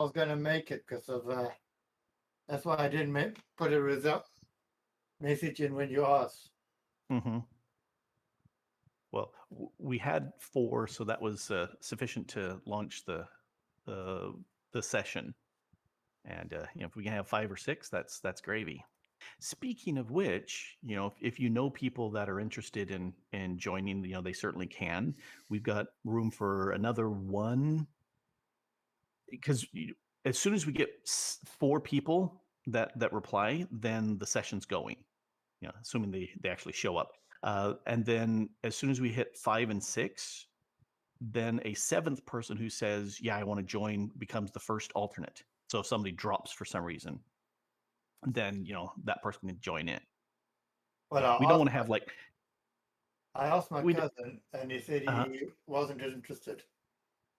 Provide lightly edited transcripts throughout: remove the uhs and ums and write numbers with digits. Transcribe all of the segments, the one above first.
I was going to make it because of that's why I didn't put a result message in when you asked. Mm-hmm. Well, we had 4, so that was sufficient to launch the session. And if we can have 5 or 6, that's gravy. Speaking of which, if you know people that are interested in joining, they certainly can. We've got room for another 1, because as soon as we get 4 people that reply, then the session's going. Assuming they actually show up. And then as soon as we hit 5 and 6, then a 7th person who says, "Yeah, I want to join," becomes the first alternate. So if somebody drops for some reason, then that person can join in. Well, We don't want to have I asked my we cousin, and he said he wasn't interested.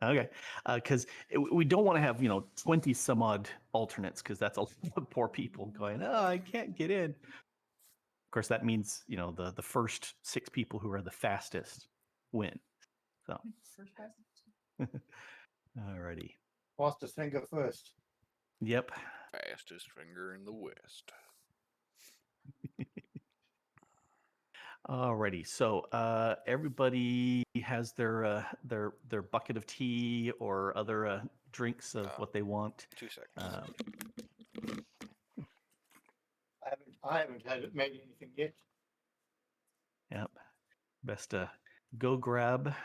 okay, because we don't want to have 20 some odd alternates, because that's a lot of poor people going, "Oh, I can't get in." Of course, that means the first 6 people who are the fastest win. So, alrighty. Fastest finger first. Yep. Fastest finger in the West. Alrighty. So everybody has their bucket of tea or other drinks of what they want. 2 seconds. I haven't made anything yet. Yep. Best go grab.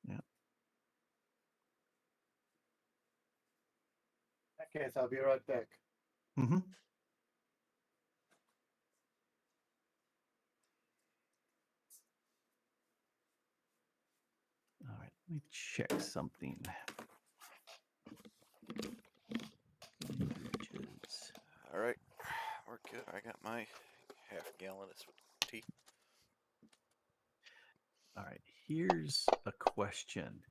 Yep. Okay, so I'll be right back. Mm-hmm. All right, let me check something. All right, we're good. I got my half gallon of tea. All right, here's a question.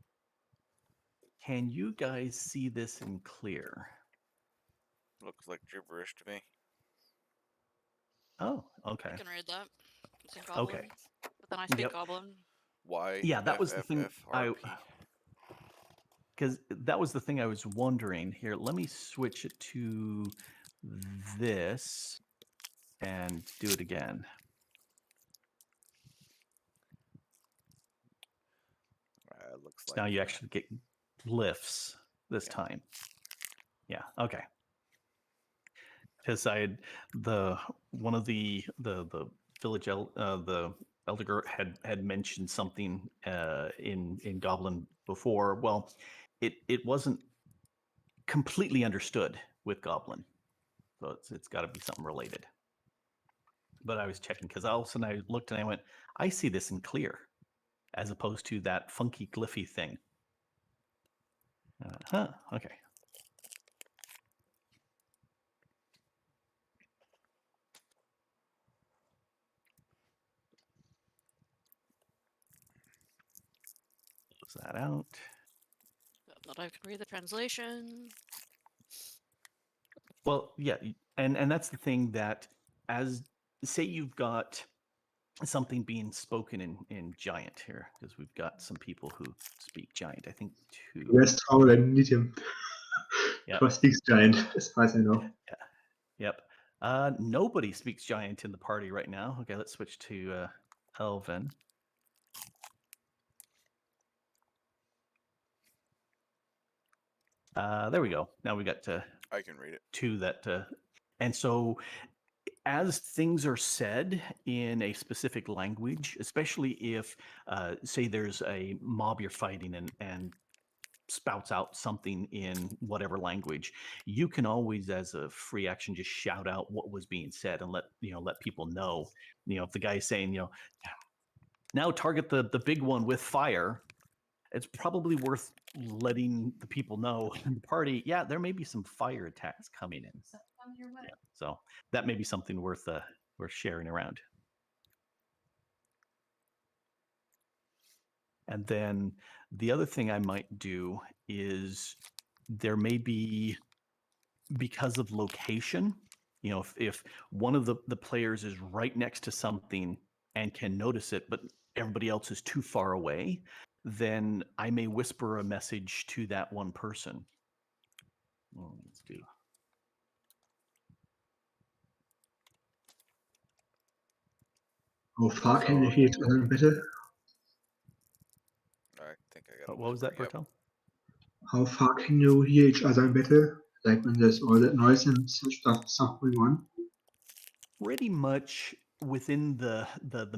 Can you guys see this in clear? Looks like gibberish to me. Oh, okay. I can read that. It's in Goblin. Okay. But then I speak Goblin. Why? Yeah, that was the thing. Because that was the thing I was wondering. Here, let me switch it to this and do it again. Looks like now you actually get glyphs this time. Yeah. Okay. Because I had one of the village the Elder had mentioned something in Goblin before. Well, it wasn't completely understood with Goblin, so it's got to be something related. But I was checking because all of a sudden I looked and I went, I see this in clear, as opposed to that funky glyphy thing. Okay. Close that out. That I can read the translation. Well, yeah, and that's the thing, that as say you've got something being spoken in Giant here, because we've got some people who speak Giant. I think 2. West Howell and need him. Yep. Speaks Giant, as far as I know. Yeah. Yep. Nobody speaks Giant in the party right now. Okay, let's switch to Elven. There we go. Now we got I can read it. 2 that, and so as things are said in a specific language, especially if, say, there's a mob you're fighting and spouts out something in whatever language, you can always, as a free action, just shout out what was being said and let people know. If the guy's saying, now target the big one with fire, it's probably worth letting the people know in the party, yeah, there may be some fire attacks coming in. Yeah, so that may be something worth sharing around. And then the other thing I might do is, there may be, because of location, if one of the players is right next to something and can notice it, but everybody else is too far away, then I may whisper a message to that one person Well, let's do. How far can you hear each other better? I think I got. What was that, Yep. Bertel? How far can you hear each other better? Like when there's all that noise and such stuff going on? Pretty much within the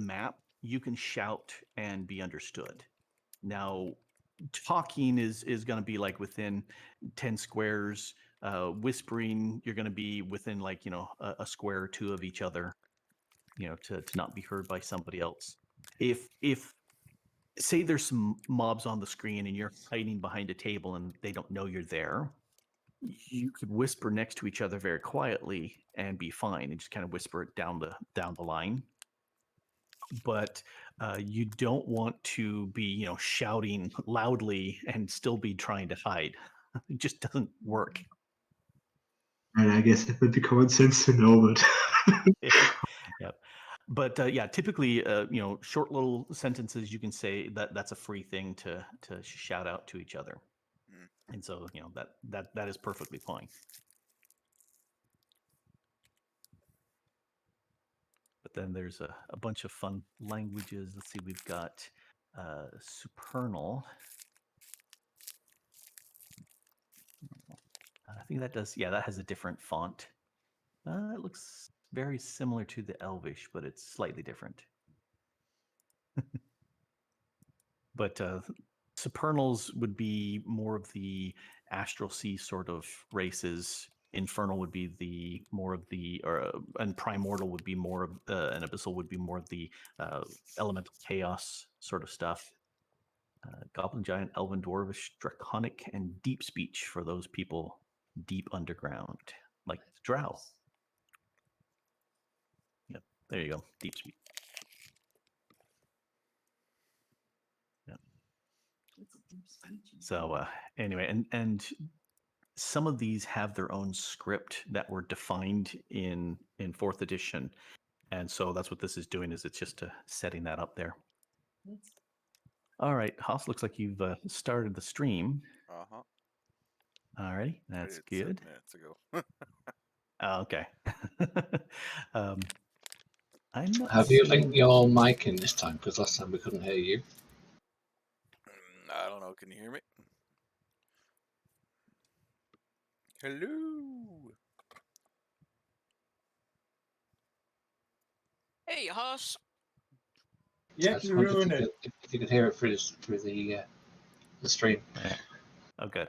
map, you can shout and be understood. Now, talking is going to be like within 10 squares. Whispering, you're going to be within like a square or two of each other, to not be heard by somebody else. If say there's some mobs on the screen and you're hiding behind a table and they don't know you're there, you could whisper next to each other very quietly and be fine, and just kind of whisper it down the line. But you don't want to be shouting loudly and still be trying to hide. It just doesn't work. And I guess it would be common sense to know, but Yeah. But yeah, typically, short little sentences you can say that's a free thing to shout out to each other, and so that is perfectly fine. But then there's a bunch of fun languages. Let's see, we've got Supernal. I think that does, yeah, that has a different font. It looks very similar to the Elvish, but it's slightly different. But Supernals would be more of the Astral Sea sort of races. Infernal would be the more of the, and Primordial would be more of, and Abyssal would be more of the elemental chaos sort of stuff. Goblin Giant, Elven Dwarvish, Draconic, and Deep Speech for those people deep underground, like Drow. Yep, there you go, Deep Speech. Yep. So anyway, and some of these have their own script that were defined in 4th edition, and so that's what this is doing. Is it's just setting that up there. All right, Haas, looks like you've started the stream. Uh-huh. All right, that's good. 7 minutes ago. Oh, okay. I'm not Have you seeing... linked your mic in this time? Because last time we couldn't hear you. I don't know. Can you hear me? Hello. Hey, Hoss. Yeah, I just you wondered ruin it. if you could hear it through the stream. Oh, good.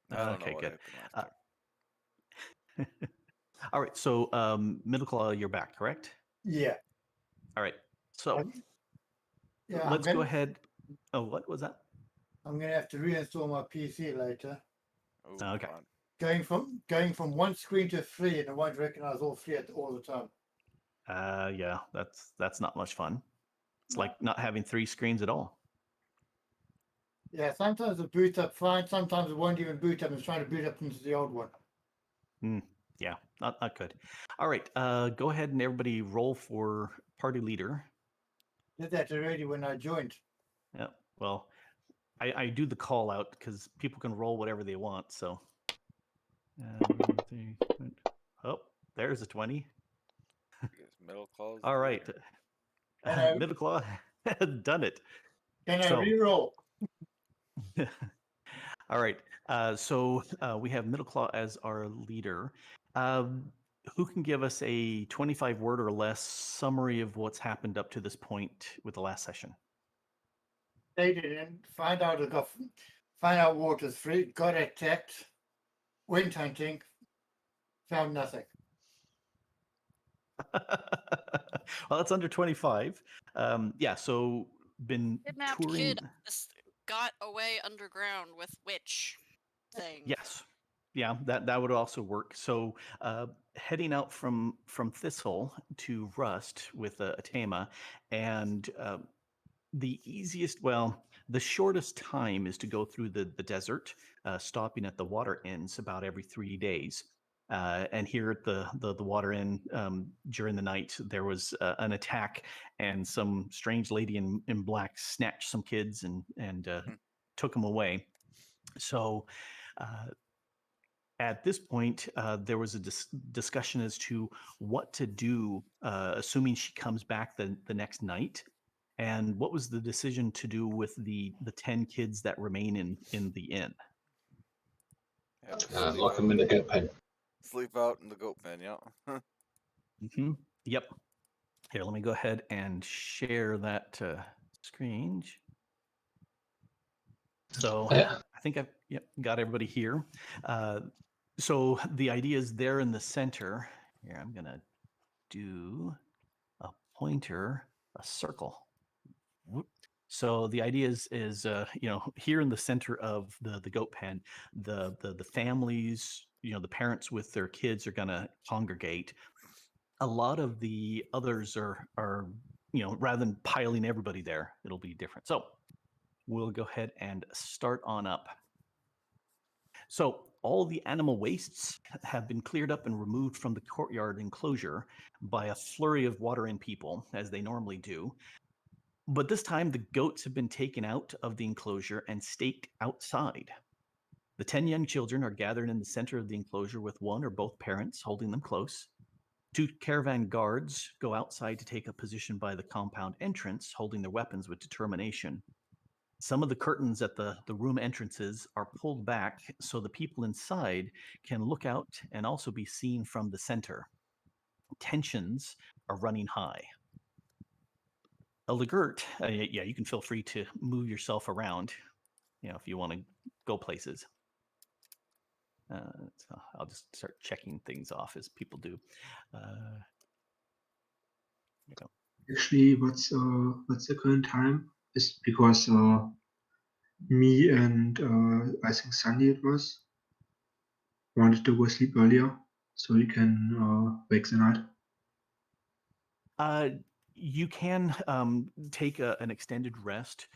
I don't know Okay, what good. happened last time. All right, so Middle Claw, you're back, correct? Yeah. All right, so Yeah, let's go ahead. Oh, what was that? I'm gonna have to reinstall my PC later. Oh, Okay. fun. Going from one screen to 3, and it won't recognize all 3 all the time. Yeah, that's not much fun. It's like not having 3 screens at all. Yeah, sometimes it boots up fine. Sometimes it won't even boot up. It's trying to boot up into the old one. Yeah, not good. All right, go ahead and everybody roll for party leader. Did that already when I joined. Yeah, well, I do the call out because people can roll whatever they want. So, oh, there's a 20. I guess Middle Claws. All right, Hello. Middle Claw has done it. Can I So- re-roll? All right, so we have Middle Claw as our leader. Who can give us a 25 word or less summary of what's happened up to this point with the last session? Stayed in, find out water's free, got attacked, went hunting, found nothing. Well, that's under 25. Yeah, so been Kidnapped touring. kid got away underground with witch thing. Yes, yeah, that would also work. So heading out from Thistle to Rust with a Tama, and the easiest, well, the shortest time is to go through the desert, stopping at the water inns about every 3 days. And here at the water inn, during the night, there was an attack, and some strange lady in black snatched some kids and took them away. So At this point, there was a discussion as to what to do, assuming she comes back the next night, and what was the decision to do with the 10 kids that remain in the inn. Yep, Lock them in the goat pen. sleep out in the goat pen, yeah. Yep. Here, let me go ahead and share that screen. So Yeah. I think I've got everybody here. So the idea is there in the center. Here, I'm gonna do a pointer, a circle. Whoop. So the idea is here in the center of the goat pen, the families, the parents with their kids are gonna congregate. A lot of the others are rather than piling everybody there, it'll be different. So we'll go ahead and start on up. So all the animal wastes have been cleared up and removed from the courtyard enclosure by a flurry of water and people, as they normally do. But this time the goats have been taken out of the enclosure and staked outside. The 10 young children are gathered in the center of the enclosure with one or both parents holding them close. 2 caravan guards go outside to take a position by the compound entrance, holding their weapons with determination. Some of the curtains at the room entrances are pulled back so the people inside can look out and also be seen from the center. Tensions are running high. Eldegert, you can feel free to move yourself around, if you want to go places. So I'll just start checking things off as people do. Actually, what's the current time? Is because me and I think Sandy it was wanted to go sleep earlier so we can wake the night. You can take an extended rest.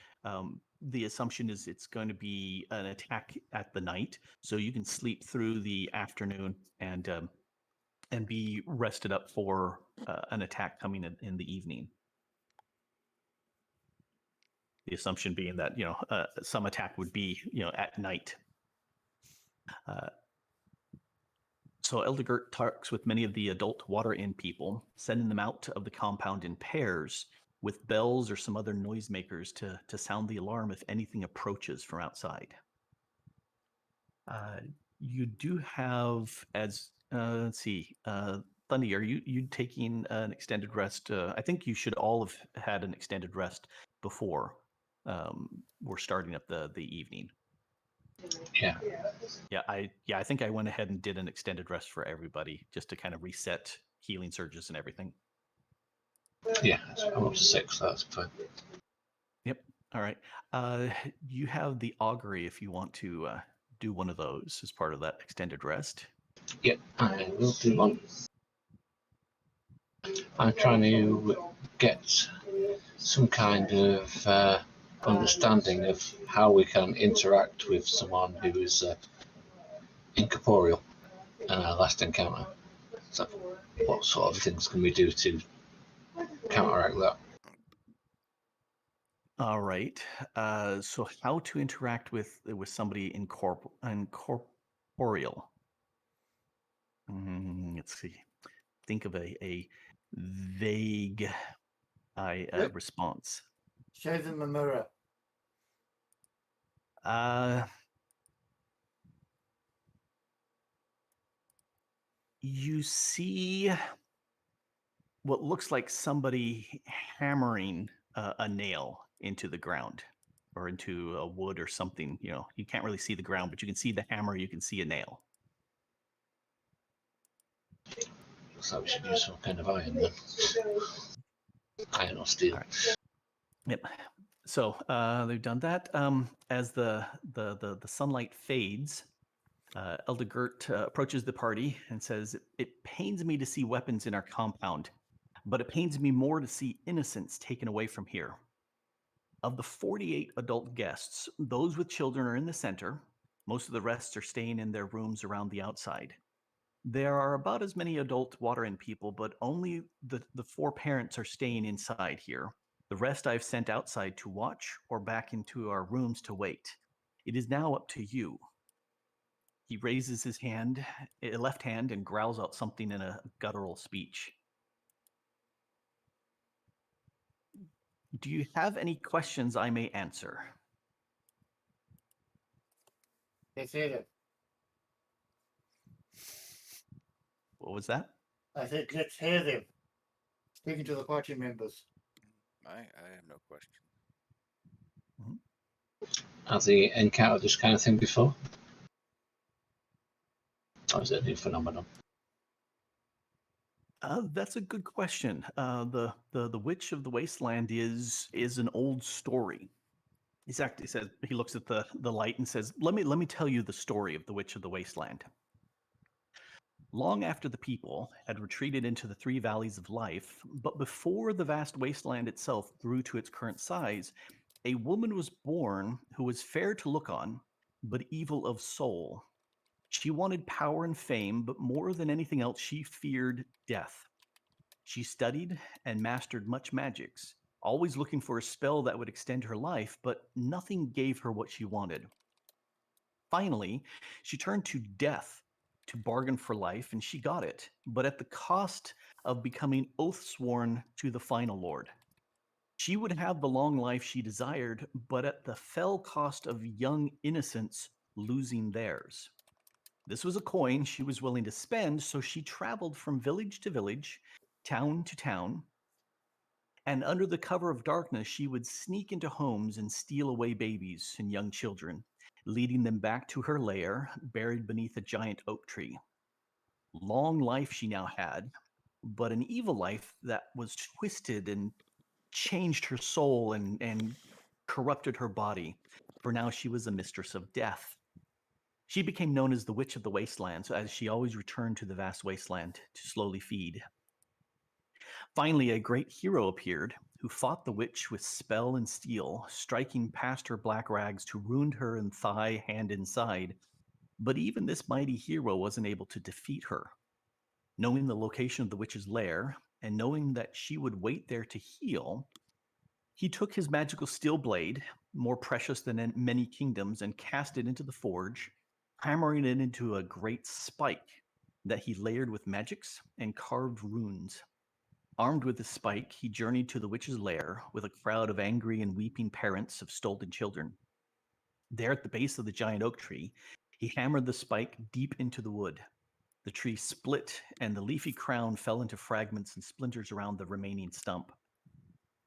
The assumption is it's going to be an attack at the night, so you can sleep through the afternoon and be rested up for an attack coming in the evening. The assumption being that some attack would be at night. So Eldegert talks with many of the adult water inn people, sending them out of the compound in pairs with bells or some other noisemakers to sound the alarm if anything approaches from outside. You do have, as let's see, Thundy, are you taking an extended rest? I think you should all have had an extended rest before we're starting up the evening. Yeah. I think I went ahead and did an extended rest for everybody just to kind of reset healing surges and everything. Yeah, I'm up to 6, so that's fine. Yep. All right. You have the augury if you want to do one of those as part of that extended rest. Yeah, I will do one. I'm trying to get some kind of understanding of how we can interact with someone who is incorporeal in our last encounter. So, what sort of things can we do to counteract that? All right. So how to interact with somebody incorporeal? Let's see. Think of a vague response. Show them a mirror. You see what looks like somebody hammering a nail into the ground or into a wood or something. You can't really see the ground, but you can see the hammer. You can see a nail. So we should use some kind of iron then. Iron or steel. All right. Yep. So they've done that. As the sunlight fades, Eldegert approaches the party and says, "It pains me to see weapons in our compound, but it pains me more to see innocence taken away from here. Of the 48 adult guests, those with children are in the center. Most of the rest are staying in their rooms around the outside. There are about as many adult water inn people, but only the 4 parents are staying inside here. The rest I've sent outside to watch or back into our rooms to wait. It is now up to you. He raises his hand, left hand, and growls out something in a guttural speech. Do you have any questions I may answer? Let's hear them. What was that? I said, let's hear them. Speaking to the party members. I have no question. Has he encountered this kind of thing before? Or is it a new phenomenon? That's a good question. The Witch of the Wasteland is an old story. Exactly. Says he looks at the light and says, let me tell you the story of the Witch of the Wasteland. Long after the people had retreated into the three valleys of life, but before the vast wasteland itself grew to its current size, a woman was born who was fair to look on, but evil of soul. She wanted power and fame, but more than anything else, she feared death. She studied and mastered much magics, always looking for a spell that would extend her life, but nothing gave her what she wanted. Finally, she turned to death to bargain for life, and she got it, but at the cost of becoming oath-sworn to the final lord. She would have the long life she desired, but at the fell cost of young innocents losing theirs. This was a coin she was willing to spend, so she traveled from village to village, town to town, and under the cover of darkness, she would sneak into homes and steal away babies and young children, leading them back to her lair, buried beneath a giant oak tree. Long life she now had, but an evil life that was twisted and changed her soul and corrupted her body, for now she was a mistress of death. She became known as the Witch of the Wasteland, so as she always returned to the vast wasteland to slowly feed. Finally, a great hero appeared who fought the witch with spell and steel, striking past her black rags to wound her in thigh, hand, and side. But even this mighty hero wasn't able to defeat her. Knowing the location of the witch's lair, and knowing that she would wait there to heal, he took his magical steel blade, more precious than in many kingdoms, and cast it into the forge, hammering it into a great spike that he layered with magics and carved runes. Armed with the spike, he journeyed to the witch's lair with a crowd of angry and weeping parents of stolen children. There at the base of the giant oak tree, he hammered the spike deep into the wood. The tree split, and the leafy crown fell into fragments and splinters around the remaining stump.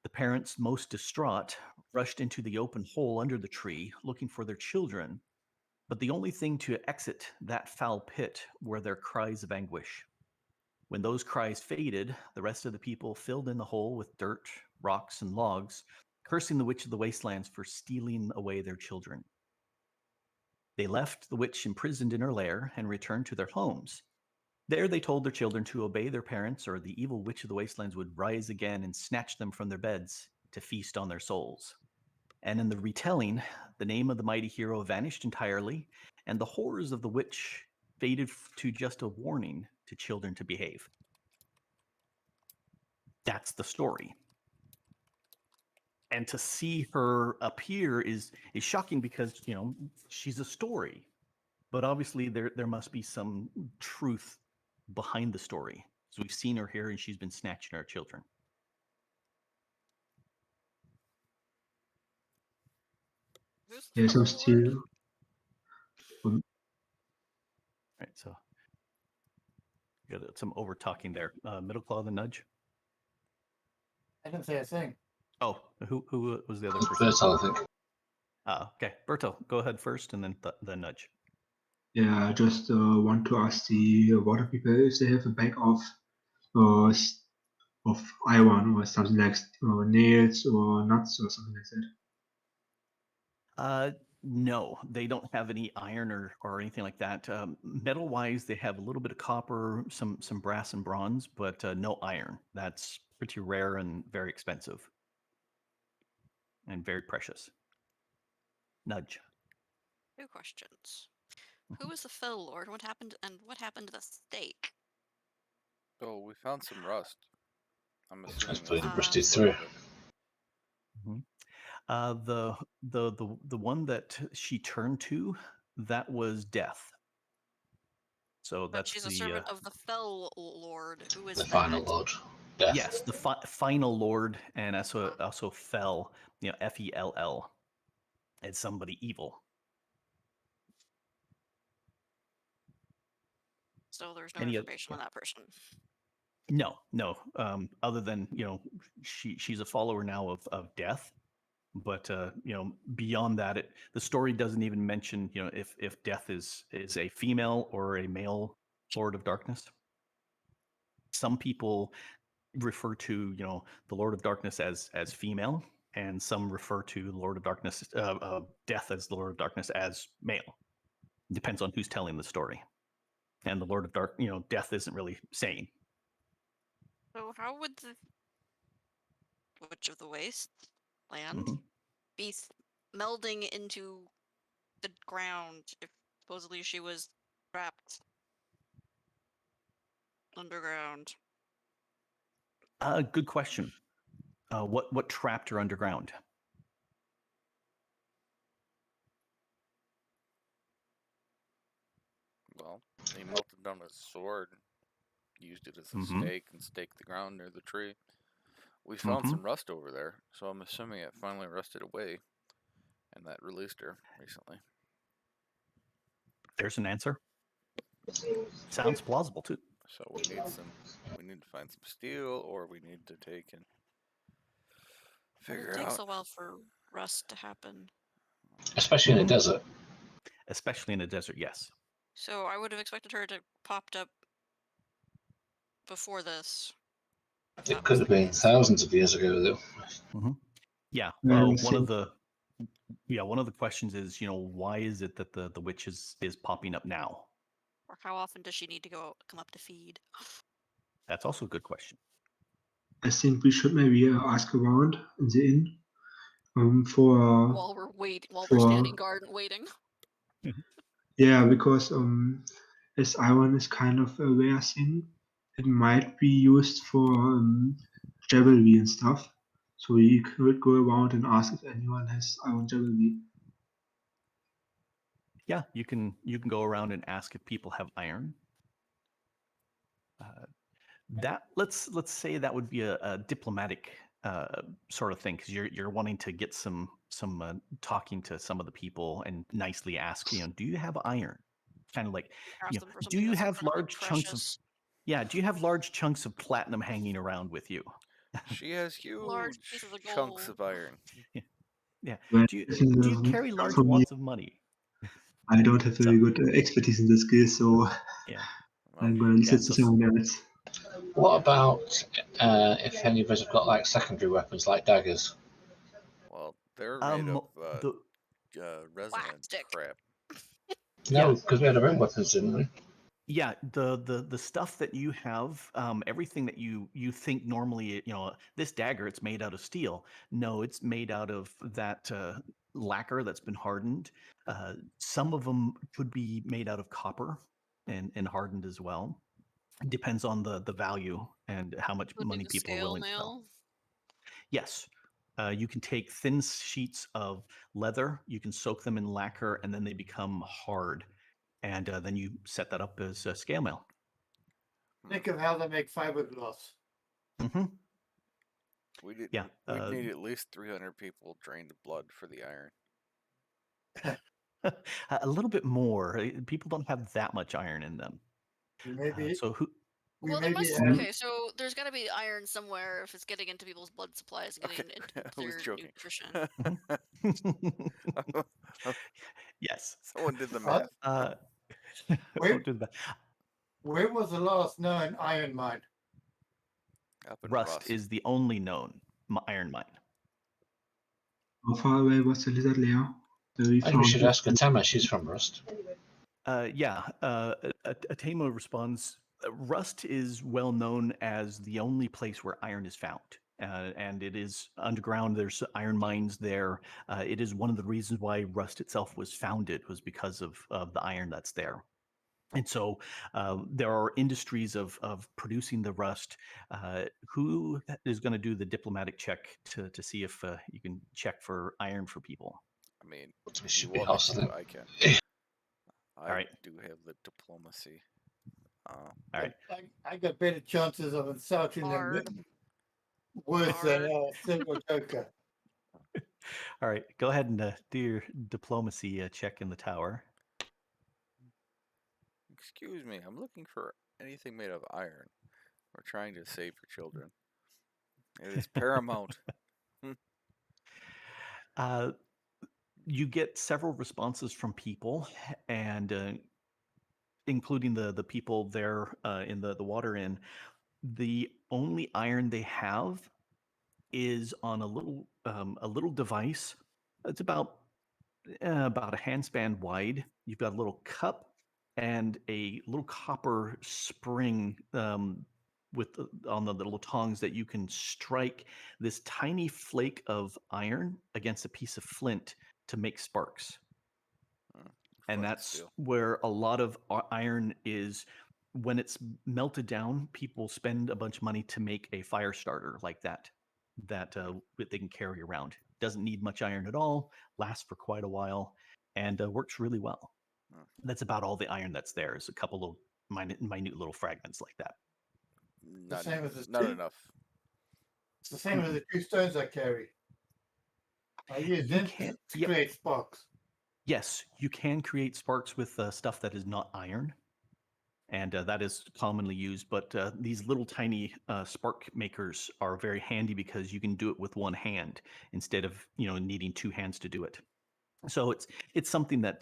The parents, most distraught, rushed into the open hole under the tree, looking for their children, but the only thing to exit that foul pit were their cries of anguish. When those cries faded, the rest of the people filled in the hole with dirt, rocks, and logs, cursing the Witch of the Wastelands for stealing away their children. They left the witch imprisoned in her lair and returned to their homes. There they told their children to obey their parents, or the evil Witch of the Wastelands would rise again and snatch them from their beds to feast on their souls. And in the retelling, the name of the mighty hero vanished entirely, and the horrors of the witch faded to just a warning to children to behave. That's the story. And to see her appear is shocking because, you know, she's a story. But obviously there must be some truth behind the story. So we've seen her here and she's been snatching our children. Who's Yeah, the some Lord? steel. Right, so you got some over talking there. Middle claw, the nudge. I didn't say a thing. Oh, who was the other person? Berto, I think. Okay, Berto, go ahead first, and then the nudge. Yeah, I just want to ask the water people if they have a bag of iron or something like nails or nuts or something like that. No, they don't have any iron or anything like that. Metal wise, they have a little bit of copper, some brass and bronze, but no iron. That's pretty rare and very expensive and very precious. Nudge. 2 questions. Who was the Fell Lord? What happened to the stake? Oh, we found some rust. I'm assuming That's pretty that's rusted what through. of it. The one that she turned to, that was death. So But that's she's a the servant of the Fell Lord. Who is The that? final lord. Death. yes, the final lord, and also fell. Fell. It's somebody evil. So there's no Any information on that person. No. Other than she's a follower now of death, but beyond that, the story doesn't even mention if death is a female or a male Lord of Darkness. Some people refer to the Lord of Darkness as female, and some refer to the Lord of Darkness, death as the Lord of Darkness as male. Depends on who's telling the story, and the Lord of death isn't really saying. So how would the Witch of the Waste land Mhm. be melding into the ground if supposedly she was trapped underground? Good question. What trapped her underground? Well, he melted down his sword, used it as a Mhm. stake, and staked the ground near the tree. We found Mhm. some rust over there, so I'm assuming it finally rusted away, and that released her recently. There's an answer. Sounds plausible too. So we need to find some steel, or we need to take and figure It takes out. a while for rust to happen. Especially in a Mhm. desert. Especially in a desert, yes. So I would have expected her to popped up before this. if It that could was have the been case. thousands of years ago, though. Yeah. Yeah, I One of think the questions is, why is it that the witch is popping up now? Or how often does she need to come up to feed? That's also a good question. I think we should maybe ask around in the inn for While we're standing guard and waiting. yeah, because as iron is kind of a rare thing, it might be used for jewelry and stuff. So we could go around and ask if anyone has iron jewelry. Yeah, you can go around and ask if people have iron. Let's say that would be a diplomatic sort of thing, because you're wanting to get some talking to some of the people and nicely ask, do you have iron? Kind of like, Ask them for do something you that's have incredibly large chunks of precious. do you have large chunks of platinum hanging around with you? She has Large huge pieces of chunks gold. of iron. Yeah. Well, Do I think you carry large for me, wads of money? I don't have So very good expertise in this skill, so yeah. Well, I'm going to leave Yeah, it to so someone else. What about if any of us have got like secondary weapons like daggers? well, they're made of the resonant Plastic. crap. No, Yeah. because we had our own weapons, didn't we? Yeah, the stuff that you have, everything that you think normally, this dagger, it's made out of steel. No, it's made out of that lacquer that's been hardened. Some of them could be made out of copper and hardened as well. It depends on the value and how much Including money the people are scale willing to sell. mail. Yes. You can take thin sheets of leather, you can soak them in lacquer, and then they become hard. And then you set that up as scale mail. Think of how they make fiberglass. Mm-hmm. We'd Yeah. need at least 300 people drained of blood for the iron. A little bit more. People don't have that much iron in them. Maybe So who? we Well, there maybe must. add Okay, so there's got to be iron somewhere if it's getting into people's blood supplies and getting into I was their joking. nutrition. Yes. Someone did the What? math. Where, Don't do that. where was the last known iron mine? Up in Rust is the only known iron mine. How far away was the lizard lair? Where we Maybe we should found ask Atama, she's from Rust. Yeah. Atema responds. Rust is well known as the only place where iron is found. And it is underground. There's iron mines there. It is one of the reasons why Rust itself was founded, was because of the iron that's there. And so there are industries of producing the rust. Who is going to do the diplomatic check to see if you can check for iron for people? I mean, It if you should be want me hostile. to, I can. All right. do have the diplomacy. All right. I got better chances of insulting them Hard. worse than Hard. Silver Joker. All right. Go ahead and do your diplomacy check in the tower. Excuse me, I'm looking for anything made of iron. We're trying to save your children. It is paramount. You get several responses from people, and including the people there in the water inn. The only iron they have is on a little device. It's about a handspan wide. You've got a little cup and a little copper spring with on the little tongs that you can strike this tiny flake of iron against a piece of flint to make sparks. And Flint that's steel. where a lot of iron is. When it's melted down, people spend a bunch of money to make a fire starter like that that they can carry around. Doesn't need much iron at all, lasts for quite a while, and works really well. That's about all the iron that's there, is a couple of minute little fragments like that. Not, same as the not two? enough. It's the same as the 2 stones I carry. I use them can't- to yep. create sparks. Yes, you can create sparks with stuff that is not iron, and that is commonly used. But these little tiny spark makers are very handy because you can do it with one hand instead of needing two hands to do it. So it's something that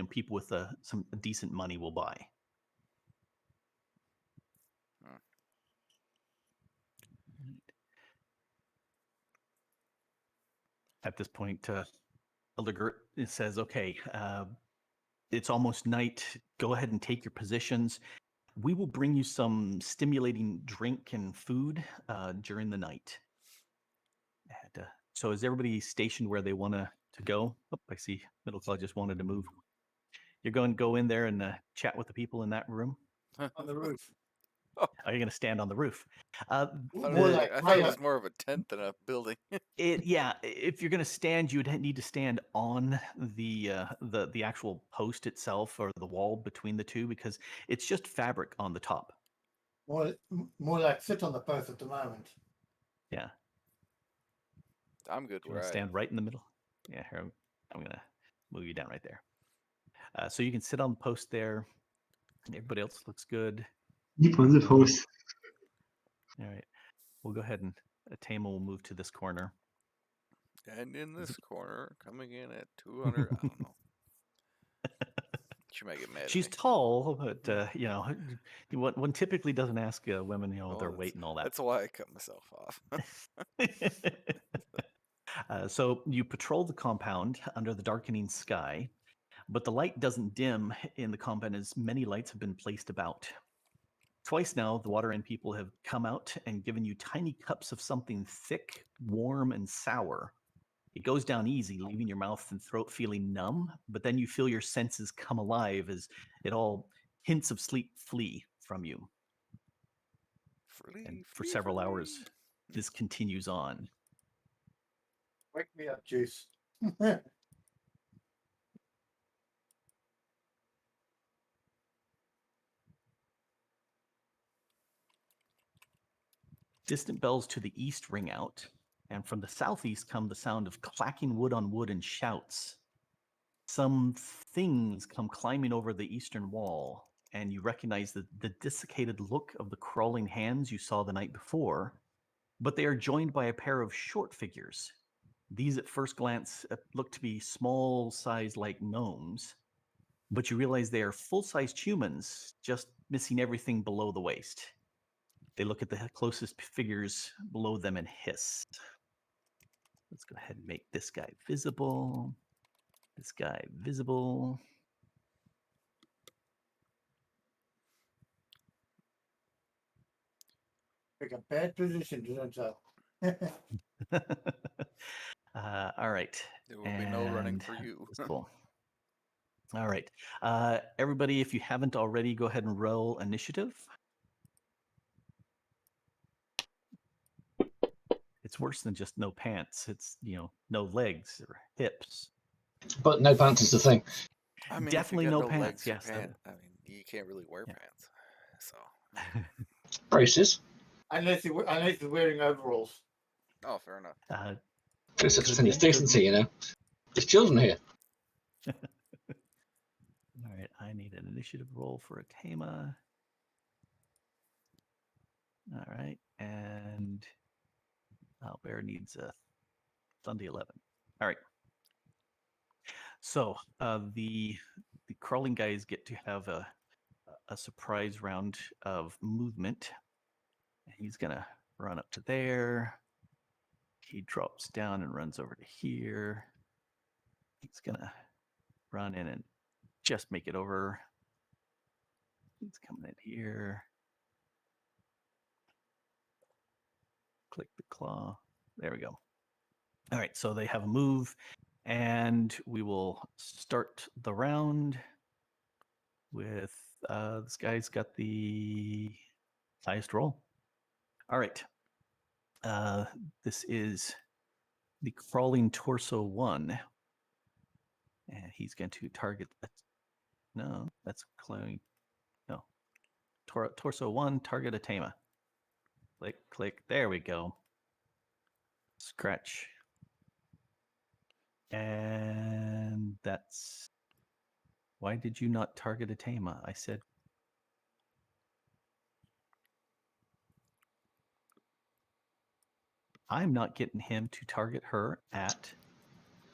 people with some decent money will buy. At this point, Elder Gert says, "Okay, it's almost night. Go ahead and take your positions. We will bring you some stimulating drink and food during the night." And, so is everybody stationed where they want to go? Oh, I see Middle Claw just wanted to move. You're going to go in there and chat with the people in that room? On the roof. Are you going to stand on the roof? I thought More it was- like I thought it high was up. more of a tent than a building. Yeah, if you're going to stand, you'd need to stand on the actual post itself or the wall between the two, because it's just fabric on the top. More like sit on the post at the moment. Yeah. I'm good You where want to I stand am. right in the middle? Yeah, here, I'm going to move you down right there. So you can sit on the post there. Everybody else looks good. Keep on the post. All right. We'll go ahead and Tama will move to this corner. And in this corner, coming in at 200, I don't know. She might get mad at She's me. tall, but one typically doesn't ask women, their Well, weight and all that. That's why I cut myself off. So you patrol the compound under the darkening sky, but the light doesn't dim in the compound as many lights have been placed about. Twice now, the water end people have come out and given you tiny cups of something thick, warm, and sour. It goes down easy, leaving your mouth and throat feeling numb, but then you feel your senses come alive as hints of sleep flee from you. And for several hours, this continues on. Wake me up, Juice. Distant bells to the east ring out, and from the southeast come the sound of clacking wood on wood and shouts. Some things come climbing over the eastern wall, and you recognize the desiccated look of the crawling hands you saw the night before, but they are joined by a pair of short figures. These at first glance look to be small-sized like gnomes, but you realize they are full-sized humans, just missing everything below the waist. They look at the closest figures below them and hiss. Let's go ahead and make this guy visible. This guy visible. Pick a bad position, don't I? All right. There will be no running And for you. that's cool. All right. Everybody, if you haven't already, go ahead and roll initiative. It's worse than just no pants. It's, no legs or hips. But no pants is the thing. I mean, Definitely if you got no pants, legs or yes, that- I mean, you can't really wear Yeah. pants. So, Braces. Unless he's wearing overalls. oh, fair enough. There's such a Could thing be, as could decency, be. you know. There's children here. All right, I need an initiative roll for a Tama. All right, and Bear needs a Sunday 11. All right. So the crawling guys get to have a surprise round of movement. He's gonna run up to there. He drops down and runs over to here. He's gonna run in and just make it over. He's coming in here. Click the claw. There we go. All right, so they have a move, and we will start the round with this guy's got the highest roll. All right. This is the crawling torso 1. And he's going to target. No, that's cloning. No. Torso 1, target a Tama. Click, click. There we go. Scratch. And that's. Why did you not target a Tama? I said. I'm not getting him to target her at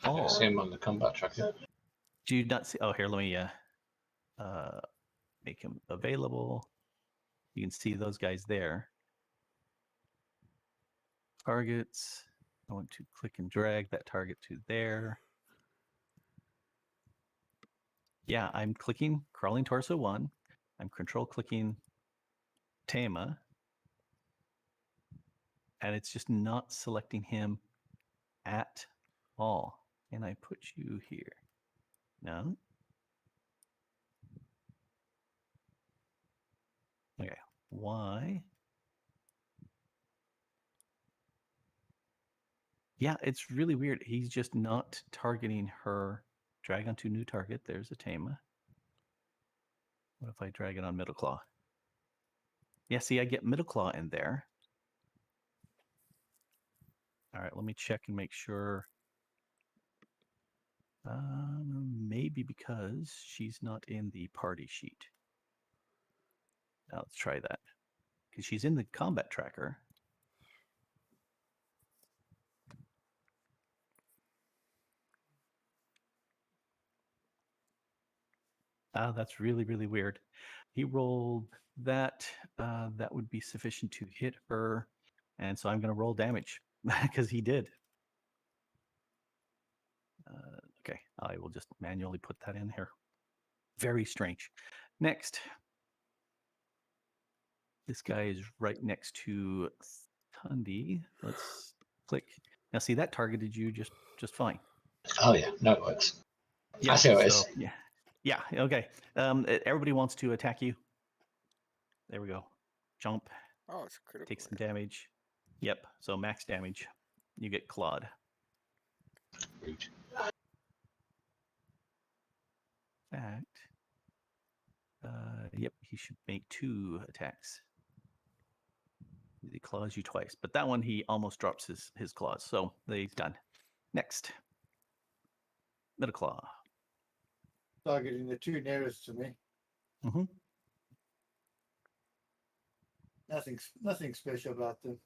I all. can see him on the combat tracker. Do you not see? Oh, here, let me make him available. You can see those guys there. Targets. I want to click and drag that target to there. Yeah, I'm clicking crawling torso 1. I'm control clicking Tama. And it's just not selecting him at all. And I put you here. No. Okay. Why? Yeah, it's really weird. He's just not targeting her. Drag onto new target. There's a Tama. What if I drag it on middle claw? Yeah, see, I get middle claw in there. All right, let me check and make sure. Maybe because she's not in the party sheet. Now let's try that. Because she's in the combat tracker. That's really, really weird. He rolled that. That would be sufficient to hit her. And so I'm going to roll damage because he did. Okay, I will just manually put that in here. Very strange. Next. This guy is right next to Tundi. Let's click. Now see, that targeted you just fine. Oh yeah, no, it works. Yeah, I see how it is. so, yeah, okay. Everybody wants to attack you. There we go. Jump. Oh, it's a critical. Take some damage. Yep. So max damage. You get clawed. Rude. Fact. Yep. He should make 2 attacks. He claws you twice, but that one he almost drops his claws. So he's done. Next. Middle claw. Targeting the 2 nearest to me. Mm-hmm. Nothing special about them.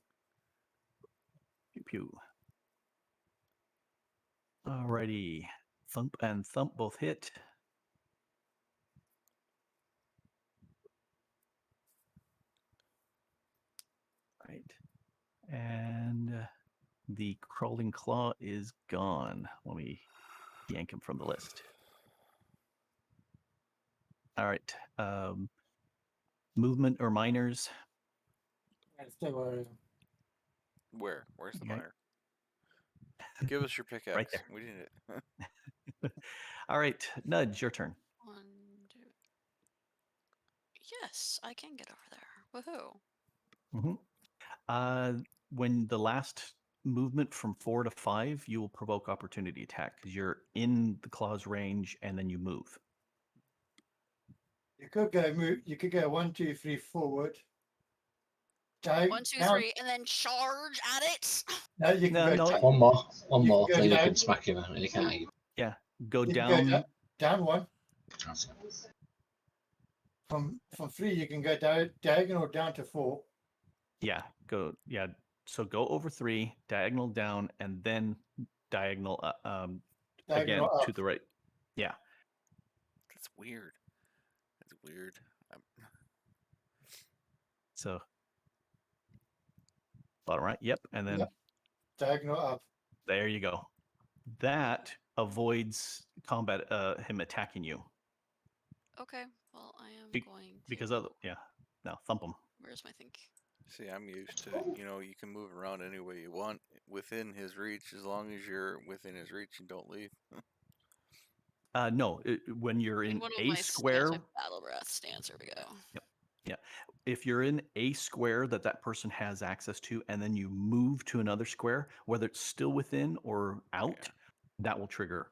Pew pew. Alrighty. Thump and thump both hit. Right. And the crawling claw is gone. Let me yank him from the list. All right. Movement or minors? And stay where I am. Where? Where's the Okay. miner? Give us your pickaxe. there. We need it. All right. Nudge, your turn. 1, 2. Yes, I can get over there. Woohoo. When the last movement from 4 to 5, you will provoke opportunity attack because you're in the claw's range and then you move. You could go move. You could go 1, 2, 3 forward. Down, 1, 2, down. 3, and then charge at it. No, you can No, go. no. down- One more, You can go then you down. can smack him and he can't eat. Yeah, go You can down. go down 1. That's it. From 3, you can go diagonal down to 4. Yeah, go. Yeah, so go over 3, diagonal down, and then diagonal again Diagonal to up. the right. Yeah. That's weird. That's weird. So bottom right. Yep, and then Yep. Diagonal up. there you go. That avoids combat. Him attacking you Okay. Well, I am Be- going to. because other. Yeah. No, thump him. Where's my think? See, I'm used to, you can move around any way you want within his reach as long as you're within his reach and don't leave. No, when you're in One of a my square. my battle breath stance. There we go. Yeah. If you're in a square that person has access to, and then you move to another square, whether it's still within or out, that will trigger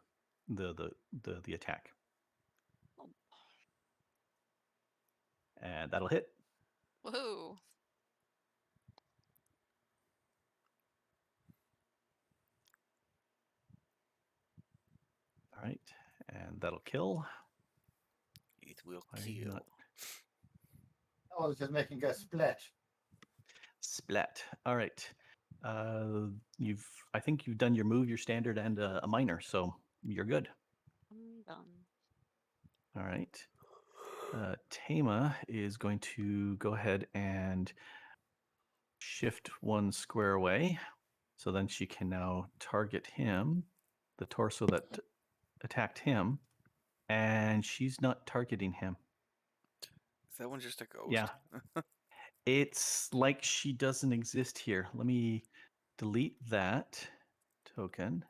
the attack. Oh. And that'll hit. Woohoo! All right. And that'll kill. It will Why are you kill. not- I was just making go splat. Splat. All right. I think you've done your move, your standard, and a minor, so you're good. I'm done. All right. Tama is going to go ahead and shift 1 square away. So then she can now target him, the torso that attacked him, and she's not targeting him. Is that one just a ghost? Yeah. It's like she doesn't exist here. Let me delete that token.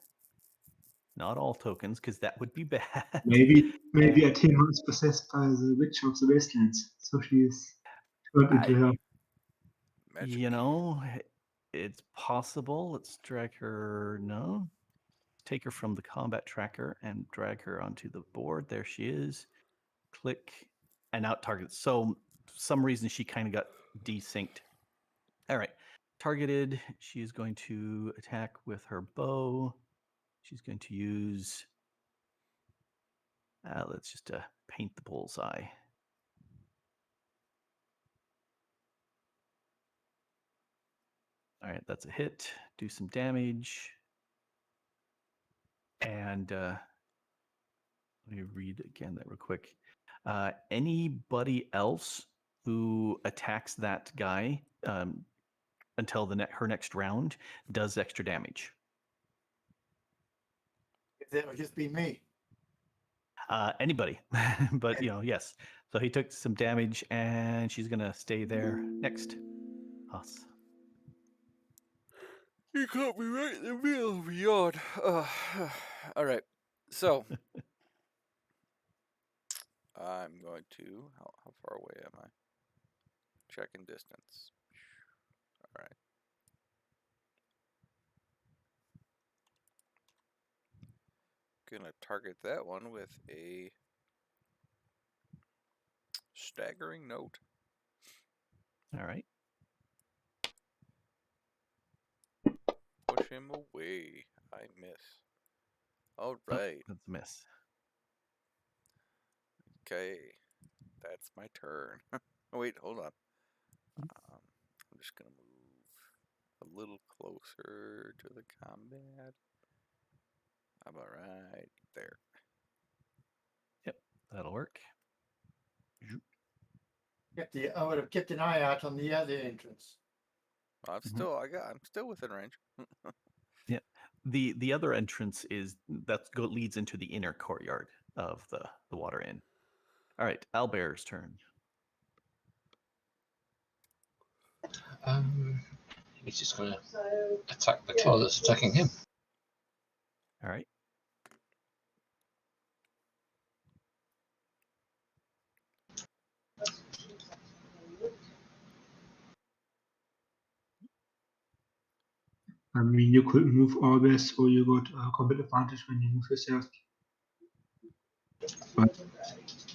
Not all tokens, because that would be bad. Maybe Athena is possessed by the witch of the Wastelands, so she is turned into her. Magic. You know, it's possible. Let's drag her. No. Take her from the combat tracker and drag her onto the board. There she is. Click and out target. So for some reason she kind of got desynced. All right. Targeted. She is going to attack with her bow. She's going to use. Let's just paint the bullseye. All right, that's a hit. Do some damage. And let me read again that real quick. Anybody else who attacks that guy until her next round does extra damage. It would just be me. Anybody, but yes. So he took some damage, and she's gonna stay there next. Us. You caught me right in the middle of a yawn. All right. So, I'm going to. How far away am I? Checking distance. All right. Gonna target that one with a staggering note. All right. Push him away. I miss. All right. That's a miss. Okay. That's my turn. Oh, wait, hold on. I'm just gonna move a little closer to the combat. How about right there? Yep, that'll work. I would have kept an eye out on the other entrance. I'm still within range. Yeah. The other entrance is leads into the inner courtyard of the water inn. All right, Albert's turn. He's just going to attack the claw that's attacking him. All right. I mean, you could move always, so you got combat advantage when you move yourself. But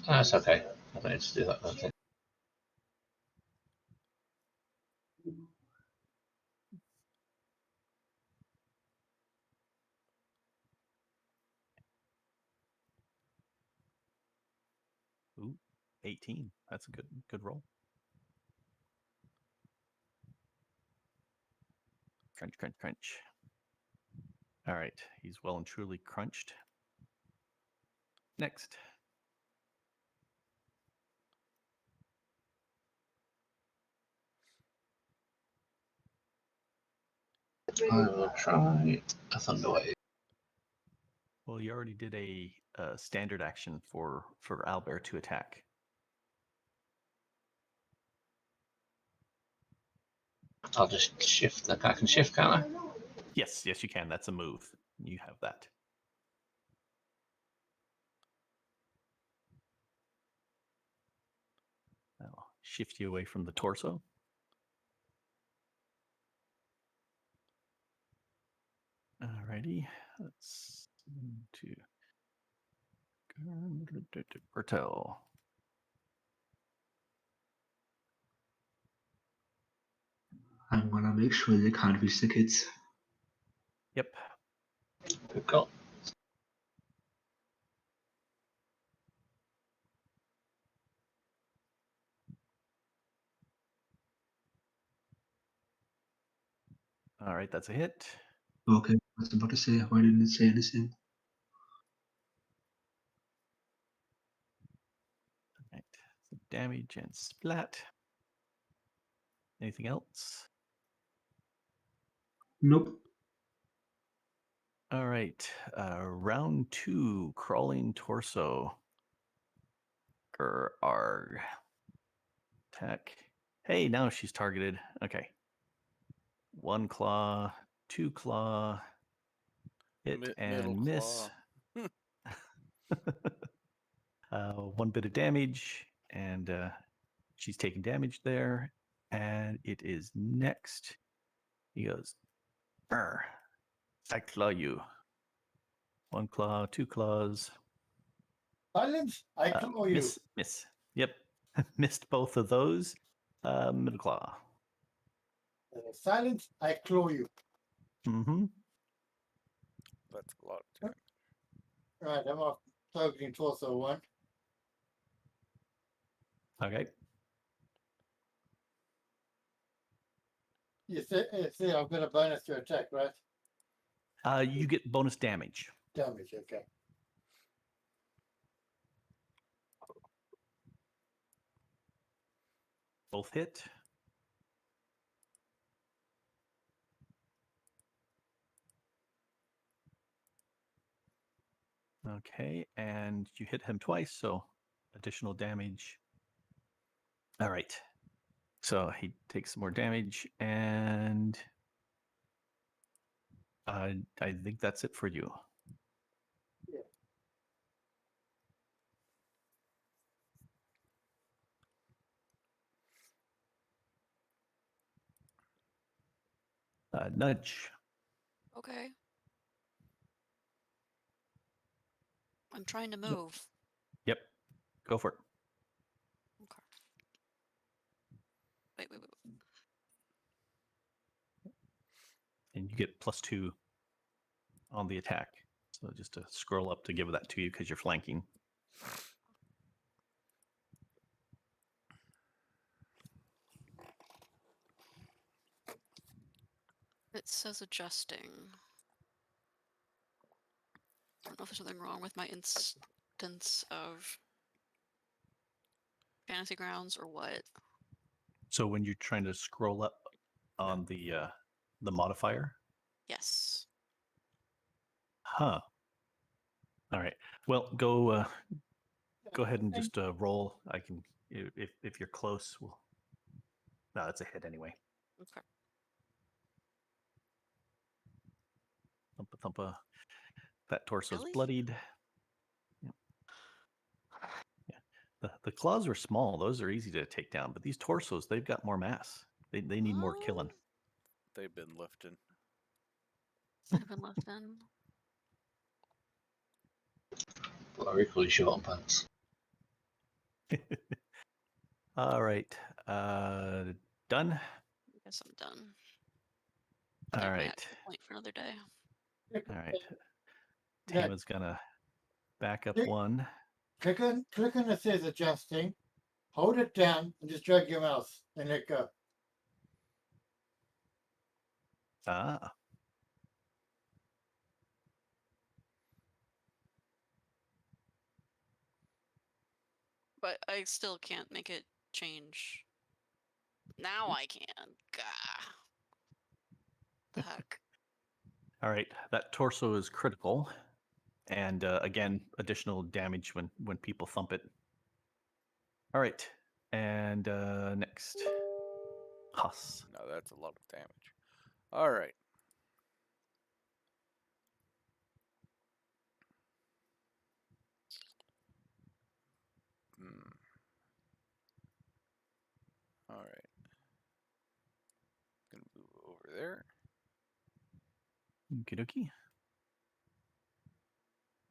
That's okay. I need to do that, I think. Ooh, 18. That's a good roll. Crunch, crunch, crunch. All right, he's well and truly crunched. Next. I will try a Thunder Wave. Well, you already did a standard action for Albert to attack. I'll just shift. I can shift, can't I? Yes, you can. That's a move. You have that. I'll shift you away from the torso. Alrighty. Let's to Bertel. I'm gonna make sure they can't reach the kids. Yep. We've got All right, that's a hit. Okay, I was about to say, why didn't it say anything? All right. So damage and splat. Anything else? Nope. All right. Round 2, crawling torso. Arg. Attack. Hey, now she's targeted. Okay. 1 claw, 2 claw, hit Middle and miss. claw. 1 bit of damage, and she's taking damage there. And it is next. He goes, "Brr, I claw you." 1 claw, 2 claws. Silence, I claw you. Miss. Yep. Missed both of those. Middle claw. Silence, I claw you. Mm-hmm. That's a lot of damage. Right, I'm off targeting torso 1. Okay. You say I've got a bonus to attack, right? You get bonus damage. Damage, okay. Both hit. Okay, and you hit him twice, so additional damage. All right. So he takes some more damage, and I think that's it for you. Yeah. Nudge. Okay. I'm trying to move. Yep. Go for it. Okay. Wait. And you get +2 on the attack. So just to scroll up to give that to you because you're flanking. It says adjusting. I don't know if there's something wrong with my instance of Fantasy Grounds or what. So when you're trying to scroll up on the modifier, Yes. huh? All right. Well, go ahead and just roll. I can if you're close. Well, no, that's a hit anyway. Okay. Thumpa thumpa. That torso's Really? bloodied. Yep. Yeah. The claws are small. Those are easy to take down. But these torsos, they've got more mass. They need more killing. They've been lifting. I've been left in. are equally short on pants. All right. Done. Guess I'm done. All Take my right. action point for another day. All right. That- Tama's gonna back up Click- one. Click on it says adjusting, hold it down and just drag your mouse and let go. Ah. But I still can't make it change. Now I can. Gah. The heck. All right. That torso is critical, and again, additional damage when people thump it. All right. And next, Huss. No, that's a lot of damage. All right. Hmm. All right. Gonna move over there, Okie dokie.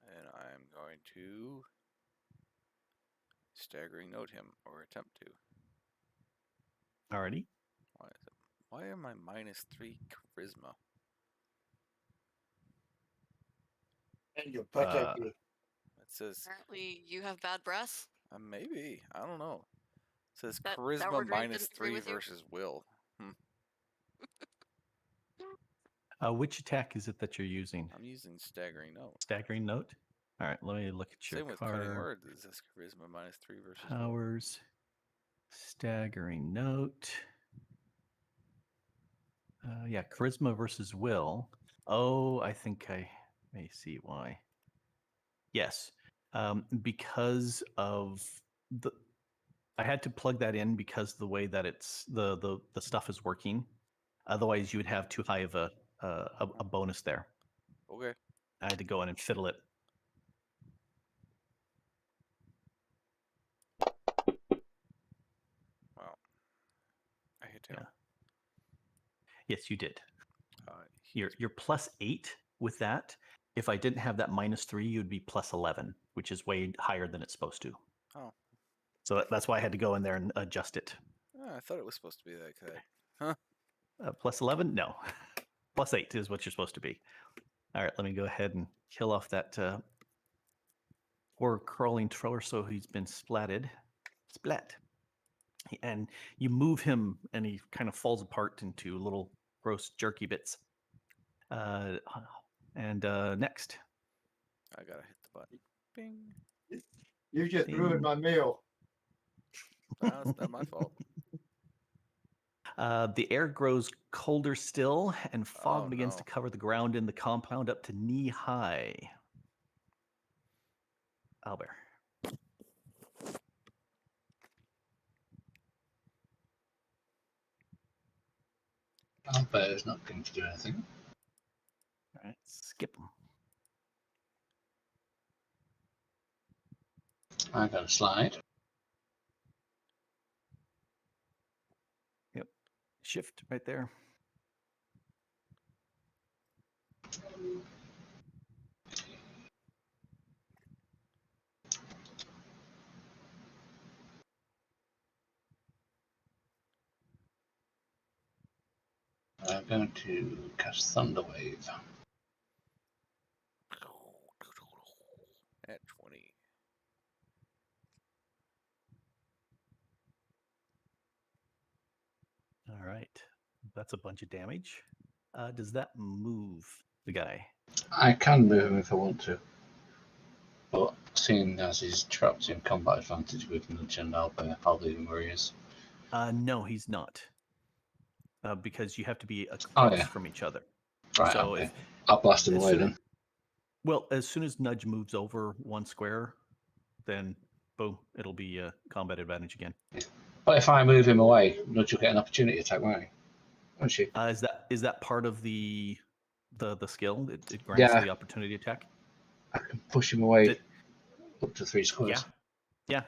and I'm going to staggering note him or attempt to. Alrighty. Why is it? Why am I -3 charisma? And your butt Uh, It says Apparently you have bad breath. maybe, I don't know. It says That charisma word right didn't agree -3 with you? versus will. Which attack is it that you're using? I'm using staggering note. Staggering note. All right. Let me look at your Same with cutting card. words. It says charisma -3 versus will. Powers. Staggering note. Yeah, charisma versus will. Oh, I think I may see why. Yes, because of the. I had to plug that in because the way that it's the stuff is working. Otherwise, you would have too high of a bonus there. Okay. I had to go in and fiddle it. Wow. I hit him. Yeah. Yes, you did. He You're +8 with that. If I didn't have that -3, you'd be +11, which is way higher than it's supposed to. Oh. So that's why I had to go in there and adjust it. I thought it was supposed to be like that. Huh? +11? No. +8 is what you're supposed to be. All right, let me go ahead and kill off that poor crawling torso who's been splatted. Splat. And you move him, and he kind of falls apart into little gross jerky bits. And next. I gotta hit the button. Bing. You just Ding. ruined my meal. That's not my fault. The air grows colder still, and fog Oh, begins no. to cover the ground in the compound up to knee high. Albert. Albert is not going to do anything. All right, skip him. I got a slide. Yep. Shift right there. I'm going to cast Thunder Wave. At 20. All right. That's a bunch of damage. Does that move the guy? I can move him if I want to. But seeing as he's trapped in combat advantage with Nudge and Albert, I'll leave him where he is. No, he's not. Because you have to be Oh, across yeah. from each other. Right, So okay. if I'll blast him as away soon then. well, as soon as Nudge moves over one square, then boom, it'll be combat advantage again. But if I move him away, Nudge will get an opportunity attack, won't he? Won't she? Is that part of the skill? It grants Yeah. the opportunity attack. I can push him away It- up to 3 squares. Yeah.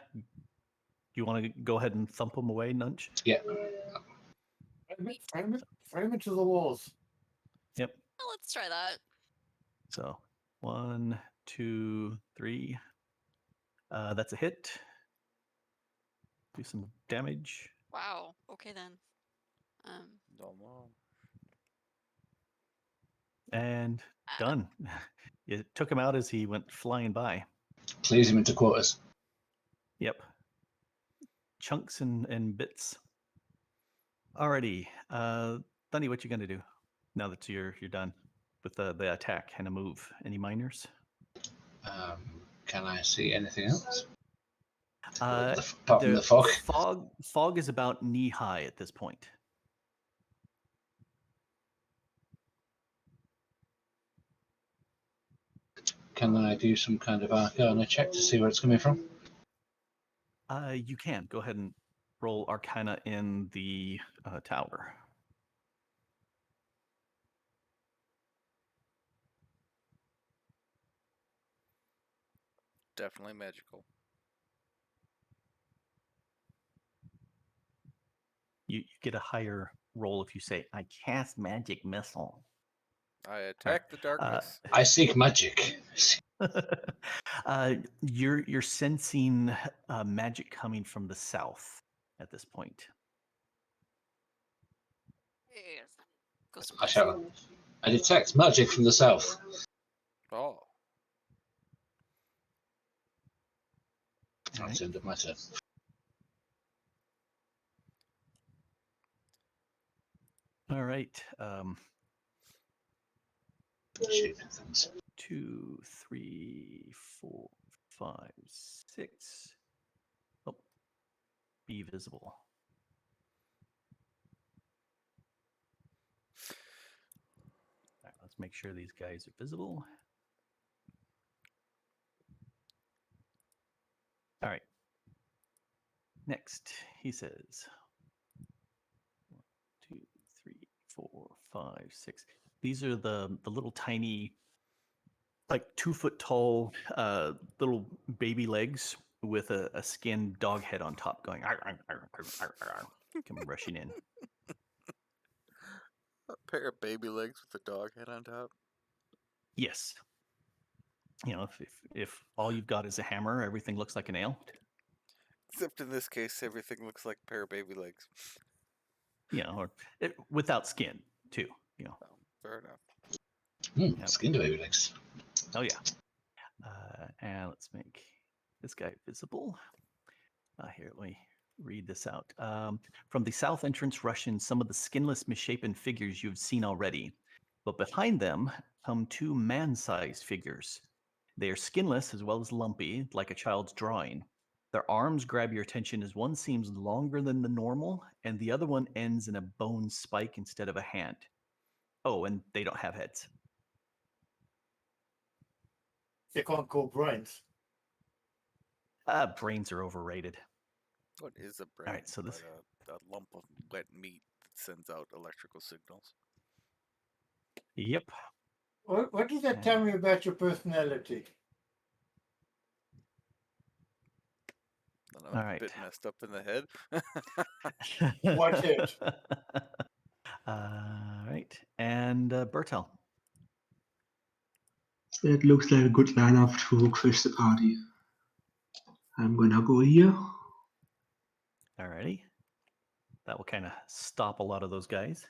You want to go ahead and thump him away, Nudge? Yeah. Frame it to the walls. Yep. Well, let's try that. So 1, 2, 3. That's a hit. do some damage. Wow. Okay then. Don't know. And Uh, done. It took him out as he went flying by. Clears him into quarters. Yep. Chunks and bits. Alrighty. Thunny, what you gonna do now that you're done with the attack and a move? Any minors? Can I see anything else? Uh, Apart from the fog? Fog is about knee high at this point. Can I do some kind of arcana check to see where it's coming from? You can go ahead and roll Arcana in the tower. Definitely magical. You get a higher roll if you say, "I cast magic missile." I attack the darkness. I seek magic. You're sensing magic coming from the south at this point. yes. Go I someplace. shall. I detect magic from the south. Oh, That's the end of my turn. All right. Shoot things. 2, 3, 4, 5, 6. Oh, be visible. All right, let's make sure these guys are visible. All right. Next, he says 1, 2, 3, 4, 5, 6. These are the little tiny, like 2-foot tall, little baby legs with a skinned dog head on top, going "Arr, arr, arr, arr, arr, arr," come rushing in. a pair of baby legs with a dog head on top. Yes. You know, if all you've got is a hammer, everything looks like a nail. Except in this case, everything looks like a pair of baby legs. You know, or without skin too. You know. Oh, fair enough. Yep. Skin to baby legs. Oh yeah. And let's make this guy visible. Here, let me read this out. From the south entrance rush in some of the skinless, misshapen figures you've seen already, but behind them come 2 man-sized figures. They are skinless as well as lumpy, like a child's drawing. Their arms grab your attention as one seems longer than the normal, and the other one ends in a bone spike instead of a hand. Oh, and they don't have heads. They can't call brains. Brains are overrated. What is a brain? right, so this- But a lump of wet meat that sends out electrical signals. Yep. What does that tell me about your personality? I don't know, All a right. bit messed up in the head. Watch it. All right. And Bertel. It looks like a good lineup to crash the party. I'm gonna go here. Alrighty. That will kind of stop a lot of those guys.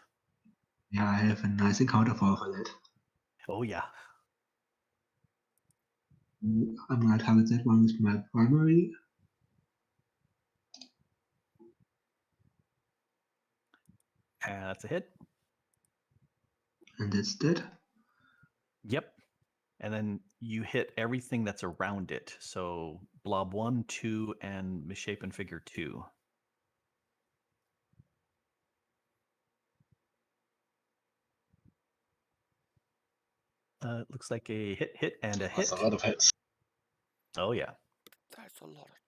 Yeah, I have a nice encounter for that. Oh, yeah. I'm gonna target that one with my primary. That's a hit. And that's dead. Yep. And then you hit everything that's around it. So blob 1, 2, and misshapen figure 2. It looks like a hit, and a hit. That's a lot of hits. Oh, yeah. That's a lot of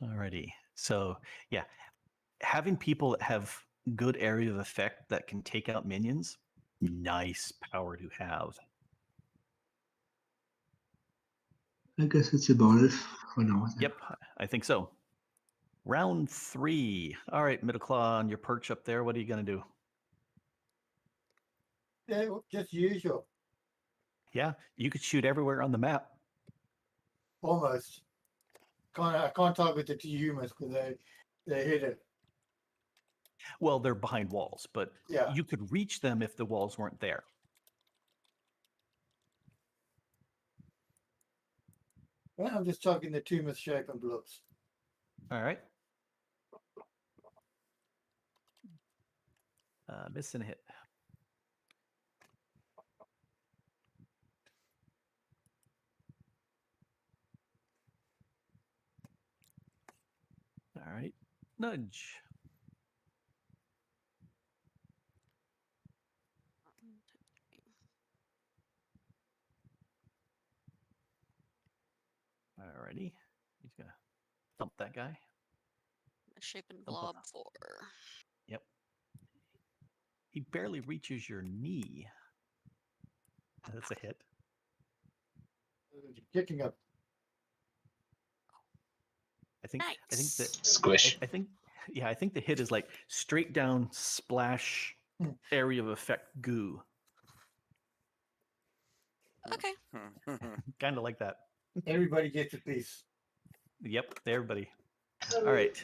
damage. Alrighty. So, yeah. Having people that have good area of effect that can take out minions, nice power to have. I guess it's about it for now. Then. Yep, I think so. Round 3. All right, Middle Claw on your perch up there. What are you going to do? Yeah, just usual. Yeah, you could shoot everywhere on the map. almost. I can't target the two humans because they're hidden. Well, they're behind walls, but Yeah. you could reach them if the walls weren't there. Well, I'm just talking the two misshapen blobs. All right. Miss and a hit. All right. Nudge. Alrighty. He's gonna thump that guy. Misshapen Thump blob him. 4. Yep. He barely reaches your knee. That's a hit. Kicking up. I think that Squish. I think I think the hit is like straight down splash area of effect goo. Okay. Kind of like that. Everybody gets a piece. Yep, everybody. All right.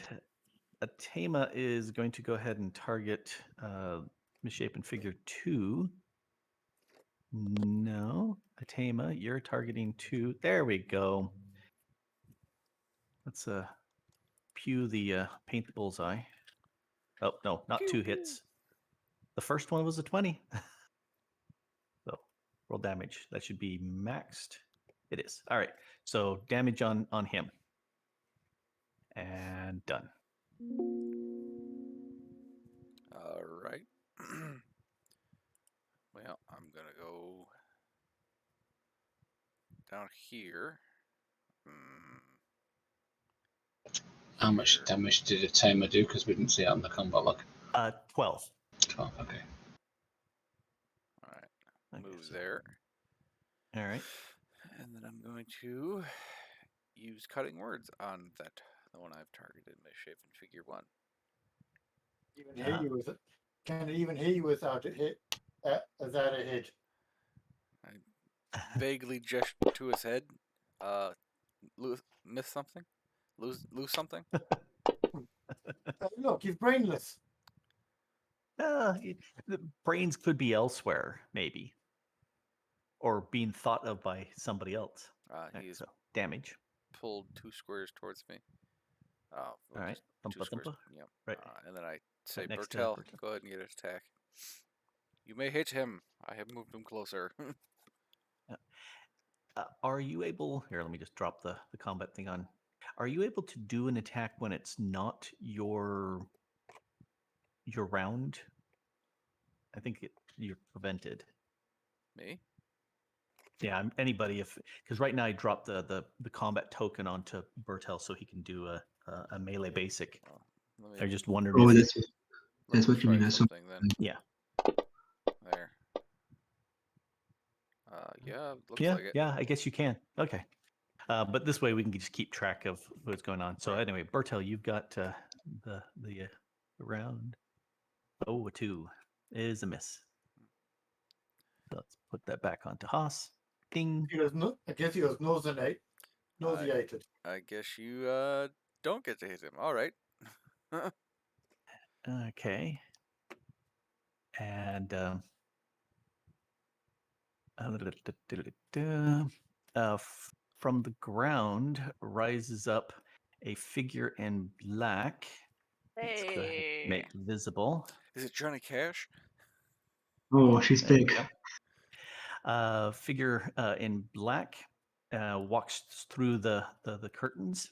Atema is going to go ahead and target misshapen figure 2. No, Atema, you're targeting 2. There we go. Let's pew the paint the bullseye. Oh no, not Pew, 2 pew. hits. The first one was a 20. So roll damage. That should be maxed. It is. All right. So damage on him. And done. All right. Well, I'm going to go down here. How much damage did a tamer do? Because we didn't see it on the combat log. 12. 12, okay. All right. Okay, Move so- there. All right. And then I'm going to use cutting words on the one I've targeted, misshapen figure 1. Even hear you with it. Can it even hear you without a hit? Is that a hit? Vaguely gesture to his head. Miss something? Lose something? Look, he's brainless. The brains could be elsewhere, maybe, or being thought of by somebody else. He's So damage. pulled 2 squares towards me. Oh, All well, right. just 2 Thumpa squares. thumpa. Yep. Right. And then I say, Right next to Bertel, Bertel. go ahead and get an attack. You may hit him. I have moved him closer. Are you able? Here, let me just drop the combat thing on. Are you able to do an attack when it's not your round? I think you're prevented. Me? Yeah, anybody because right now I dropped the combat token onto Bertel so he can do a melee basic. Let I me, just wondered Oh, if that's let that's me what you try mean. I saw. something then. yeah. There. Yeah, looks Yeah, like it. yeah, I guess you can. Okay. But this way we can just keep track of what's going on. So Right. anyway, Bertel, you've got the round. Oh, a 2 is a miss. So let's put that back onto Haas. Ding. He was I guess he was nauseated. I guess you don't get to hit him. All right. Okay. And from the ground rises up a figure in black. Let's go ahead and make visible. Is it Johnny Cash? Oh, she's There we big. go. Figure in black walks through the curtains.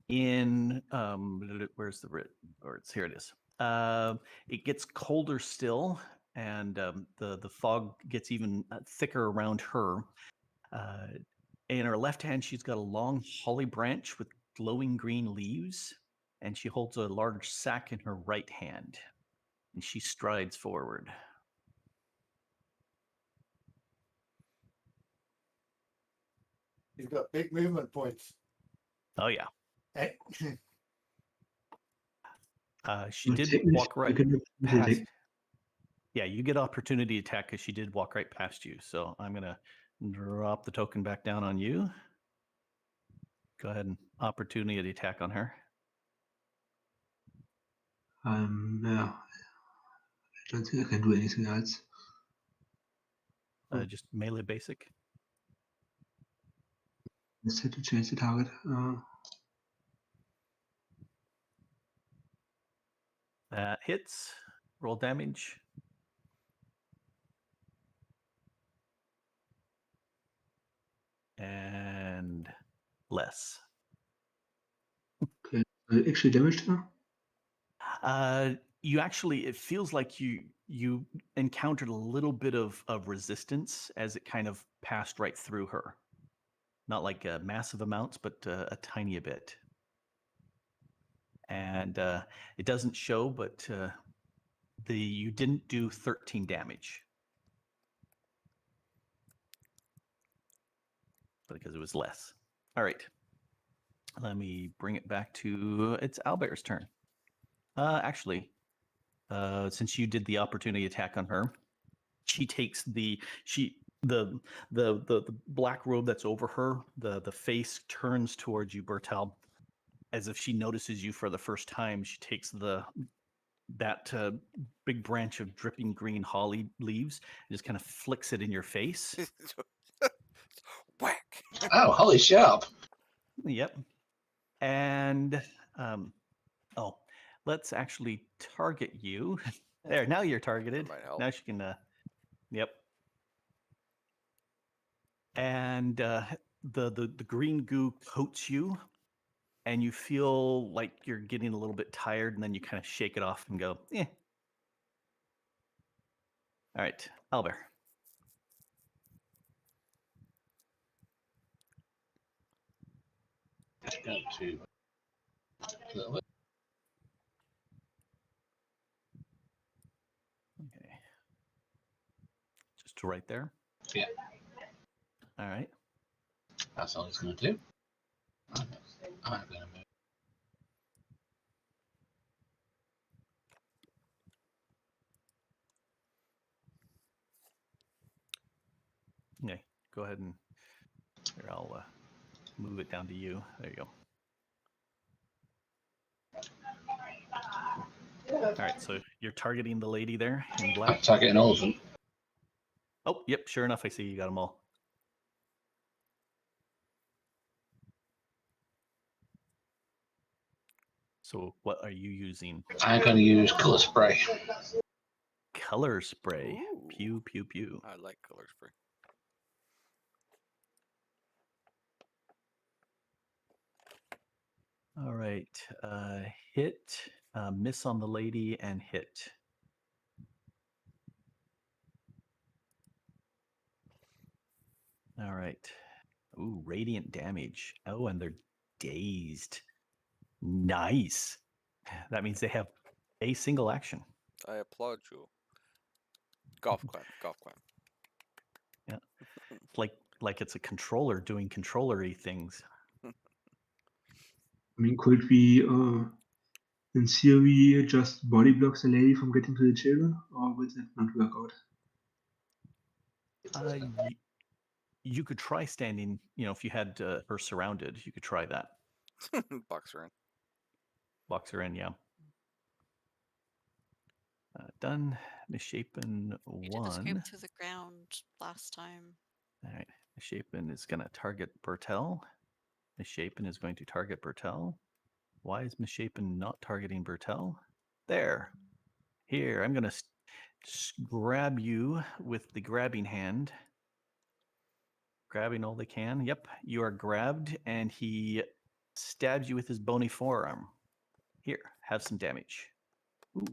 In where's the words? Here it is. It gets colder still, and the fog gets even thicker around her. In her left hand, she's got a long holly branch with glowing green leaves, and she holds a large sack in her right hand. And she strides forward. He's got big movement points. Oh yeah. Eh, She did Technically, walk right you can past. attack. Yeah, you get opportunity attack because she did walk right past you. So I'm gonna drop the token back down on you. Go ahead and opportunity attack on her. Yeah, I don't think I can do anything else. Just melee basic. I set to change the target. That hits. Roll damage. And less. Okay, I actually damaged her. You actually, it feels like you encountered a little bit of resistance as it kind of passed right through her. Not like massive amounts, but a tiny bit. And it doesn't show, but you didn't do 13 damage. Because it was less. All right. Let me bring it back to it's Albert's turn. Actually, since you did the opportunity attack on her, she takes the black robe that's over her. The face turns towards you, Bertel, as if she notices you for the first time. She takes that big branch of dripping green holly leaves and just kind of flicks it in your face. Whack. Oh, holy sharp. Yep. And let's actually target you. There, now you're targeted. That might help. Now she can yep. And the green goo coats you, and you feel like you're getting a little bit tired, and then you kind of shake it off and go, eh. All right, Albert. Just going to a little bit. Okay. Just right there. Yeah. All right. That's all he's going to do. I'm going to move. Okay. Go ahead and here I'll move it down to you. There you go. All right, so you're targeting the lady there in black. Targeting all of them. Oh, yep, sure enough, I see you got them all. So what are you using? I'm going to use colour spray. Color spray. Ooh. Pew, pew, pew. I like color spray. All right. Hit, miss on the lady, and hit. All right. Ooh, radiant damage. Oh, and they're dazed. Nice. That means they have a single action. I applaud you. Golf clap. Golf clap. Yeah. Like it's a controller doing controller-y things. I mean, could we, in theory, just body block the lady from getting to the children, or would that not work out? You could try standing, if you had her surrounded, you could try that. Box her in. Box her in, yeah. Done. Misshapen You did escape 1. to the ground last time. All right. Misshapen is going to target Bertel. Misshapen is going to target Bertel. Why is Misshapen not targeting Bertel? There. Here, I'm going to grab you with the grabbing hand. Grabbing all they can. Yep, you are grabbed, and he stabs you with his bony forearm. Here, have some damage. Ooh,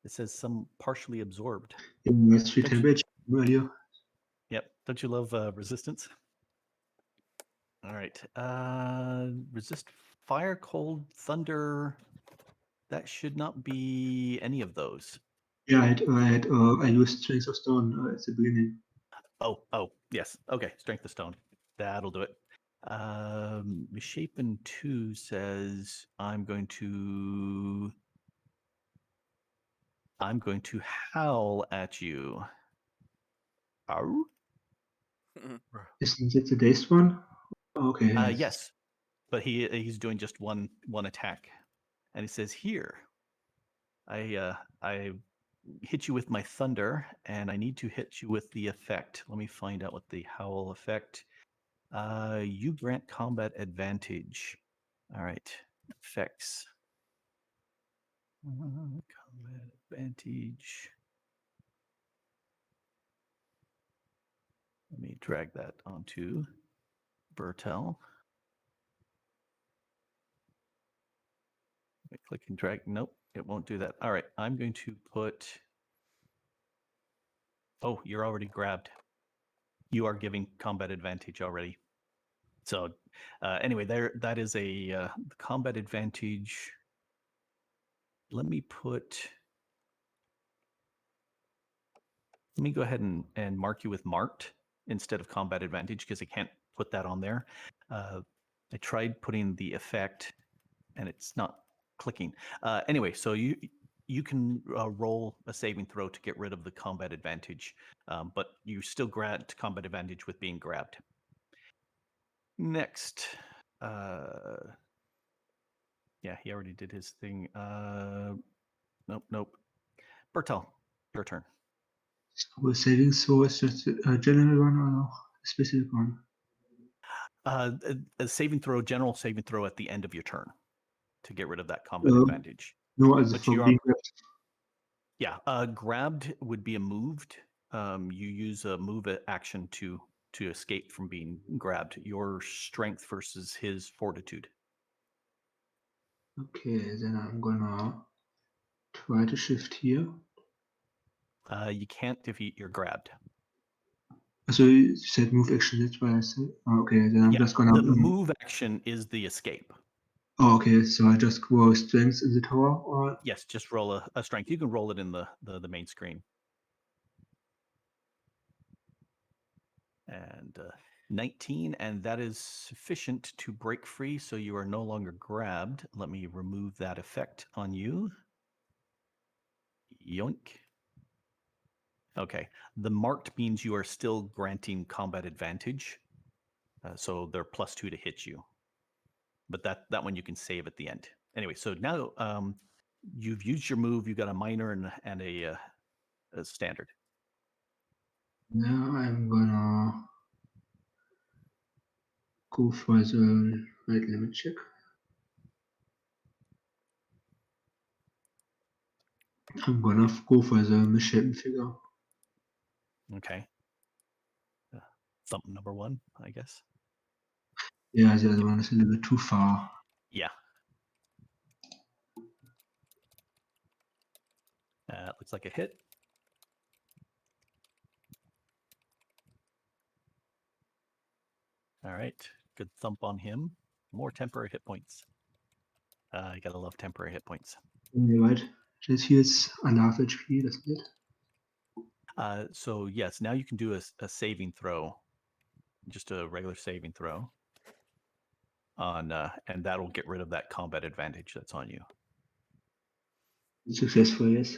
it says some partially absorbed. Nice free Don't you- damage earlier. Yep, don't you love resistance? All right, resist fire, cold, thunder. That should not be any of those. Yeah, I used Strength of Stone at the beginning. Oh, yes. Okay, Strength of Stone. That'll do it. Misshapen 2 says, I'm going to howl at you. Ow? Isn't it the dazed one? Okay. Yes. but he's doing just one attack, and he says, "Here, I hit you with my thunder, and I need to hit you with the effect. Let me find out what the howl effect. You grant combat advantage. All right, effects. Combat advantage. Let me drag that onto Bertel. Click and drag. Nope, it won't do that. All right, I'm going to put. Oh, you're already grabbed. You are giving combat advantage already. So, anyway, that is a combat advantage. Let me go ahead and mark you with marked instead of combat advantage because I can't put that on there. I tried putting the effect and it's not clicking. Anyway, so you can roll a saving throw to get rid of the combat advantage, but you still grant combat advantage with being grabbed. Next, yeah, he already did his thing. Nope. Bertel, your turn. So saving throw is just a general one or a specific one? A saving throw, general saving throw at the end of your turn to get rid of that combat advantage. No, also But for you are, being grabbed. yeah, grabbed would be a moved. You use a move action to escape from being grabbed. Your strength versus his fortitude. Okay, then I'm gonna try to shift here. You can't defeat your grabbed. So you said move action, that's why I said. Okay, then I'm Yeah, just gonna. the move action is the escape. Oh, okay, so I just roll strength in the tower, or Yes, just roll a strength. You can roll it in the main screen. And 19, and that is sufficient to break free, so you are no longer grabbed. Let me remove that effect on you. Yoink. Okay, the marked means you are still granting combat advantage, so they're +2 to hit you. But that one you can save at the end. Anyway, so now you've used your move. You got a minor and a standard. now I'm gonna go for the right limit check. I'm gonna go for the misshapen figure. Okay. Thump number 1, I guess. Yeah, the other one is a little bit too far. Yeah. Looks like a hit. All right. Good thump on him. More temporary hit points. You gotta love temporary hit points. Yeah, right. Just heals under half HP, doesn't it? So yes, now you can do a saving throw, just a regular saving throw on, and that'll get rid of that combat advantage that's on you. Successful, yes.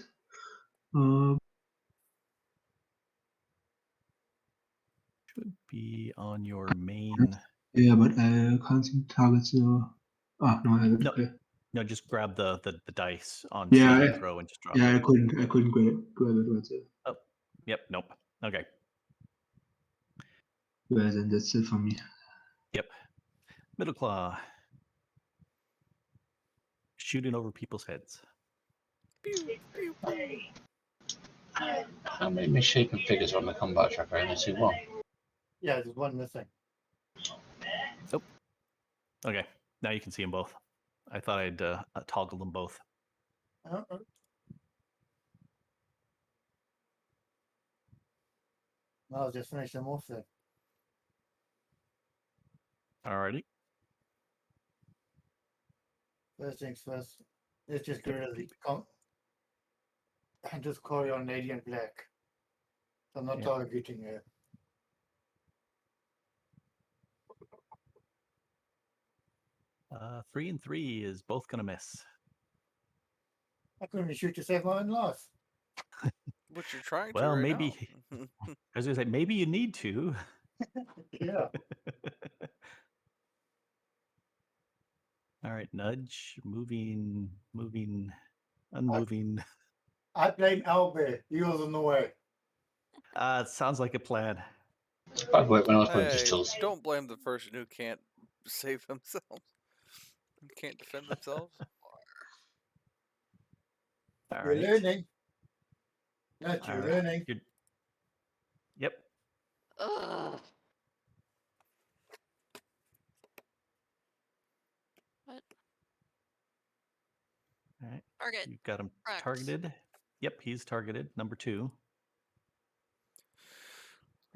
Should be on your main. Yeah, but I can't seem to target the. No, I have it. No, Okay. no, just grab the dice on Yeah, saving throw and just drop yeah, it. I couldn't grab it right there. Oh, yep, nope. Okay. Well, then that's it for me. Yep. Middle claw. Shooting over people's heads. Pew, pew, pew. How many misshapen figures are on the combat tracker? I only see one. Yeah, there's one missing. Okay, now you can see them both. I thought I'd toggle them both. Uh-uh. I'll just finish them off then. Alrighty. First things first, let's just get rid of the and just call on Canadian Black. I'm not Yep. targeting her. 3 and 3 is both gonna miss. I couldn't even shoot to save my own life. But you're trying to Well, right maybe. now. I was gonna say maybe you need to. Yeah. All right, nudge, moving, unmoving. I blame Albert. He was in the way. Sounds like a plan. Bad work when I was playing Hey, pistols. don't blame the person who can't save themselves. Can't defend themselves. All You're right. learning. Not All you're right. learning. Yep. Ugh. What? All right. Target. You've got him Correct. targeted. Yep, he's targeted. Number 2.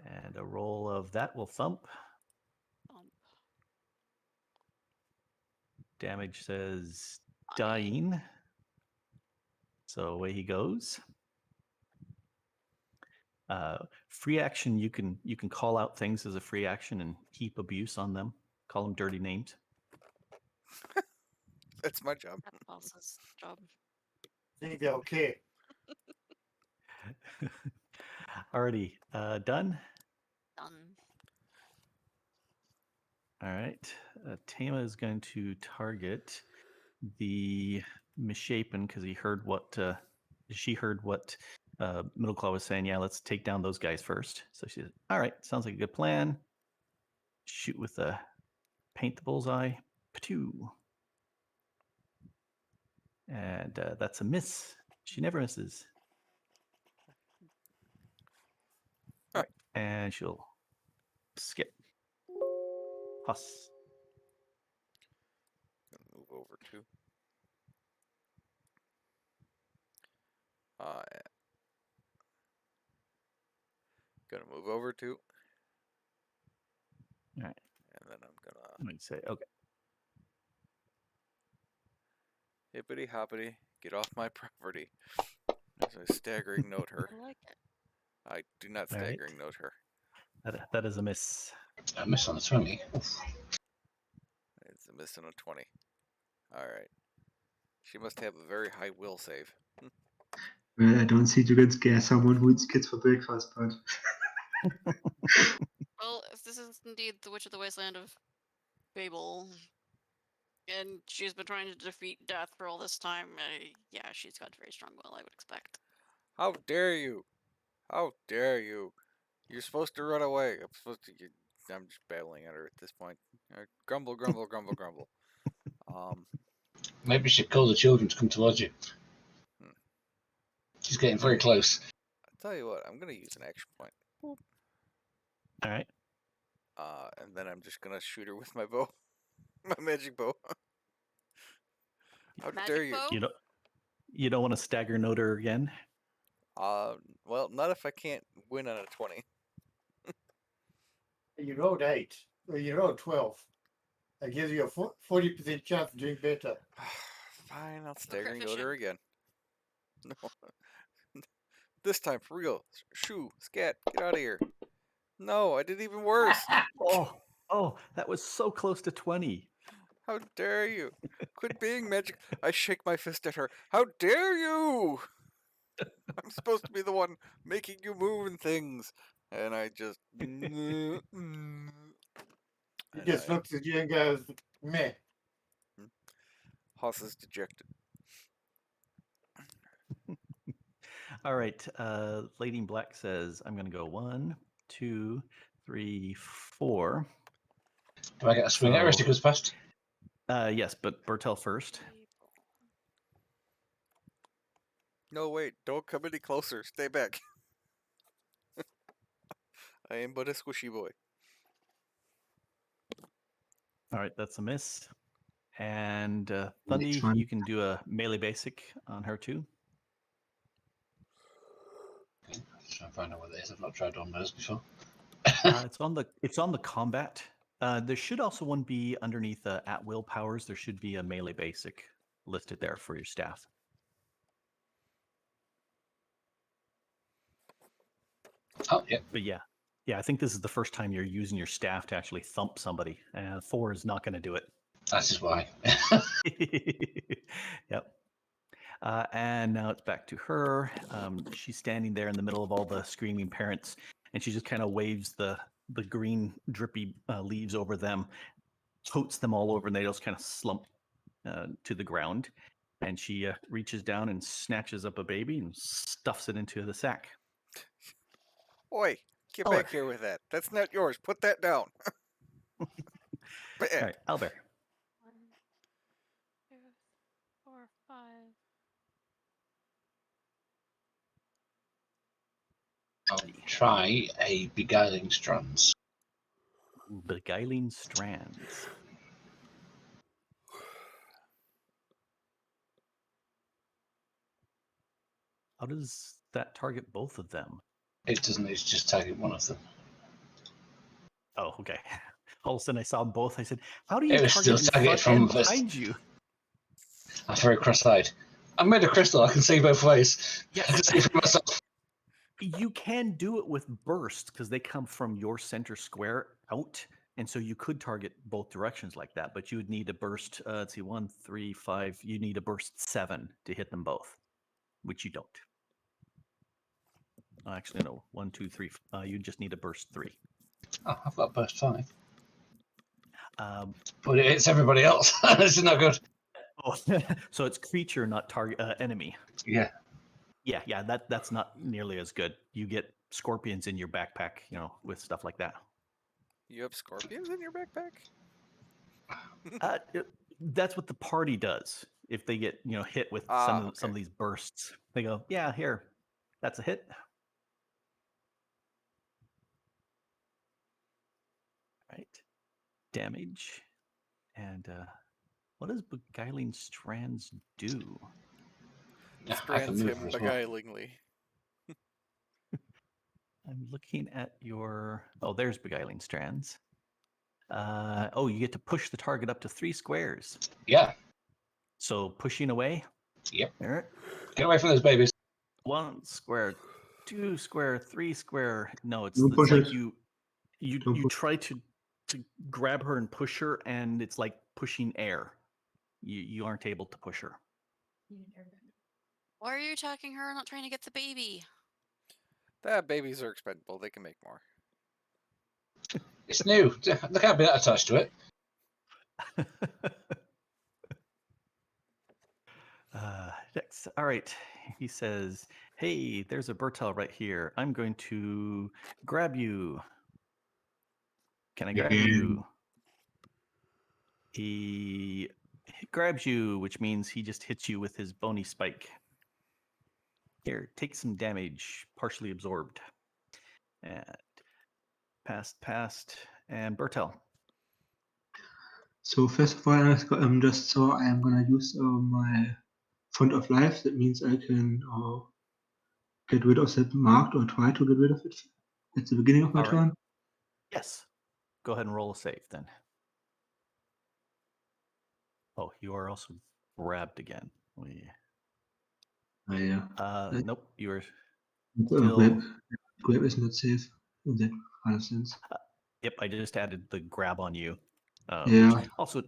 And a roll of that will thump. Bump. Damage says Dying. dying. So away he goes. Free action, you can call out things as a free action and heap abuse on them. Call them dirty names. That's my job. That boss's job. Think they'll care. Alrighty, done. Done. All right. Tama is going to target the misshapen because he heard what she heard what Middle Claw was saying. Yeah, let's take down those guys first. So she says, "All right, sounds like a good plan." Shoot with the paint the bullseye. Patoo. And that's a miss. She never misses. All right, and she'll skip. Huss. Gonna move over to. Yeah. Gonna move over to. All right. And then I'm gonna Let me say, okay. hippity hoppity, get off my property. As I staggering note her. I like it. I do not All right. staggering note her. That is a miss. I missed on the 20. Oof. It's a miss on a 20. Alright. She must have a very high will save. Well, I don't think you can scare someone who eats kids for breakfast, but Well, if this is indeed the Witch of the Wasteland of Fable, and she's been trying to defeat death for all this time, yeah, she's got very strong will, I would expect. How dare you? How dare you? You're supposed to run away. I'm supposed to. I'm just babbling at her at this point. Grumble, grumble, grumble, grumble. Maybe you should call the children to come towards you. She's getting very close. I'll tell you what. I'm gonna use an action point. All right. And then I'm just gonna shoot her with my bow, my magic bow. How Magic dare you? bow? You don't want to stagger note her again. Well, not if I can't win on a 20. You rolled 8. Or you rolled 12. That gives you a 40% chance of doing better. Fine, I'll staggering fishing. note her again. No. This time for real. Shoo, scat, get out of here. No, I did even worse. Oh, that was so close to 20. How dare you? Quit being magic. I shake my fist at her. How dare you? I'm supposed to be the one making you move and things. And I just. He just looks at you and goes, meh. Hoss is dejected. All right. Lady in Black says, I'm going to go 1, 2, 3, 4. Do I get a swing at her as she goes past? Yes, but Bertel first. No, wait, don't come any closer. Stay back. I am but a squishy boy. All right, that's a miss. And Next Thundy, one. you can do a melee basic on her too. Try and find out what it is. I've not tried on those before. It's on the combat. There should also one be underneath at will powers. There should be a melee basic listed there for your staff. Oh, yeah. But yeah, I think this is the first time you're using your staff to actually thump somebody. 4 is not going to do it. That is why. Yep. And now it's back to her. She's standing there in the middle of all the screaming parents, and she just kind of waves the green drippy leaves over them, totes them all over, and they just kind of slump to the ground, and she reaches down and snatches up a baby and stuffs it into the sack. Oi, get Albert. back here with that. That's not yours. Put that down. All Bad. right, Albert. 1, 2, 4, 5. I'll try a beguiling strands. Beguiling strands. How does that target both of them? It doesn't. It's just target one of them. Oh, okay. All of a sudden I saw both. I said, how do you It was target still in target front and from this- behind you? I'm very cross-eyed. I'm made of crystal. I can see both ways. I can see for myself. You can do it with burst because they come from your center square out. And so you could target both directions like that, but you would need to burst, let's see, 1, 3, 5. You need to burst 7 to hit them both, which you don't. Actually, no, 1, 2, 3. You just need to burst 3. Oh, I've got burst 5. Um, But it's everybody else. This is not good. oh, so it's creature, not target enemy. Yeah. Yeah, that's not nearly as good. You get scorpions in your backpack, with stuff like that. You have scorpions in your backpack? That's what the party does. If they get hit with some of these bursts, they go, yeah, here, that's a hit. Right, damage, and what does beguiling strands do? Yeah, I can Strands move him as well. beguilingly. I'm looking at your. Oh, there's beguiling strands. You get to push the target up to 3 squares. Yeah. So pushing away. Yep. All right. Get away from those babies. 1 square, 2 square, 3 square. No, it's Don't push like it. you Don't push. try to grab her and push her, and it's like pushing air. You aren't able to push her. Why are you attacking her? Not trying to get the baby. Babies are expendable. They can make more. It's new. There can't be that attached to it. Next. All right. He says, hey, there's a Bertel right here. I'm going to grab you. Can I grab you? He grabs you, which means he just hits you with his bony spike. Here, take some damage, partially absorbed. And past, and Bertel. So first of all, I'm just so I'm gonna use my font of life. That means I can get rid of that marked or try to get rid of it at the beginning of my All right. turn. Yes. Go ahead and roll a save then. Oh, you are also grabbed again. Yeah. Nope. You are Grab, still. grab is not safe in that kind of sense. Yep, I just added the grab on you. Yeah. Which also,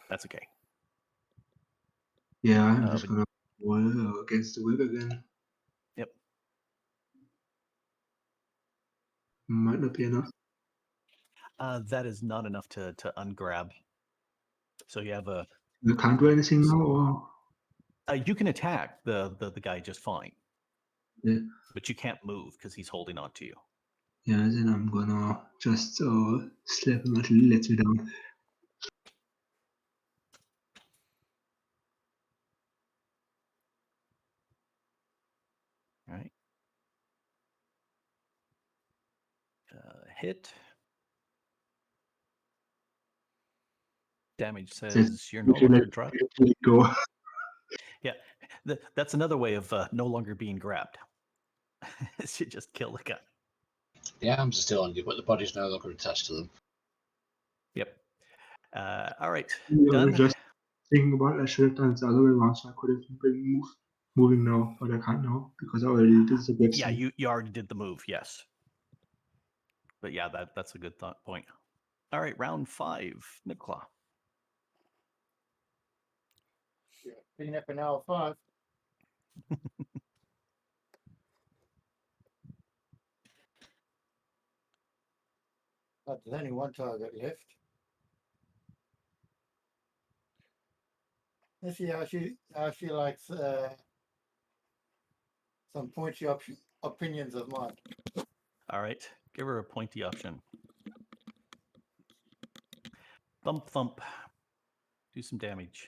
that's okay. Yeah, I'm just but- gonna roll against the whip again. Yep. Might not be enough. That is not enough to ungrab. So you have a. I can't do anything now, or You can attack the guy just fine. Yeah. But you can't move because he's holding on to you. yeah. Then I'm gonna just slap him until he lets me down. All right. Hit. Damage says you're no longer dropped. Go. Yeah, that's another way of no longer being grabbed. Is you just kill the guy. The arms are still on you, but the body's no longer attached to them. Yep. All right. I was Done. just thinking about I should have done it the other way around, so I could have been moving now, but I can't now because I already did the good Yeah, thing. you already did the move. Yes. But yeah, that's a good point. All right, round 5, Nibclaw. Clean up an hour 5. But there's only one target left. Let's see how she likes some pointy opinions of mine. All right, give her a pointy option. Thump, thump. Do some damage.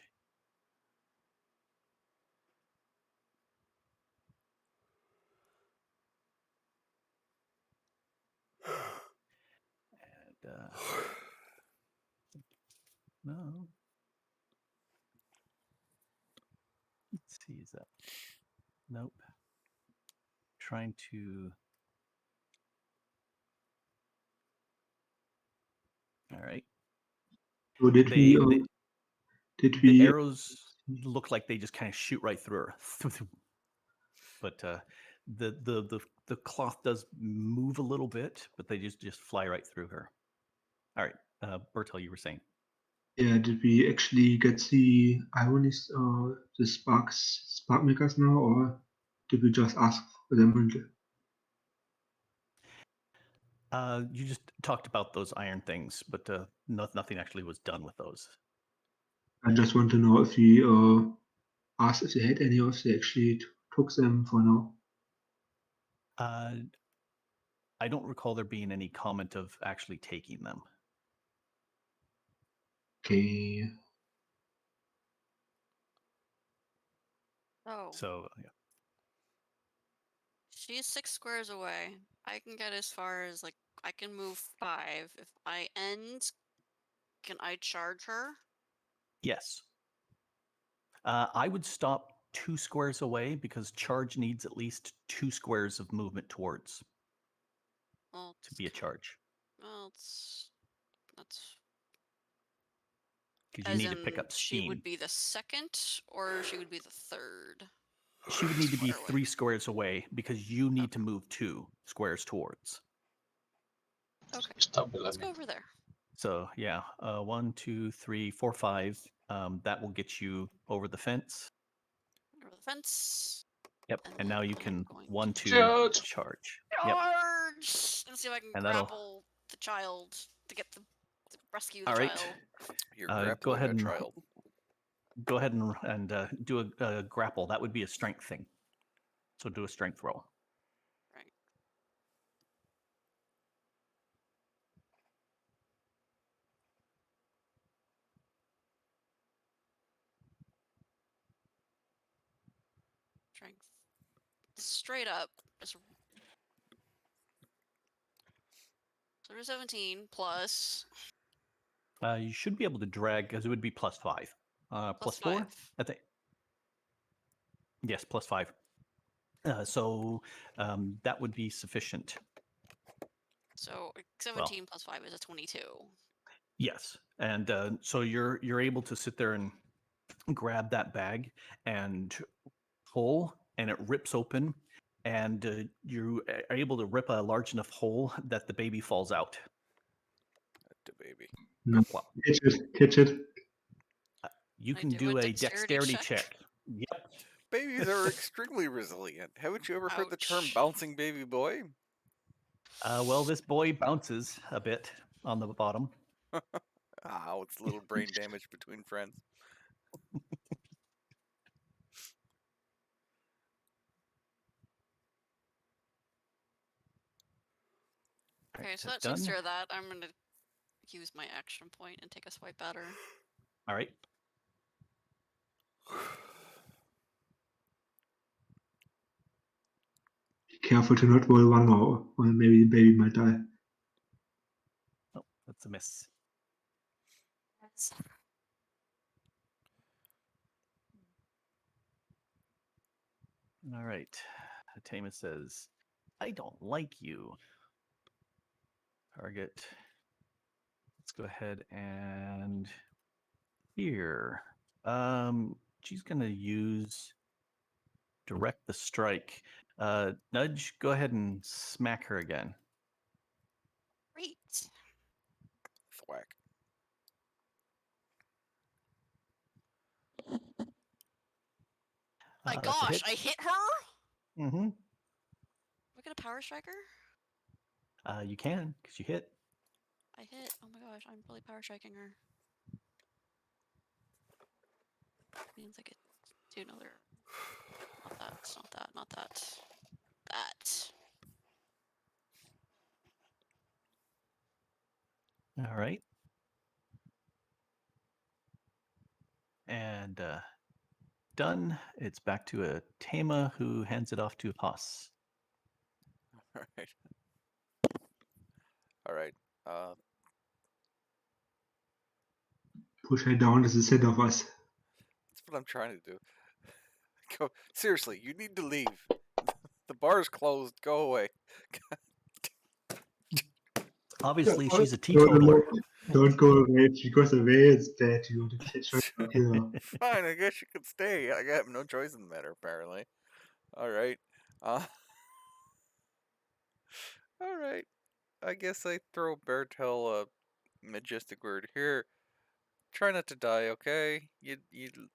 And no. Let's see, is that? Nope. Trying to. All right. So did They, we? they Did the we? arrows look like they just kind of shoot right through her. But the cloth does move a little bit, but they just fly right through her. All right, Bertel, you were saying. Yeah, did we actually get the ironies, the spark makers now, or did we just ask for them? You just talked about those iron things, but nothing actually was done with those. I just want to know if we asked if they had any, or if they actually took them for now. I don't recall there being any comment of actually taking them. Okay. Oh, So yeah. she's 6 squares away. I can get as far as like I can move 5. If I end, can I charge her? Yes. I would stop 2 squares away because charge needs at least 2 squares of movement towards Well, to be a charge. well, that's Because you as need to pick in up she steam. would be the second, or she would be the third. She would need to be Square away. 3 squares away because you need to move 2 squares towards. Okay, Stop below let's me. go over there. So yeah, 1, 2, 3, 4, 5. That will get you over the fence. Over the fence. Yep. And And then now you I'm can going 1, to 2 Charge! charge. Yep. charge and see if I can And that'll. grapple the child to get to rescue the All right. child. You're Go grappling ahead a and child. go ahead and do a grapple. That would be a strength thing. So do a strength roll. Right. Strength. Straight up. Just so there's 17 plus You should be able to drag because it would be +5. plus +4, 5. I think. Yes, +5. So that would be sufficient. So 17 plus 5 is a 22. Yes, and so you're able to sit there and grab that bag and pull, and it rips open, and you are able to rip a large enough hole that the baby falls out. The baby. No, Well, catch it. you Can I can do a do a dexterity dexterity check? check. Yep. Babies are extremely resilient. Haven't you ever heard the term Ouch. bouncing baby boy? Well, this boy bounces a bit on the bottom. Ow, it's a little brain damage between friends. Right, Okay, so that's that takes done. care of that. I'm gonna use my action point and take a swipe at her. All right. Be careful to not roll one, or maybe the baby might die. Oh, that's a miss. All right. Atema says, I don't like you. Target. Let's go ahead and here. She's gonna use direct the strike. Nudge, go ahead and smack her again. Great. Thwack. My That's a gosh, hit. I hit her? Mm-hmm. We got a power striker? You can, because you hit. I hit. Oh my gosh, I'm really power striking her. means I get to do another. Not that. Not that. Not that. That. All right. And done. It's back to a Tama who hands it off to Haas. All right. All right. Push her down to the center of us. That's what I'm trying to do. Go. Seriously, you need to leave. The bar's closed. Go away. Obviously, she's a No, teetotaler. don't go away. If she goes away, it's bad. You want to catch her and kill her. Fine, I guess you could stay. I have no choice in the matter, apparently. All right. All right. I guess I throw Bertel a majestic word. Here, try not to die, okay? You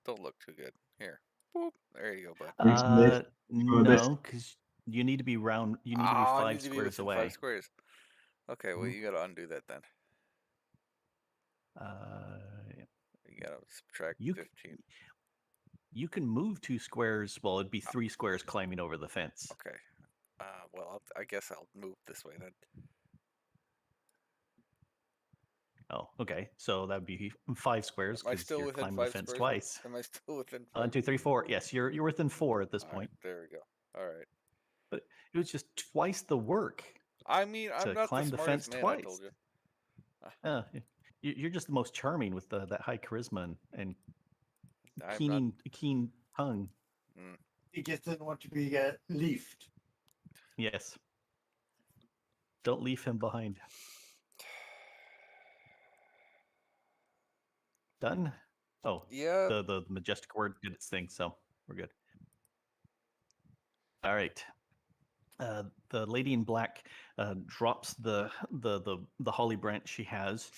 don't look too good. Here. Boop. There you go, bud. Thanks, mate. Oh, that's No, because you need to be round. You need to be I 5 need to be squares within away. 5 squares. Okay, well, Mhm. you gotta undo that then. Yeah. You gotta subtract You 15. you can move 2 squares. Well, it'd be 3 squares climbing over the fence. Okay. Well, I guess I'll move this way then. Oh, okay. So that'd be 5 squares Am I because still you're within climbing the 5 fence squares? twice. Am I still within 5? 1, 2, 3, 4. Yes, you're within 4 at this All point. right, there we go. All right. But it was just twice the work I mean, I'm to not the climb the fence smartest man, I twice. told you. Uh, you're just the most charming with that high charisma and I'm not. keen tongue. Mm. He just didn't want to be leafed. Yes. Don't leave him behind. Done. Oh, Yeah. the majestic word did its thing, so we're good. All right. The lady in black drops the holly branch she has,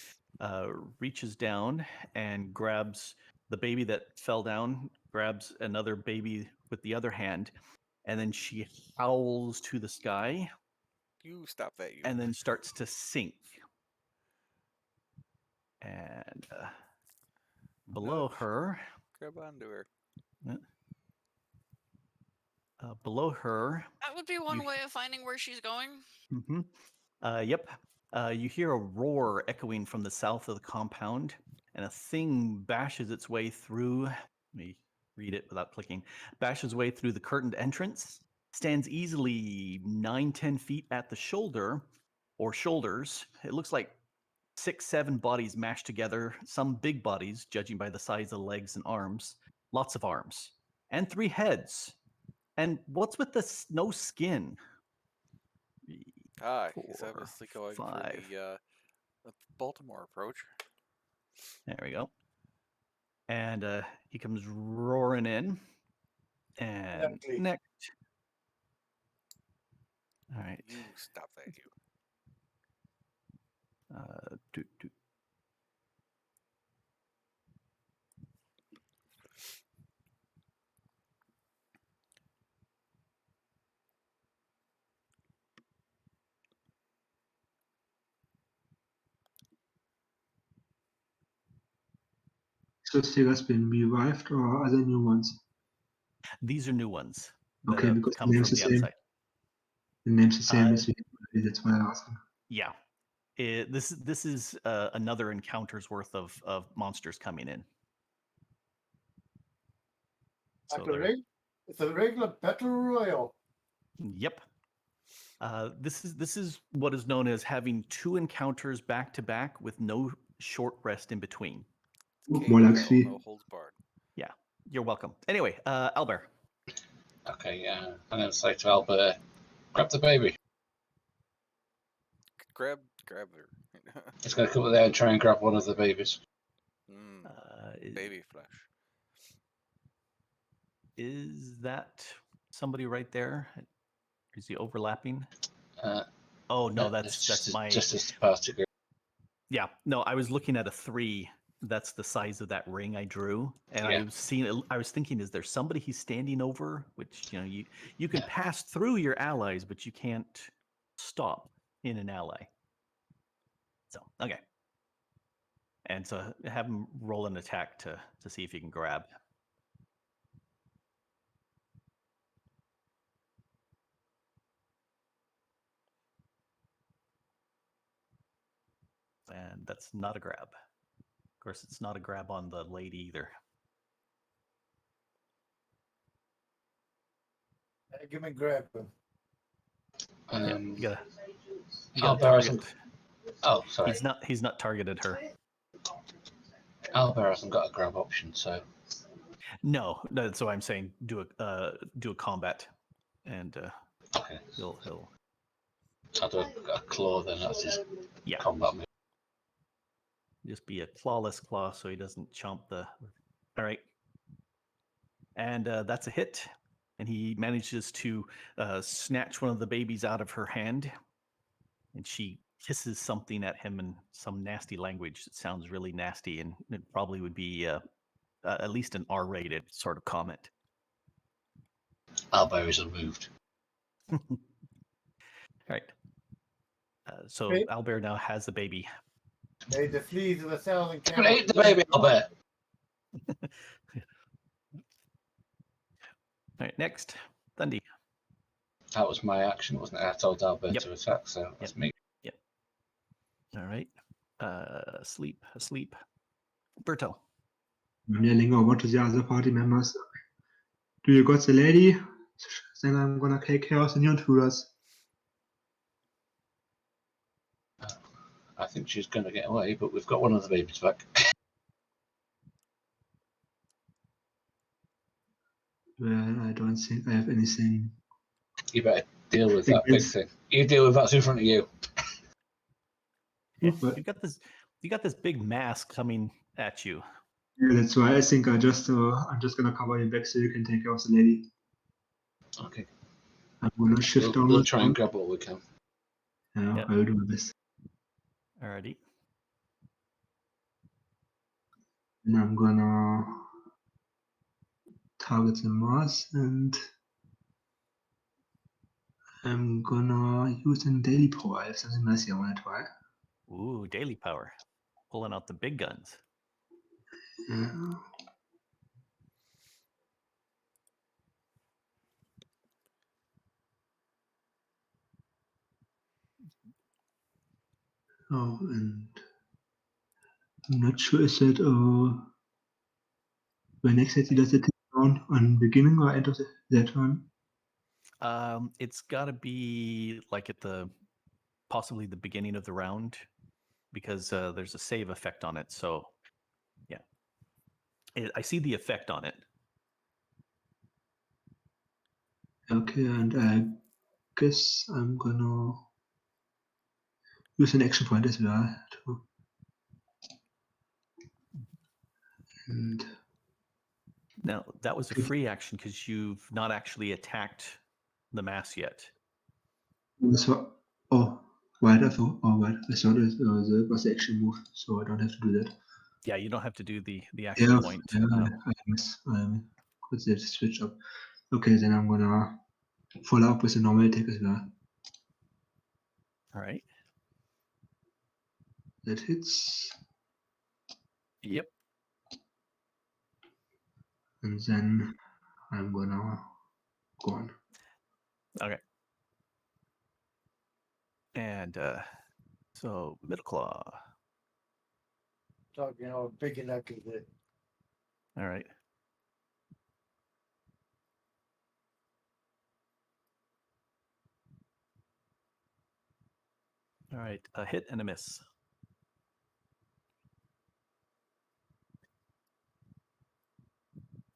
reaches down and grabs the baby that fell down, grabs another baby with the other hand, and then she howls to the sky You stop that, you. and then starts to sink. And below Nudge. her, Grab onto her. below her, That would be one You- way of finding where she's going. Yep. You hear a roar echoing from the south of the compound, and a thing bashes its way through. Let me read it without clicking. Bashes way through the curtained entrance, stands easily 9-10 feet at the shoulder or shoulders. It looks like 6-7 bodies mashed together, some big bodies, judging by the size of the legs and arms, lots of arms, and 3 heads. And what's with the no skin? Ah, 4, he's obviously going 5. for the Baltimore approach. There we go. And he comes roaring in. And Exactly. next. All right. You stop that, you. Doot, doot. those figures been revived or are they new ones? These are new ones that Okay, have because the come from name's the the same. outside. The name's the same Uh, as we. That's why I'm asking. Yeah. This is another encounter's worth of monsters coming in. So It's a regular battle royal. yep. This is what is known as having 2 encounters back to back with no short rest in between. King More of like hell, 3. no holds barred. Yeah, you're welcome. Anyway, Albert. Okay, I'm going to say to Albert, grab the baby. Grab her. He's going to come up there and try and grab one of the babies. Baby flesh. Is that somebody right there? Is he overlapping? Uh, Oh no, it's that's my. just as the party group. Yeah, no, I was looking at a 3. That's the size of that ring I drew, and Yeah. I was thinking, is there somebody he's standing over? Which you can pass through your allies, but you can't stop in an ally. So okay, and so have him roll an attack to see if he can grab. And that's not a grab. Of course, it's not a grab on the lady either. Give me grab him. Yeah, Um, you gotta Albert target. hasn't. Oh, sorry. He's not targeted her. Albert hasn't got a grab option, so No, that's why I'm saying do a combat, and okay. he'll I'll do a claw then. That's his yeah, combat move. just be a clawless claw so he doesn't chomp the. All right, and that's a hit, and he manages to snatch one of the babies out of her hand, and she hisses something at him in some nasty language that sounds really nasty, and it probably would be at least an R-rated sort of comment. Albert is unmoved. All right. So Great. Albert now has the baby. May the fleas of 1,000 Don't eat the baby, Albert. All right, next, Thundy. That was my action, wasn't it? I told Albert Yep. to attack, so that's me. All right. Asleep. Berto. I'm yelling over to the other party members. Do you got the lady? Then I'm gonna take care of the new intruders. I think she's going to get away, but we've got one of the babies back. Well, I don't think I have anything. You better deal with that big thing. You deal with what's in front of you. Yeah, But you got this big mass coming at you. yeah, that's why I think I'm just gonna cover you back so you can take care of the lady. Okay. I'm gonna shift down. We'll try and grab what we can. Yeah, Yep. I will do my best. Alrighty. And I'm gonna target the Mars and I'm gonna use a daily power. I have something nice here I wanna try. Ooh, daily power. Pulling out the big guns. Yeah. Oh, and I'm not sure is that when exactly does it take down on beginning or end of that turn? It's got to be like at the possibly the beginning of the round because there's a save effect on it. So, yeah, I see the effect on it. Okay, and I guess I'm gonna use an action point as well. And Now that was a free action because you've not actually attacked the mass yet. so, oh, right, I thought it was the action move, so I don't have to do that. Yeah, you don't have to do the action Yeah, point. yeah, I miss. Could they switch up? Okay, then I'm gonna follow up with a normal attack as well. All right. That hits, Yep. and then I'm gonna go on. Okay. And so middle claw. Talking how big enough is it? All right. All right. A hit and a miss.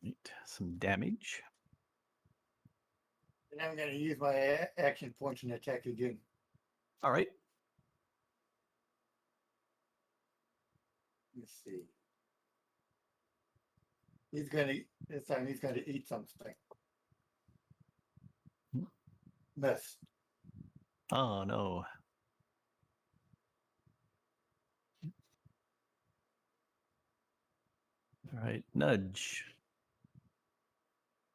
Right. Some damage. And I'm going to use my action points and attack again. All right. Let's see. He's going to, this time he's going to eat something. Miss. Oh no. All right. Nudge.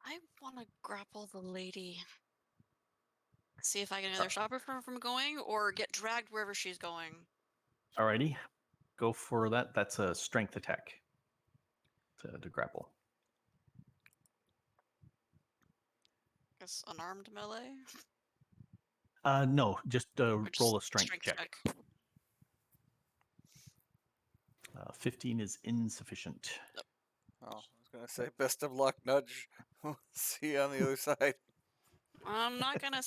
I want to grapple the lady. See if I can either stop her from going or get dragged wherever she's going. Alrighty. Go for that. That's a strength attack to grapple. Guess unarmed melee? No, just Or roll a strength check. 15 is insufficient. Oh, I was gonna say best of luck, Nudge. See you on the other side. I'm not gonna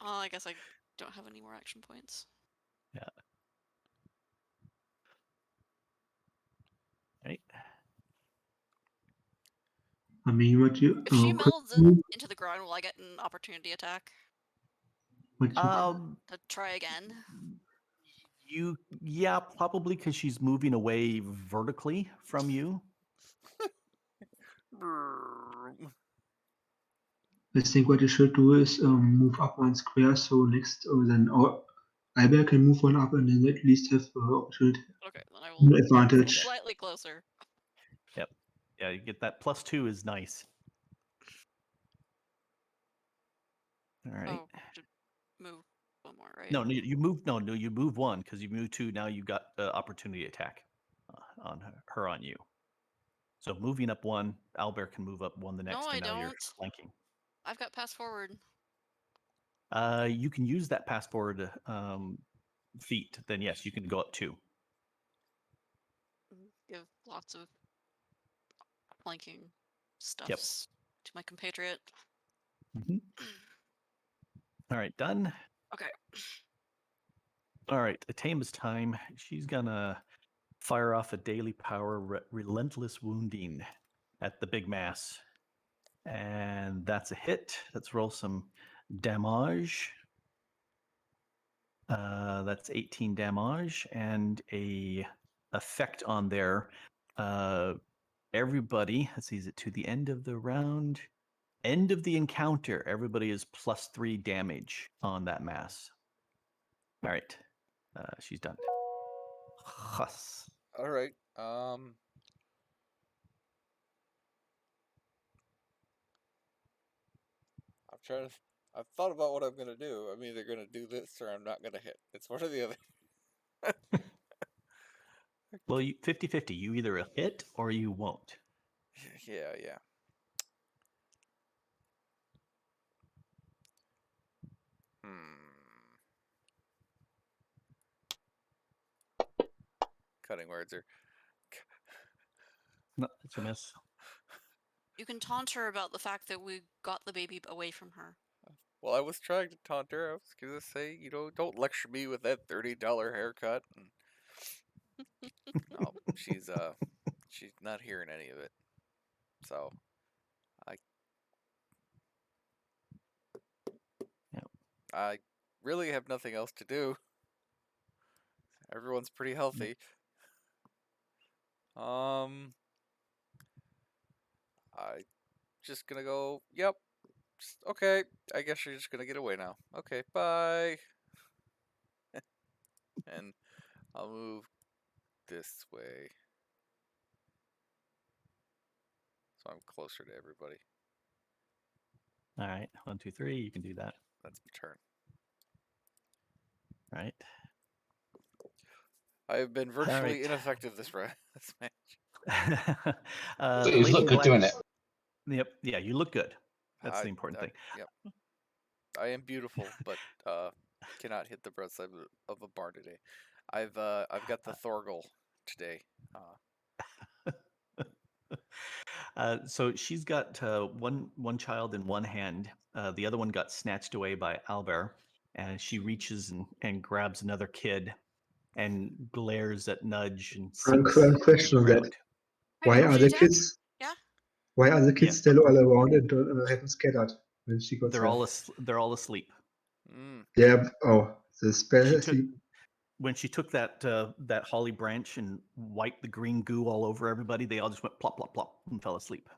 I guess I don't have any more action points. Right. I mean, what you If she could melds do, into the ground, will I get an opportunity attack what you to try again? Yeah, probably because she's moving away vertically from you. I think what you should do is move up one square, so next then Albert can move one up and then at least have opportunity Okay, then I will move advantage. slightly closer. Yep. Yeah, you get that +2 is nice. All right. Oh, should move one more, right? No, you move. No, you move one because you move two. Now you got opportunity attack on her on you. So moving up one, Albert can move up one the next, No, I and now you're don't. flanking. I've got pass forward. You can use that pass forward feat. Then yes, you can go up two. Give lots of flanking stuffs to my compatriot. Mhm. All right, done. Okay. All right, Atama's time. She's gonna fire off a daily power relentless wounding at the big mass. And that's a hit. Let's roll some damage. That's 18 damage and a effect on there. Everybody, let's see, is it to the end of the round? End of the encounter, everybody is +3 damage on that mass. All right, she's done. Huss. All right. I'm trying to. I've thought about what I'm gonna do. I'm either gonna do this or I'm not gonna hit. It's one or the other. Well, 50-50. You either hit or you won't. Yeah. Cutting words are. No, it's a miss. You can taunt her about the fact that we got the baby away from her. Well, I was trying to taunt her. I was gonna say, don't lecture me with that $30 haircut. No, she's not hearing any of it. So, I really have nothing else to do. Everyone's pretty healthy. I just gonna go. Yep. Okay. I guess you're just gonna get away now. Okay. Bye. And I'll move this way, so I'm closer to everybody. All right, 1, 2, 3. You can do that. That's my turn. All right. I have been virtually right. ineffective this match. The You lady look good doing it. Yep. Yeah, you look good. That's the important thing. Yep. I am beautiful, but cannot hit the broadside of a bar today. I've got the Thorgal today. So she's got one child in one hand. The other one got snatched away by Albert, and she reaches and grabs another kid and glares at Nudge and sinks One question on that. ground. Why are the Jack? kids? Yeah? Why are the kids still all around and haven't scattered when she got They're there? they're all asleep. Yeah. Oh, the spell. When she took that that holly branch and wiped the green goo all over everybody, they all just went plop plop plop and fell asleep.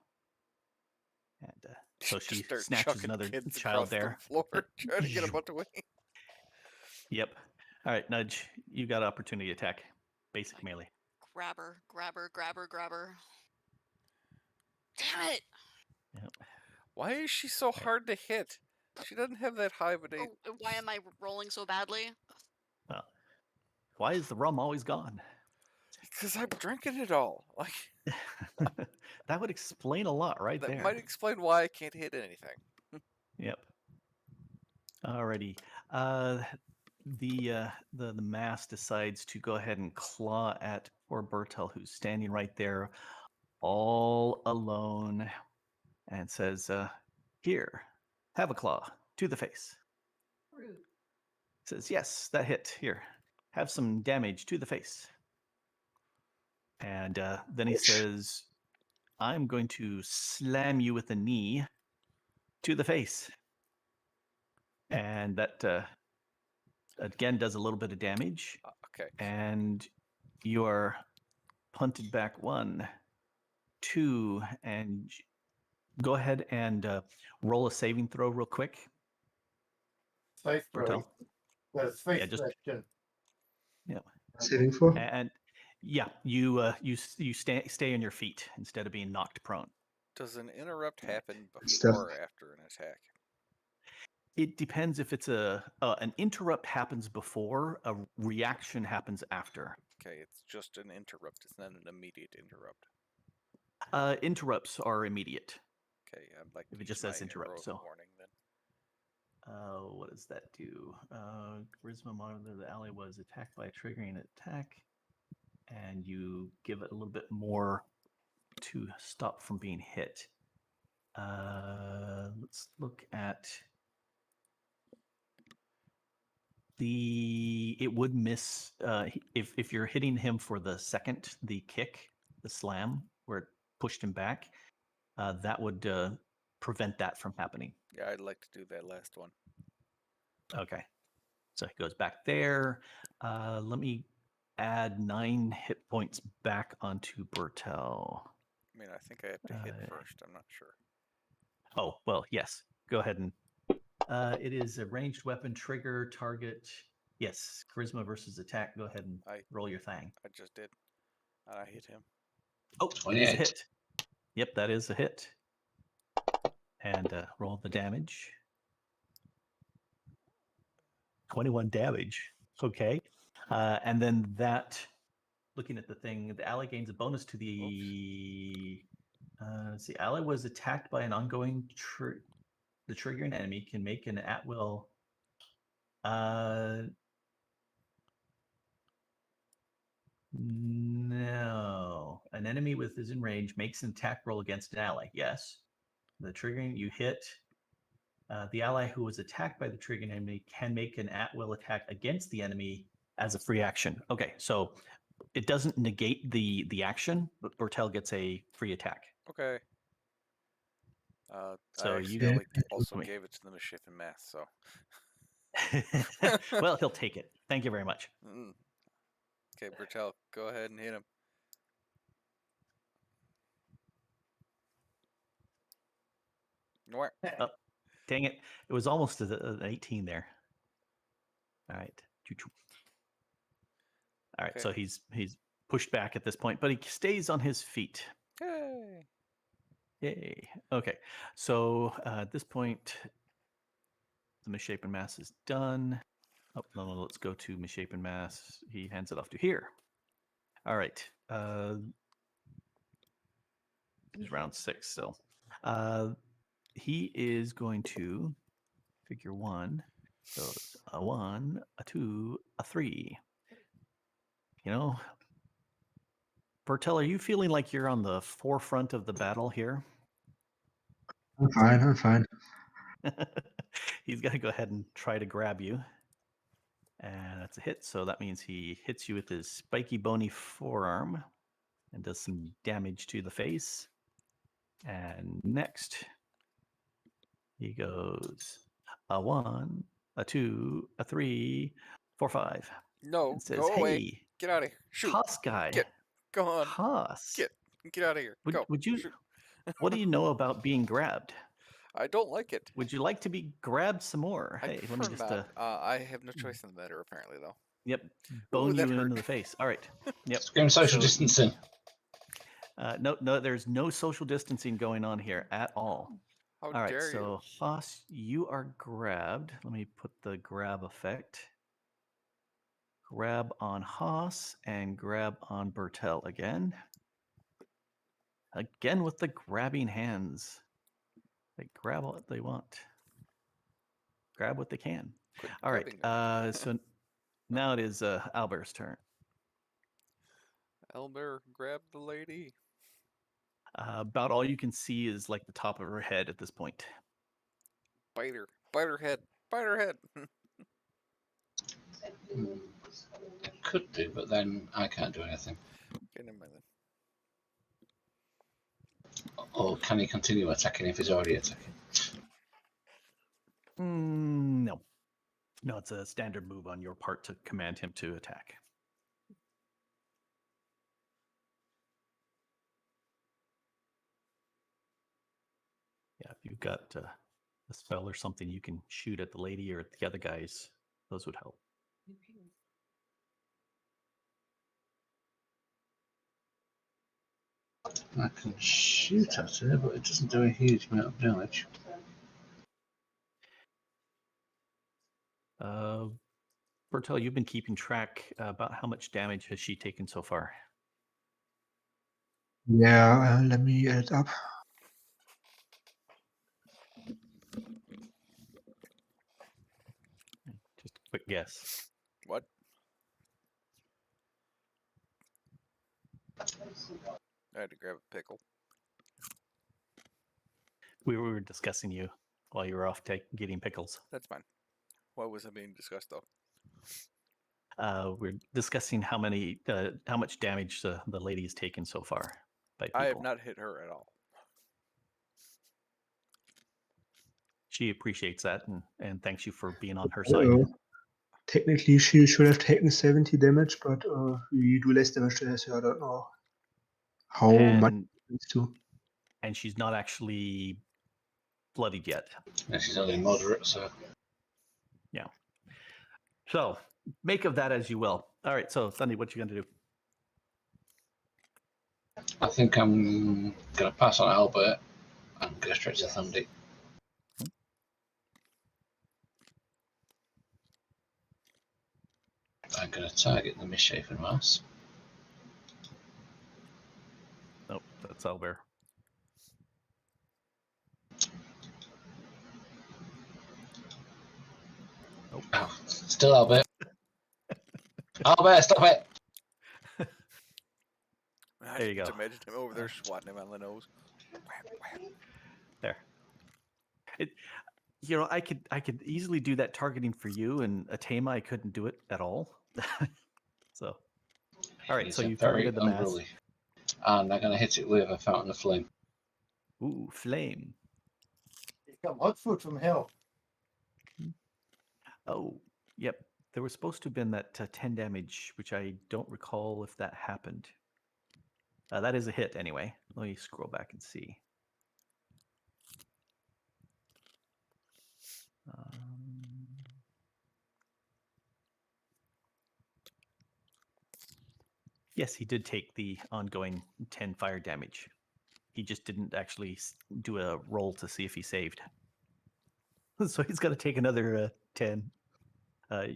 And so she snatches another child there. The floor, trying to get them out the way. Yep. All right, Nudge, you got opportunity attack. Basic melee. Grab her. Damn it! Yep. Why is she so hard to hit? She doesn't have that high of a Oh, why am I rolling so badly? Why is the rum always gone? Because I'm drinking it all. Like that would explain a lot right that there. might explain why I can't hit anything. Yep. Alrighty. the mass decides to go ahead and claw at poor Bertel, who's standing right there, all alone, and says, "Here, have a claw to the face." Says, "Yes, that hit. Here, have some damage to the face." And then he Ouch. says, "I'm going to slam you with a knee to the face," and that again does a little bit of damage. Okay. And you are punted back 1, 2, and go ahead and roll a saving throw real quick. Space Bertel. throw. The space Yeah, just- question. Saving for? And yeah, you stay on your feet instead of being knocked prone. Does an interrupt happen Stuff. before or after an attack? It depends if it's an interrupt happens before, a reaction happens after. Okay, it's just an interrupt. It's not an immediate interrupt. Interrupts are immediate. Okay, I'd like If to it just use says my interrupt, heroic so. warning then. What does that do? Charisma monitor. The ally was attacked by a triggering attack, and you give it a little bit more to stop from being hit. Let's look at it would miss if you're hitting him for the second, the kick, the slam where it pushed him back. That would prevent that from happening. Yeah, I'd like to do that last one. Okay, so he goes back there. Let me add 9 hit points back onto Bertel. I mean, I think I have to hit first. I'm not sure. Oh, well, yes. Go ahead and it is a ranged weapon trigger target. Yes, charisma versus attack. Go ahead and roll your thing. I just did. And I hit him. Oh, it is a 28. hit. Yep, that is a hit. And roll the damage. 21 damage. Okay. And then that, looking at the thing, the ally gains a bonus to the. Let's see, ally was attacked by an ongoing. The triggering enemy can make an at-will. No. An enemy with is in range makes an attack roll against an ally. Yes. The triggering you hit. The ally who was attacked by the triggering enemy can make an at-will attack against the enemy as a free action. Okay, so it doesn't negate the action, but Bertel gets a free attack. Okay. So I you accidentally can- also me. gave it to the misshapen mass, so. Well, he'll take it. Thank you very much. Okay, Bertel, go ahead and hit him. Nwah. Oh, dang it. It was almost an 18 there. All right. Choo-choo. All right, Okay. so he's pushed back at this point, but he stays on his feet. Yay! Yay. Okay, so at this point, the misshapen mass is done. Oh, no, let's go to misshapen mass. He hands it off to here. All right. He's round 6 still. He is going to figure 1. So it's a 1, a 2, a 3. You know, Bertel, are you feeling like you're on the forefront of the battle here? I'm fine, I'm fine. He's got to go ahead and try to grab you. And that's a hit. So that means he hits you with his spiky, bony forearm and does some damage to the face. And next, he goes a 1, a 2, a 3, 4, 5. No, And says, go away. "Hey, Get out of here. Shoot. Haas guy. Get. Go on. Haas. Get out of here. Go. Would you? Shoot. What do you know about being grabbed? I don't like it. Would you like to be grabbed some more? I Hey, let me prefer just not. I have no choice in the matter, apparently, though. yep, Ooh, bone that you hurt. into the face. All right. Yep. Scream social So- distancing. No, there's no social distancing going on here at all. How All right, dare so Haas, you are grabbed. Let me put the grab effect. Grab on Haas and grab on Bertel again. Again with the grabbing hands. They grab what they want. Grab what they can. Quit All right. grabbing them. So Now it is Albert's turn. Elmer, grab the lady. About all you can see is like the top of her head at this point. Bite her. Bite her head. Bite her head. It could do, but then I can't do anything. Okay, never mind then. Or can he continue attacking if he's already attacking? No. No, it's a standard move on your part to command him to attack. Yeah, if you've got a spell or something you can shoot at the lady or at the other guys, those would help. I can shoot at her, but it doesn't do a huge amount of damage. Bertel, you've been keeping track about how much damage has she taken so far? Yeah, let me add it up. Just a quick guess. What? I had to grab a pickle. We were discussing you while you were off getting pickles. That's fine. What was being discussed though? We're discussing how much damage the lady has taken so far by people. I have not hit her at all. She appreciates that and thanks you for being on her side. Technically, she should have taken 70 damage, but we do less damage to her, so I don't know how much And, it needs to. and she's not actually bloodied yet. And she's only moderate, so. Yeah. So make of that as you will. All right. So Sunday, what you going to do? I think I'm going to pass on Albert and go straight to Thundy. I'm going to target the misshapen mass. Nope, that's Albert. Nope. Oh, still Albert. Albert, stop it! I There you just go. imagine him over there swatting him on the nose. Whap, whap. There. I could easily do that targeting for you, and Atema I couldn't do it at all. So, all right. He's So a you very targeted the mass. unruly. And I'm going to hit it with a fountain of flame. Ooh, flame. Become hot food from hell. Oh, yep. There was supposed to have been that 10 damage, which I don't recall if that happened. That is a hit anyway. Let me scroll back and see. Yes, he did take the ongoing 10 fire damage. He just didn't actually do a roll to see if he saved. So he's got to take another 10.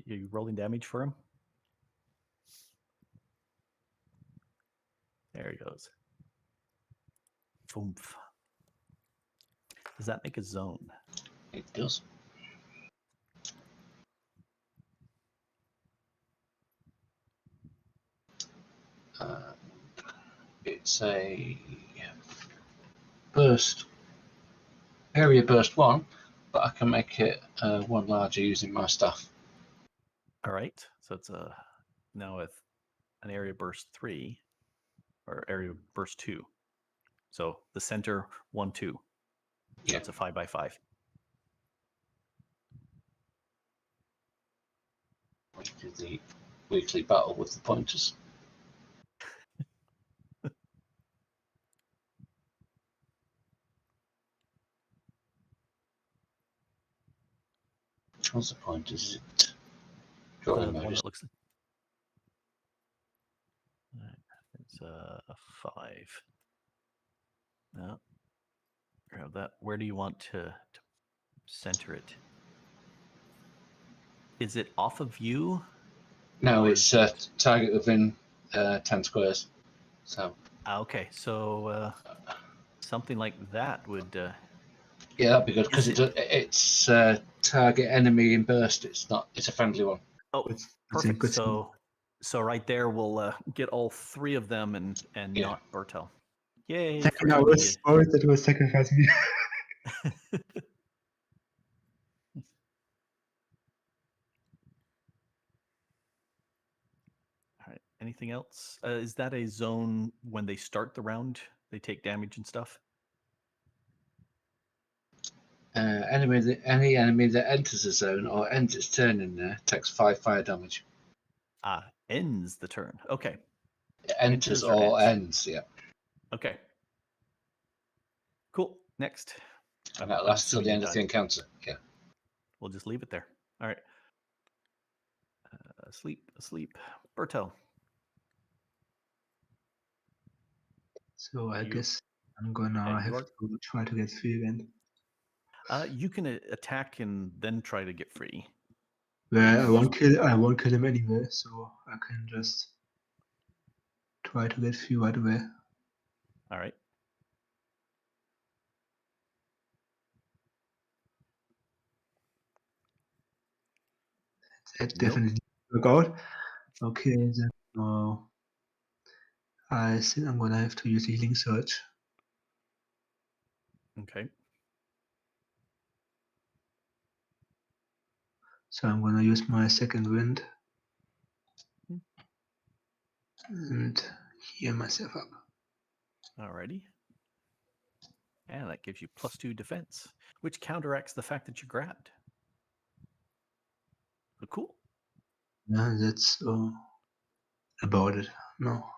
You rolling damage for him? There he goes. Oomph. Does that make a zone? It does. It's a burst, area burst 1, but I can make it 1 larger using my staff. All right. So it's now with an area burst 3 or area burst 2. So the center 1, 2. So Yeah. it's a 5x5. We do the weekly battle with the pointers. What's the pointers? Is it drawing The mode? one Is that looks. It's a 5. No. Grab that. Where do you want to center it? Is it off of you? No, or it's is target within 10 squares. So okay. So something like that would. yeah, that'd be good because Is it's target enemy in burst. It's not. It's a friendly one. Oh, That's a Perfect. good thing. So right there, we'll get all 3 of them and Yeah. not Bertel. Yay for Second, I team was Ian. worried that it was sacrifice me. All right. Anything else? Is that a zone when they start the round? They take damage and stuff. Any enemy that enters the zone or ends its turn in there takes 5 fire damage. Ends the turn. Okay. It enters or ends, yeah. Okay. Cool. Next. And that I'm lasts till assuming the you're end of the done. encounter. Yeah. We'll just leave it there. All right. Asleep. Bertel. So I You. guess I'm gonna Yeah, you have to try to get free again. You can attack and then try to get free. Well, I won't kill him anyway, so I can just try to get free right away. All right. That Nope. definitely didn't work out. Okay, then I think I'm gonna have to use healing surge. Okay. So I'm gonna use my second wind and heal myself up. Alrighty. And that gives you +2 defense, which counteracts the fact that you grabbed. But cool. Yeah, that's about it. No.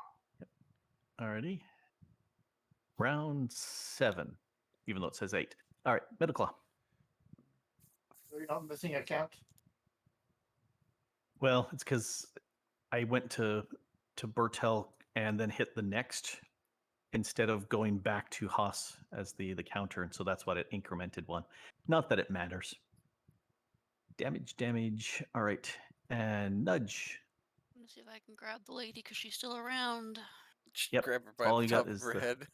Alrighty. Round 7, even though it says 8. All right, Metaclaw. So you're not missing a count. Well, it's because I went to Bertel and then hit the next instead of going back to Haas as the counter, and so that's what it incremented one. Not that it matters. Damage. All right, and nudge. Let me see if I can grab the lady because she's still around. Just Yep. grab her by All the you top got of is her the head.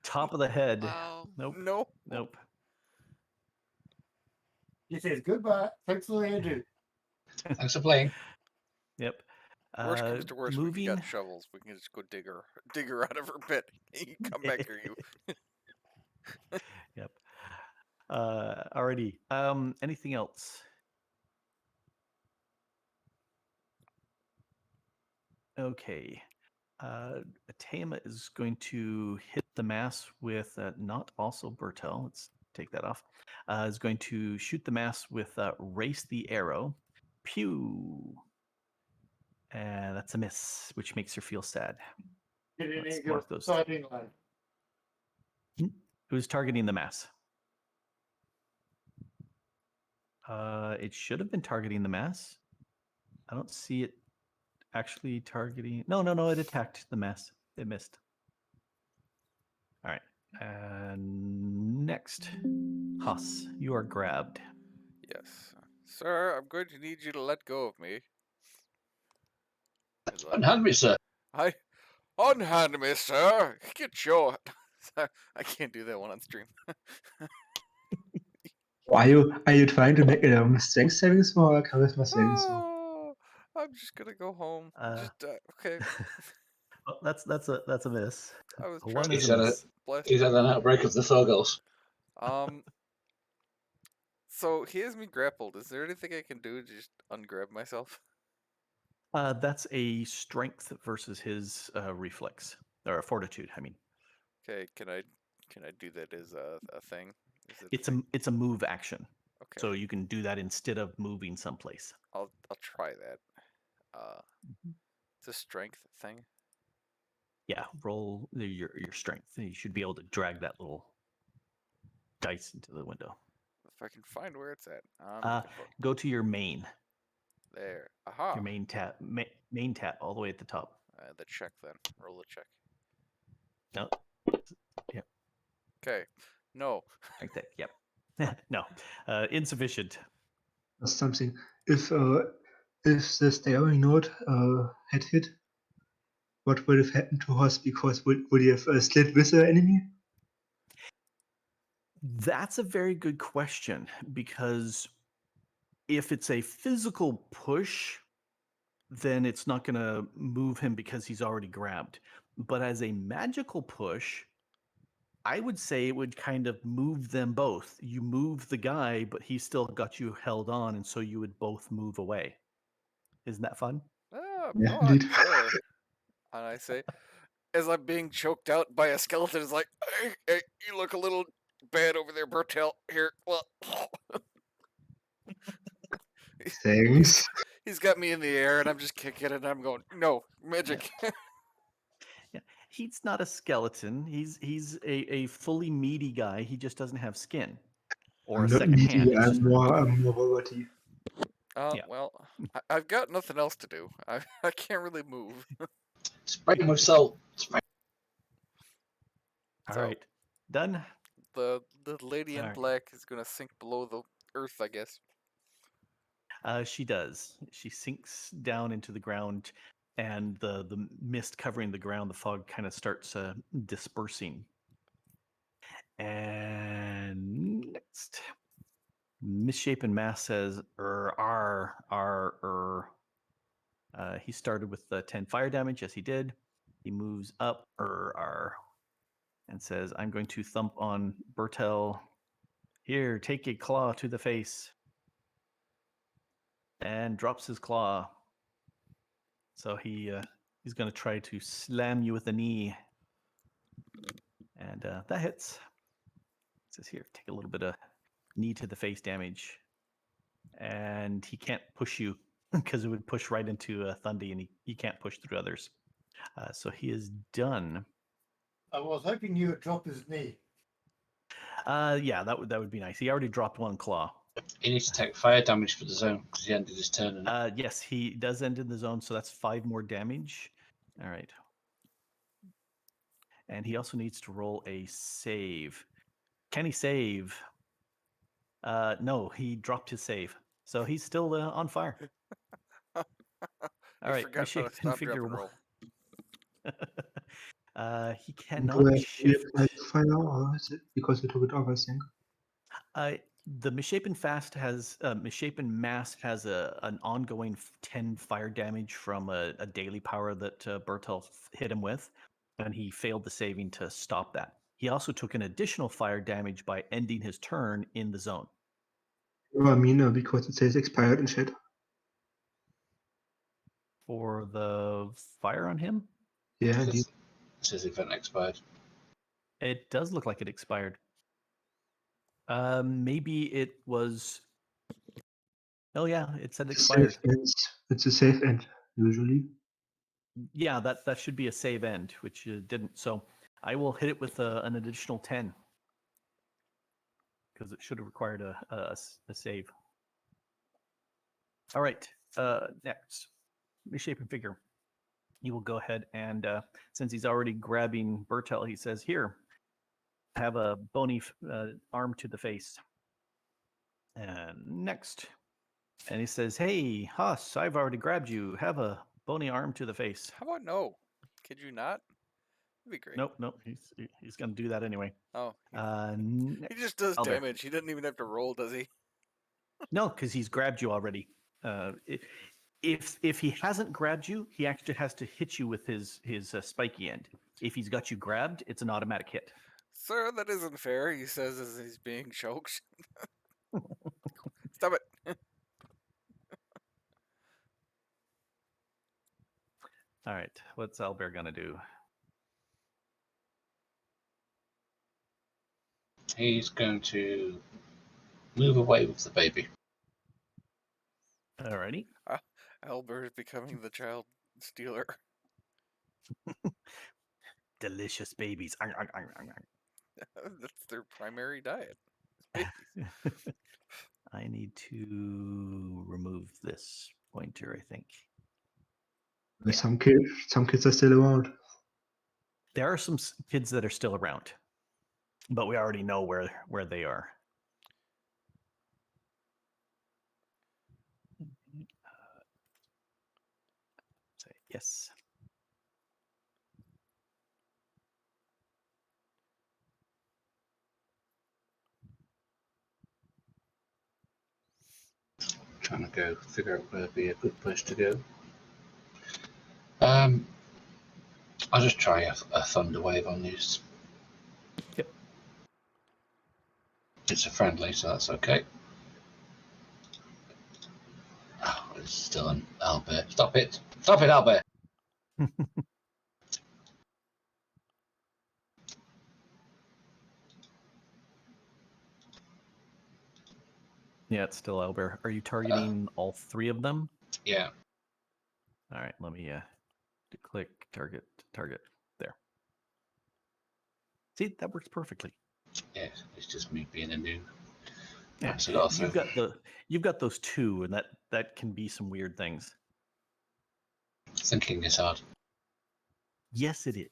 top of the head. Wow. Nope. No. He says goodbye. Thanks for the do. Thanks for playing. Yep. Worst comes to worst, we Moving. got shovels. We can just go dig her out of her pit. You come back here, you. Yep. Alrighty. Anything else? Okay. Atema is going to hit the mass with not also Bertel. Let's take that off. Is going to shoot the mass with race the arrow. Pew. And that's a miss, which makes her feel sad. Get in Let's your mark those. starting line. Who's targeting the mass? It should have been targeting the mass. I don't see it actually targeting. No, it attacked the mass. It missed. All right. And next, Haas, you are grabbed. Yes. Sir, I'm going to need you to let go of me. Unhand me, sir. Unhand me, sir. Get your... I can't do that one on stream. Are you trying to make strength savings or charisma savings? Oh, I'm just gonna go home. Okay. Well, that's a miss. I was A trying 1 to is a miss. blast He's him had out. an outbreak of the Thorgals. So he has me grappled. Is there anything I can do to just ungrab myself? That's a strength versus his reflex or fortitude. I mean, Okay, can I do that as a thing? Is it it's a move action, okay? so you can do that instead of moving someplace. I'll try that. It's a strength thing. Yeah, roll your strength. You should be able to drag that little dice into the window. If I can find where it's at. I'm looking for Go to your main. there. Aha. Your main tab. Main tab all the way at the top. The check then. Roll the check. No. Yep. Okay. No. Like that. Yep. No. Insufficient. Something. If the staring note had hit, what would have happened to us? Because would he have slid with the enemy? That's a very good question, because if it's a physical push, then it's not going to move him because he's already grabbed. But as a magical push, I would say it would kind of move them both. You move the guy, but he's still got you held on, and so you would both move away. Isn't that fun? Oh, Yeah, go on, indeed. sure. And I say, as I'm being choked out by a skeleton, it's like, hey, you look a little bad over there, Bertel. Here, well, Thanks. he's got me in the air, and I'm just kicking, and I'm going, no, magic. Yeah, he's not a skeleton. He's a fully meaty guy. He just doesn't have skin or I'm a not second hand. meaty. It's just I'm more velvety. Yeah. Well, I've got nothing else to do. I can't really move. Spray him with salt. Spray. all So- right. Done. The lady in Alright. black is gonna sink below the earth, I guess. She does. She sinks down into the ground, and the mist covering the ground, the fog kind of starts dispersing. And next, misshapen mass says, he started with 10 fire damage. Yes, he did. He moves up, and says, I'm going to thump on Bertel. Here, take a claw to the face. And drops his claw. So he's going to try to slam you with a knee. And that hits. It says here, take a little bit of knee to the face damage. And he can't push you because it would push right into Thundy, and he can't push through others. So he is done. I was hoping you would drop his knee. Yeah, that would be nice. He already dropped one claw. He needs to take fire damage for the zone because he ended his turn. In it. Yes, he does end in the zone, so that's 5 more damage. All right. And he also needs to roll a save. Can he save? No, he dropped his save. So he's still on fire. All right, forgot how to misshapen stop, figure. drop, and roll. He Do cannot I shift. reapply the fire, or is it because you took it off, I think? The misshapen mass has an ongoing 10 fire damage from a daily power that Bertel hit him with, and he failed the saving to stop that. He also took an additional fire damage by ending his turn in the zone. No, I mean, because it says expired in chat. For the fire on him, Yeah, Because indeed. it says event expired. it does look like it expired. Maybe it was. Oh yeah, it said It's expired. a safe end, usually. Yeah, that should be a save end, which didn't. So I will hit it with an additional 10 because it should have required a save. All right, next, misshapen figure. He will go ahead and since he's already grabbing Bertel, he says, "Here, have a bony arm to the face." And next, and he says, "Hey, Haas, I've already grabbed you. Have a bony arm to the face." How about no? Could you not? That'd be great. Nope. He's going to do that anyway. Oh, he just Next, does Albert. damage. He doesn't even have to roll, does he? No, because he's grabbed you already. If he hasn't grabbed you, he actually has to hit you with his spiky end. If he's got you grabbed, it's an automatic hit. Sir, that isn't fair, he says as he's being choked. Stop it. All right, what's Albert gonna do? He's going to move away with the baby. Alrighty. Albert is becoming the child stealer. Delicious babies. That's their primary diet. I need to remove this pointer, I think. Yeah. Some kids are still around. There are some kids that are still around, but we already know where they are. Say yes. Trying to figure out where would be a good place to go. I'll just try a thunder wave on these. Yep. It's a friendly, so that's okay. Oh, it's still an Albert. Stop it! Stop it, Albert! Yeah, it's still Albert. Are you targeting all 3 of them? Yeah. All right, let me click target. There. See, that works perfectly. Yeah, it's just me being a noob. Yeah, Right, so I got you've got those 2, and that can be some weird things. thinking is hard. Yes, it is.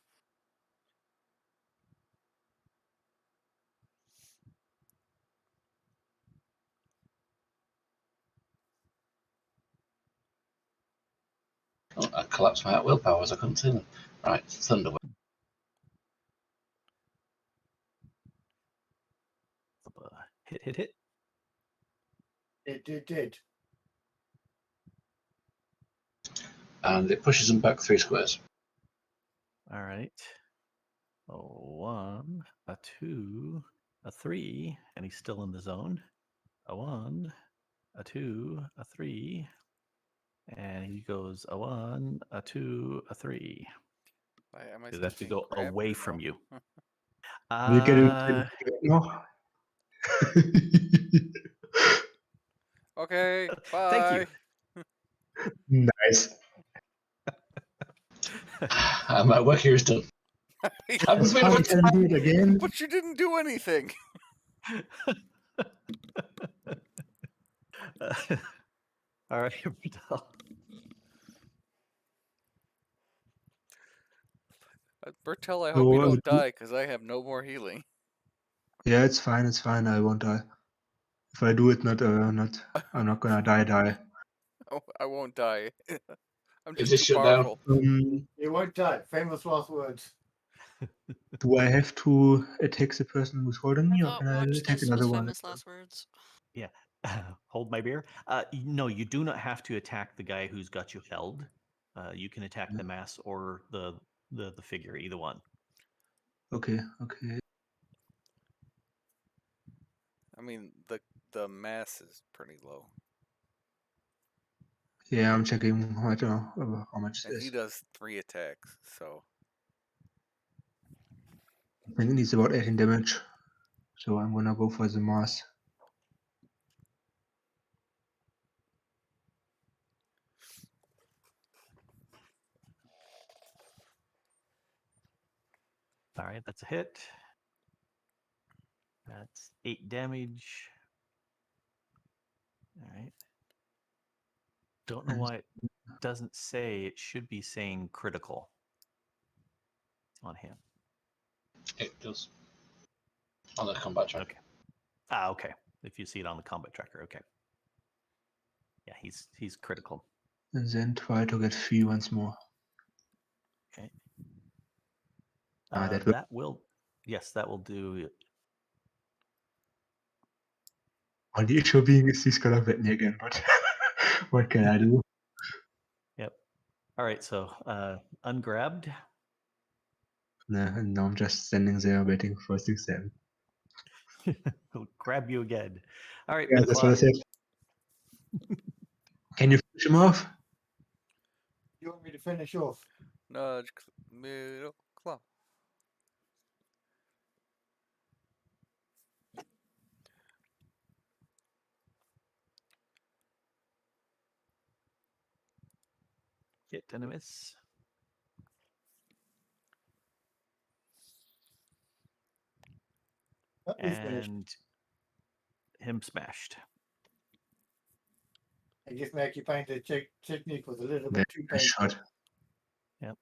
Oh, I collapsed my willpower as I couldn't see them. Right, thunder wave. Hit. It did. And it pushes them back 3 squares. All right. A 1, a 2, a 3, and he's still in the zone. A 1, a 2, a 3, and he goes a 1, a 2, a 3. Am I Does still have to being go grabbed away or from no? you. Wir gehen noch. Okay, Thank you. bye. Nice. My work here is done. It's fine, can we do it again? But you didn't do anything. All right, Bertel. Bertel, I hope you So, don't die because I have no more healing. yeah, it's fine. I won't die. If I do it, I'm not gonna die. Oh, I won't die. I'm Is just this too shut down? powerful. You won't die. Famous last words. Do I have to attack the person who's holding I me, or thought can I watch attack this was another one? famous last words. Yeah. Hold my beer. No, you do not have to attack the guy who's got you held. You can attack the mass or the figure, either one. Okay. I mean, the mass is pretty low, Yeah, I'm checking. I don't know how much it and he is. does 3 attacks. So I think it needs about 18 damage. So I'm gonna go for the mass. All right, that's a hit. That's 8 damage. All right. Don't know why it doesn't say. It should be saying critical on him. It does. On the combat track. Okay. Okay. If you see it on the combat tracker, okay. Yeah, he's critical. And then try to get 3 once more. Okay. That will. That will do. And the issue being is he's gonna hit me again, but what can I do? Yep. All right, so ungrabbed. And now I'm just standing there waiting for 6-7. He'll grab you again. All right, Yeah, that's what I said. Can you finish him off? You want me to finish off? nudge middle claw. Hit and a miss. Oh, he's finished. And him smashed. I guess my acupuncture technique was a little Very bit too nice painful. shot. Yep.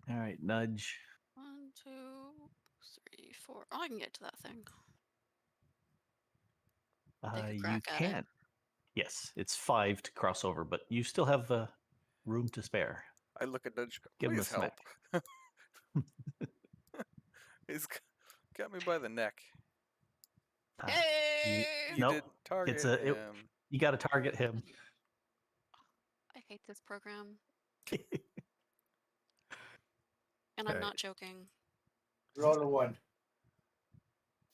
All right, nudge. 1, 2, 3, 4. Oh, I can get to that thing. Take a You crack at it. can. Yes, it's 5 to cross over, but you still have room to spare. I look at Nudge. Give him a Please help. He's got me by the neck. Hey! You Nope, didn't target it's a- it- him. You got to target him. I hate this program. And I'm Alright. not joking. Roll a 1.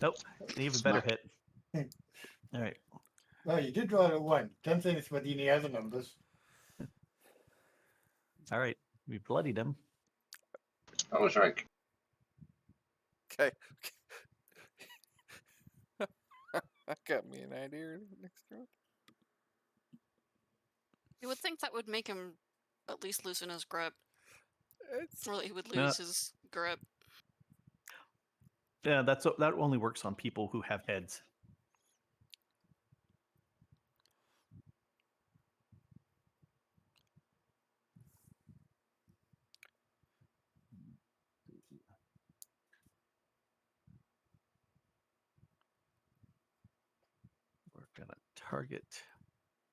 Nope. An even better Smack. hit. All right. No, you did roll a 1. Don't say this with any other numbers. All right. We bloodied him. I was right. Okay. I got me an idea next round. You would think that would make him at least loosen his grip. It's Or that he would Yeah. lose his grip. Yeah, that only works on people who have heads. We're gonna target.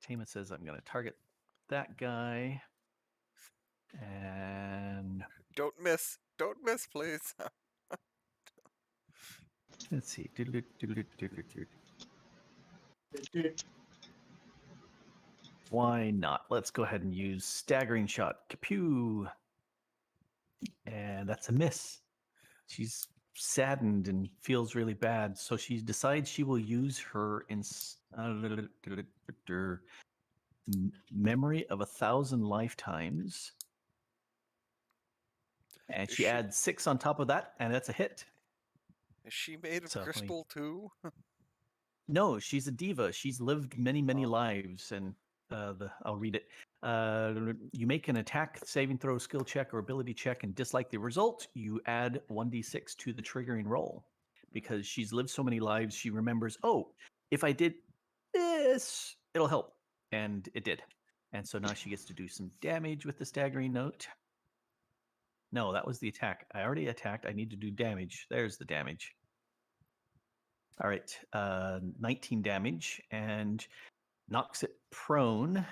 Tama says I'm gonna target that guy. And don't miss. Don't miss, please. let's see. Why not? Let's go ahead and use staggering shot. Kapew! And that's a miss. She's saddened and feels really bad, so she decides she will use her memory of 1,000 lifetimes, and Is she she- adds 6 on top of that, and that's a hit. Is she made of So, like- crystal too? No, she's a diva. She's lived many, many lives, and I'll read it. You make an attack, saving throw, skill check, or ability check, and dislike the result. You add 1d6 to the triggering roll. Because she's lived so many lives, she remembers, oh, if I did this, it'll help. And it did. And so now she gets to do some damage with the staggering note. No, that was the attack. I already attacked. I need to do damage. There's the damage. All right, 19 damage and knocks it prone.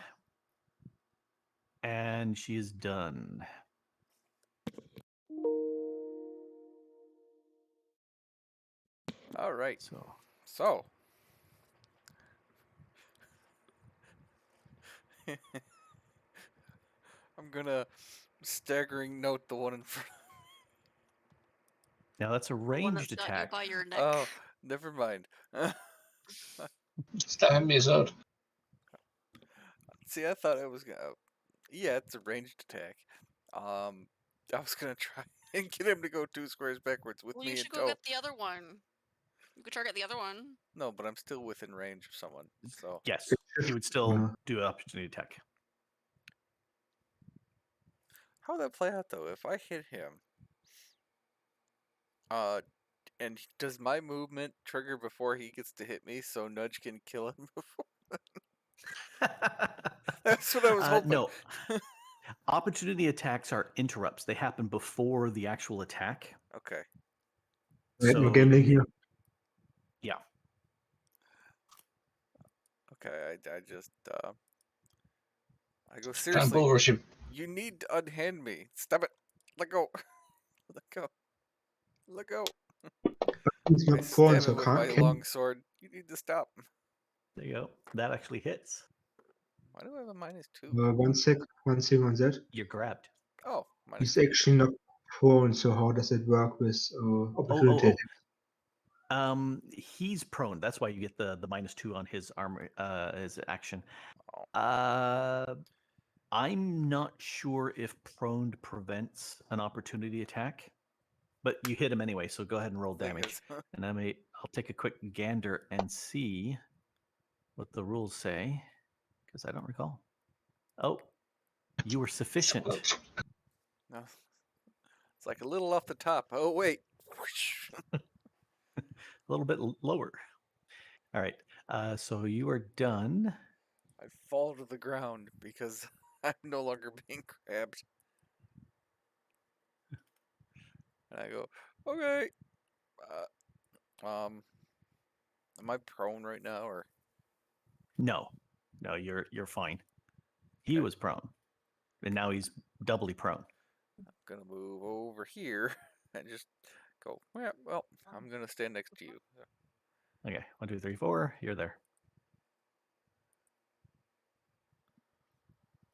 And she is done. All right. So So. I'm gonna staggering note the one in front. now that's a The one that's ranged got you attack. by your neck. Oh, never mind. Stab me his hood. See, I thought I was gonna. Yeah, it's a ranged attack. I was gonna try and get him to go 2 squares backwards with Well, me you in should go tow. get the other one. You could target the other one. No, but I'm still within range of someone. So Yes, he would still do an opportunity attack. how would that play out though? If I hit him, and does my movement trigger before he gets to hit me, so Nudge can kill him before? That's what I was hoping. No. Opportunity attacks are interrupts. They happen before the actual attack. Okay. Right, no So, gambling here. yeah. Okay. I just I go Try and seriously. bull rush him. You need to unhand me. Stop it. Let go. Let go. Let go. He's I not prone, stab so him with my can long sword. You need to stop. There you go. That actually hits. Why do I have a -2? 1 sec, 1 thing on that. You're grabbed. Oh, He's -2. actually not prone, so how does it work with opportunity? He's prone. That's why you get the -2 on his armor, his action. Oh. I'm not sure if prone prevents an opportunity attack, but you hit him anyway. So go ahead and roll Thing damage. is- And I'll take a quick gander and see what the rules say, because I don't recall. Oh, you were sufficient. No. It's like a little off the top. Oh wait. Whoosh. A little bit lower. All right. So you are done. I fall to the ground because I'm no longer being grabbed. And I go, okay. Am I prone right now or? No, you're fine. He Okay. was prone, and now he's doubly prone. I'm gonna move over here and just go. Well, I'm gonna stand next to you. Okay, 1, 2, 3, 4. You're there.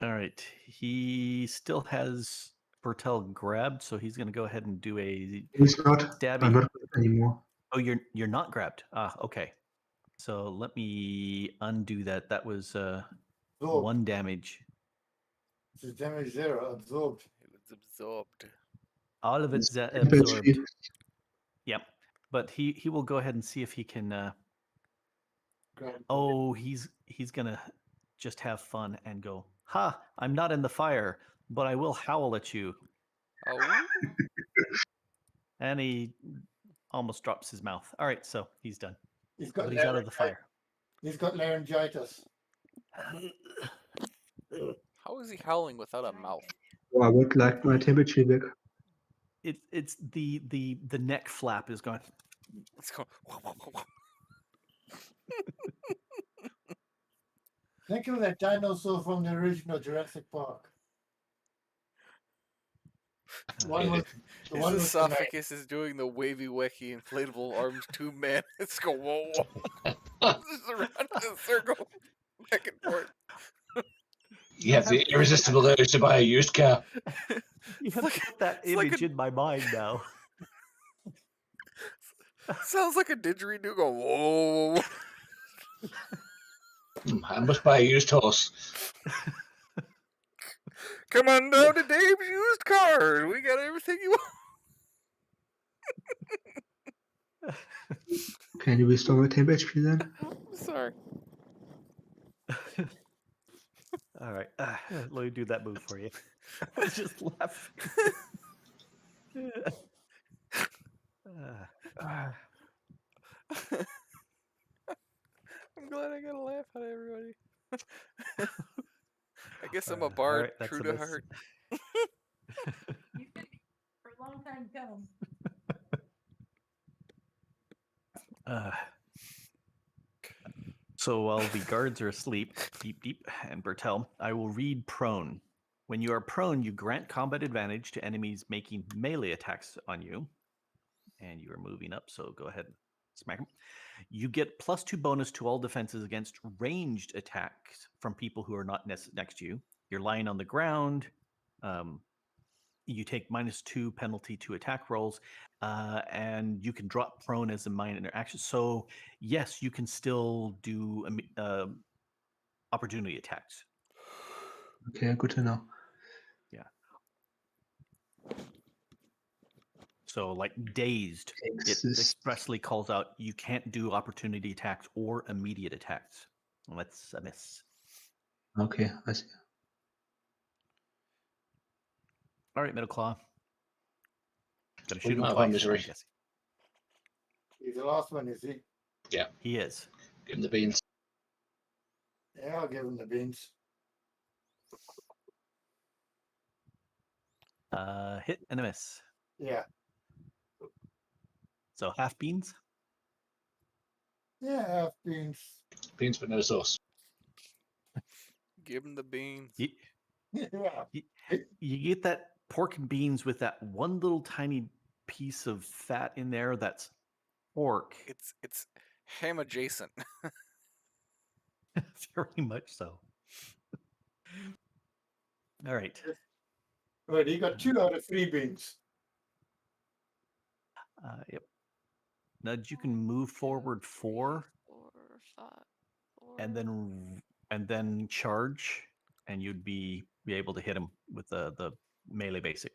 All right. He still has Bertel grabbed, so he's going to go ahead and do a He's not. stabby. I'm not anymore. Oh, you're not grabbed. Ah, okay. So let me undo that. That was Absorbed. 1 damage. It's damage 0, absorbed. It was absorbed. All of It's it's temp absorbed. HP. Yep. But he will go ahead and see if he can. Grab. Oh, he's gonna just have fun and go. Ha! I'm not in the fire, but I will howl at you. Oh, And he almost drops his mouth. All right, so he's done. He's got But he's out of the fire. He's got laryngitis. how is he howling without a mouth? Oh, I would like my temp HP back. It's the neck flap is going. It's going. Think of that dinosaur from the original Jurassic Park. One was the His one with the knife. esophagus is doing the wavy, wacky, inflatable arms tube man. It's go whoa, whoa. Just around in a circle, back and forth. You have the irresistible urge to buy a used car. You have like- put that it's like image a- in my mind now. Sounds like a didgeridoo go whoa. I must buy a used horse. Come on down to Dave's used cars. We got everything you want. Can you restore my temp HP then? Sorry. All right, let me do that move for you. I was just laughing. I'm glad I got a laugh out of everybody. I guess I'm a All bard, right, that's true a to miss. heart. You could be for a long time coming. So while the guards are asleep, Deep Deep and Bertel, I will read prone. When you are prone, you grant combat advantage to enemies making melee attacks on you. And you are moving up, so go ahead and smack them. You get +2 bonus to all defenses against ranged attacks from people who are not next to you. You're lying on the ground. You take -2 penalty to attack rolls, and you can drop prone as a minor action. So yes, you can still do opportunity attacks. Okay, good to know. So like dazed, it Takes this. expressly calls out you can't do opportunity attacks or immediate attacks. Well, that's a miss. Okay, I see. All right, Middle Claw. Gonna We shoot him might have our twice. misery. I'm guessing. He's the last one, is he? He is. Give him the beans. Yeah, I'll give him the beans. Hit and a miss. Yeah. So half beans. Yeah, half beans. Beans but no sauce. Give him the beans. You, Yeah. you get that pork and beans with that one little tiny piece of fat in there that's pork. It's ham adjacent. Very much so. All right. Right, he got 2 out of 3 beans. Yep. Nudge, you can move forward 4 4, 5, 4. and then charge, and you'd be able to hit him with the melee basic.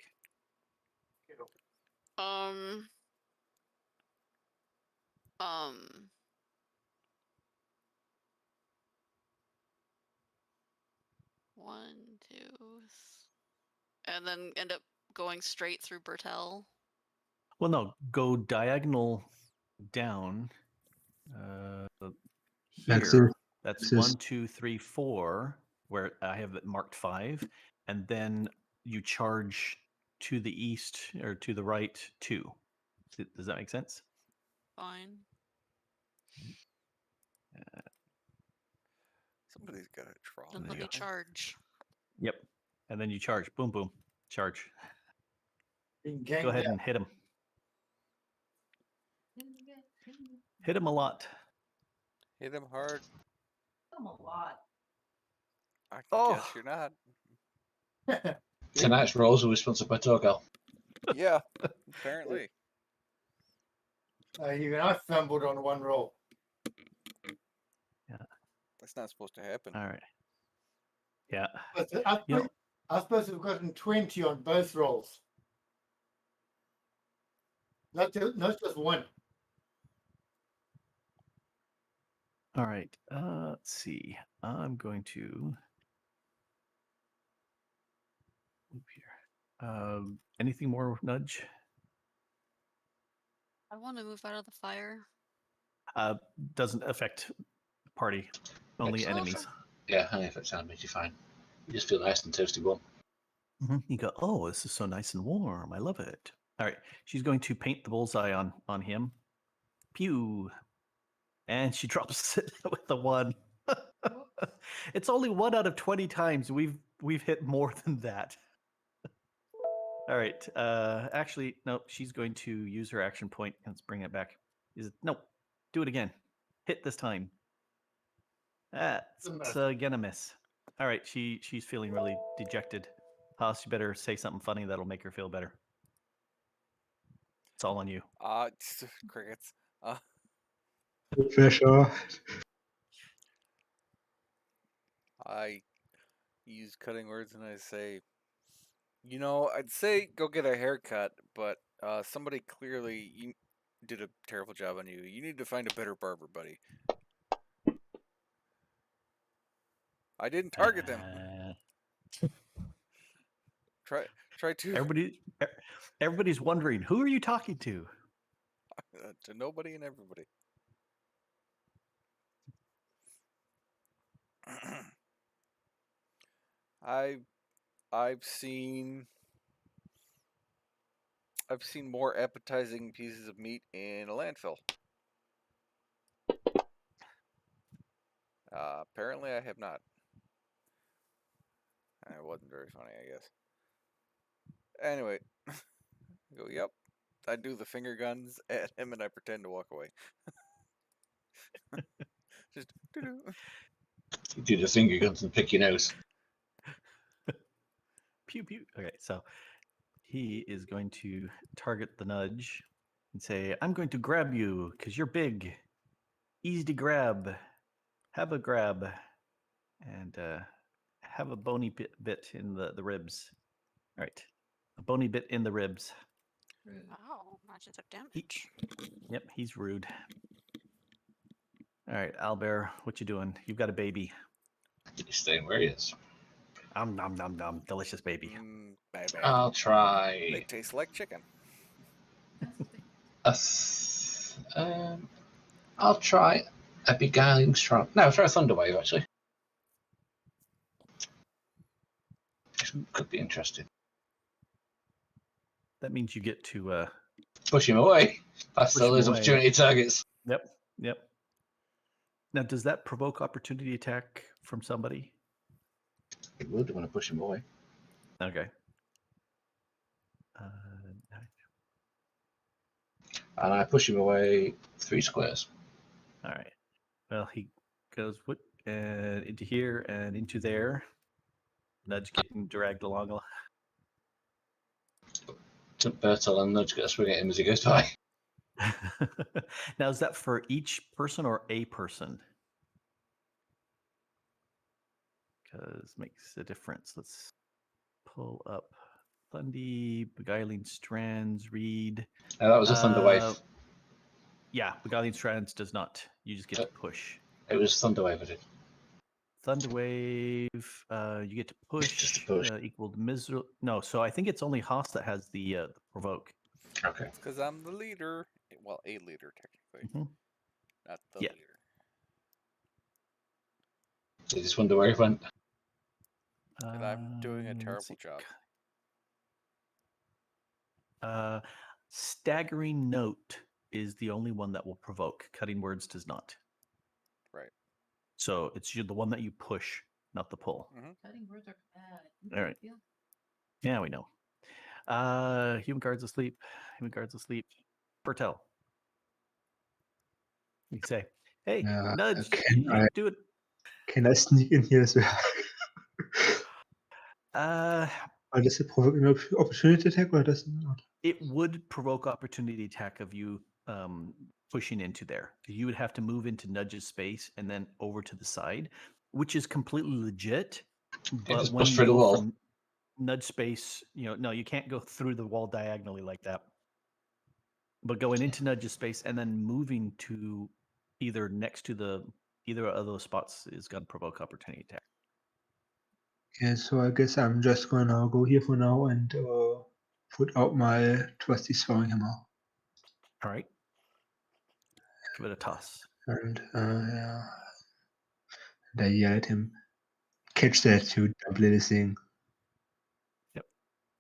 Um. 1, 2, and then end up going straight through Bertel. Well, no, go diagonal down. That's Here, it. that's This is- 1, 2, 3, 4, where I have it marked 5, and then you charge to the east or to the right 2. Does that make sense? Fine. Somebody's got a trough. Then there let you me go. charge. Yep. And then you charge. Boom, boom. Charge. Being Go ganged ahead up. and hit him. Hit him a lot. Hit him hard. I'm a lot. I Oh. guess you're not. Tonight's rolls will be sponsored by Torgal. Yeah, apparently. Even I fumbled on one roll. That's not supposed to happen. All right. Yeah. But You know, I was supposed to have gotten 20 on both rolls. Not just one. all right. Let's see. I'm going to move here. Anything more, Nudge? I want to move out of the fire. Doesn't affect party, only Excellent. enemies. Yeah, only if it's enemies, you're fine. You just feel nice and toasty warm. You go, oh, this is so nice and warm. I love it. All right. She's going to paint the bullseye on him. Pew. And she drops it with a 1. It's only 1 out of 20 times we've hit more than that. All right. Actually, no, she's going to use her action point. Let's bring it back. No, do it again. Hit this time. That's again a miss. All right, she's feeling really dejected. Haas, you better say something funny that'll make her feel better. It's all on you. Crickets. Pressure. I use cutting words and I say, I'd say go get a haircut, but somebody clearly did a terrible job on you. You need to find a better barber, buddy. I didn't target them. Try to Everybody's wondering, who are you talking to? to nobody and everybody. I've seen more appetizing pieces of meat in a landfill. Apparently, I have not. It wasn't very funny, I guess. Anyway, I go, yep. I do the finger guns at him and I pretend to walk away. Just doo-doo. You do the finger guns and pick your nose. Pew pew. Okay, so he is going to target the Nudge and say, I'm going to grab you because you're big. Easy to grab. Have a grab. And have a bony bit in the ribs. All right. A bony bit in the ribs. Wow, matches took damage. Yep, he's rude. All right, Albert, what you doing? You've got a baby. He's staying where he is. Nom nom nom, delicious baby. Bad. I'll They try. taste like chicken. I'll try a beguiling strong. No, try a Thunderwave actually. Could be interesting. That means you get to Push him away. That's Push still him his away. opportunity targets. Yep. Now, does that provoke opportunity attack from somebody? It would want to push him away. Okay. And I push him away 3 squares. All right. Well, he goes into here and into there. Nudge getting dragged along. Bertel and Nudge get a swing at him as he goes by. Now, is that for each person or a person? Because makes a difference. Let's pull up Thundy, Beguiling Strands, Reed. Now that was a Thunderwave. Yeah, Beguiling Strands does not. You just get to push. It was Thunderwave I did. Thunderwave, you get to push. Just to push. Equal to miserable. No, so I think it's only Haas that has the provoke. Okay. Because I'm the leader. Well, a leader, technically. Mhm. Not the Yeah. leader. I just wonder where he went. And I'm doing a Let's terrible see. job. Staggering Note is the only one that will provoke. Cutting Words does not. Right. So it's the one that you push, not the pull. Cutting words are bad. All right. Yeah, we know. Human guards asleep. Bertel. You can say, hey, Nudge, can you I- do it. Can I sneak in here as well? But does it provoke an opportunity attack or does it not? It would provoke opportunity attack of you pushing into there. You would have to move into Nudge's space and then over to the side, which is completely legit. But just when push you through the go wall. from Nudge space, no, you can't go through the wall diagonally like that. But going into Nudge's space and then moving to either next to either of those spots is going to provoke opportunity attack. Okay, so I guess I'm just gonna go here for now and put out my trusty throwing hammer. All right. Give it a toss. And yeah. And I yell at him, catch that, you dumb little thing.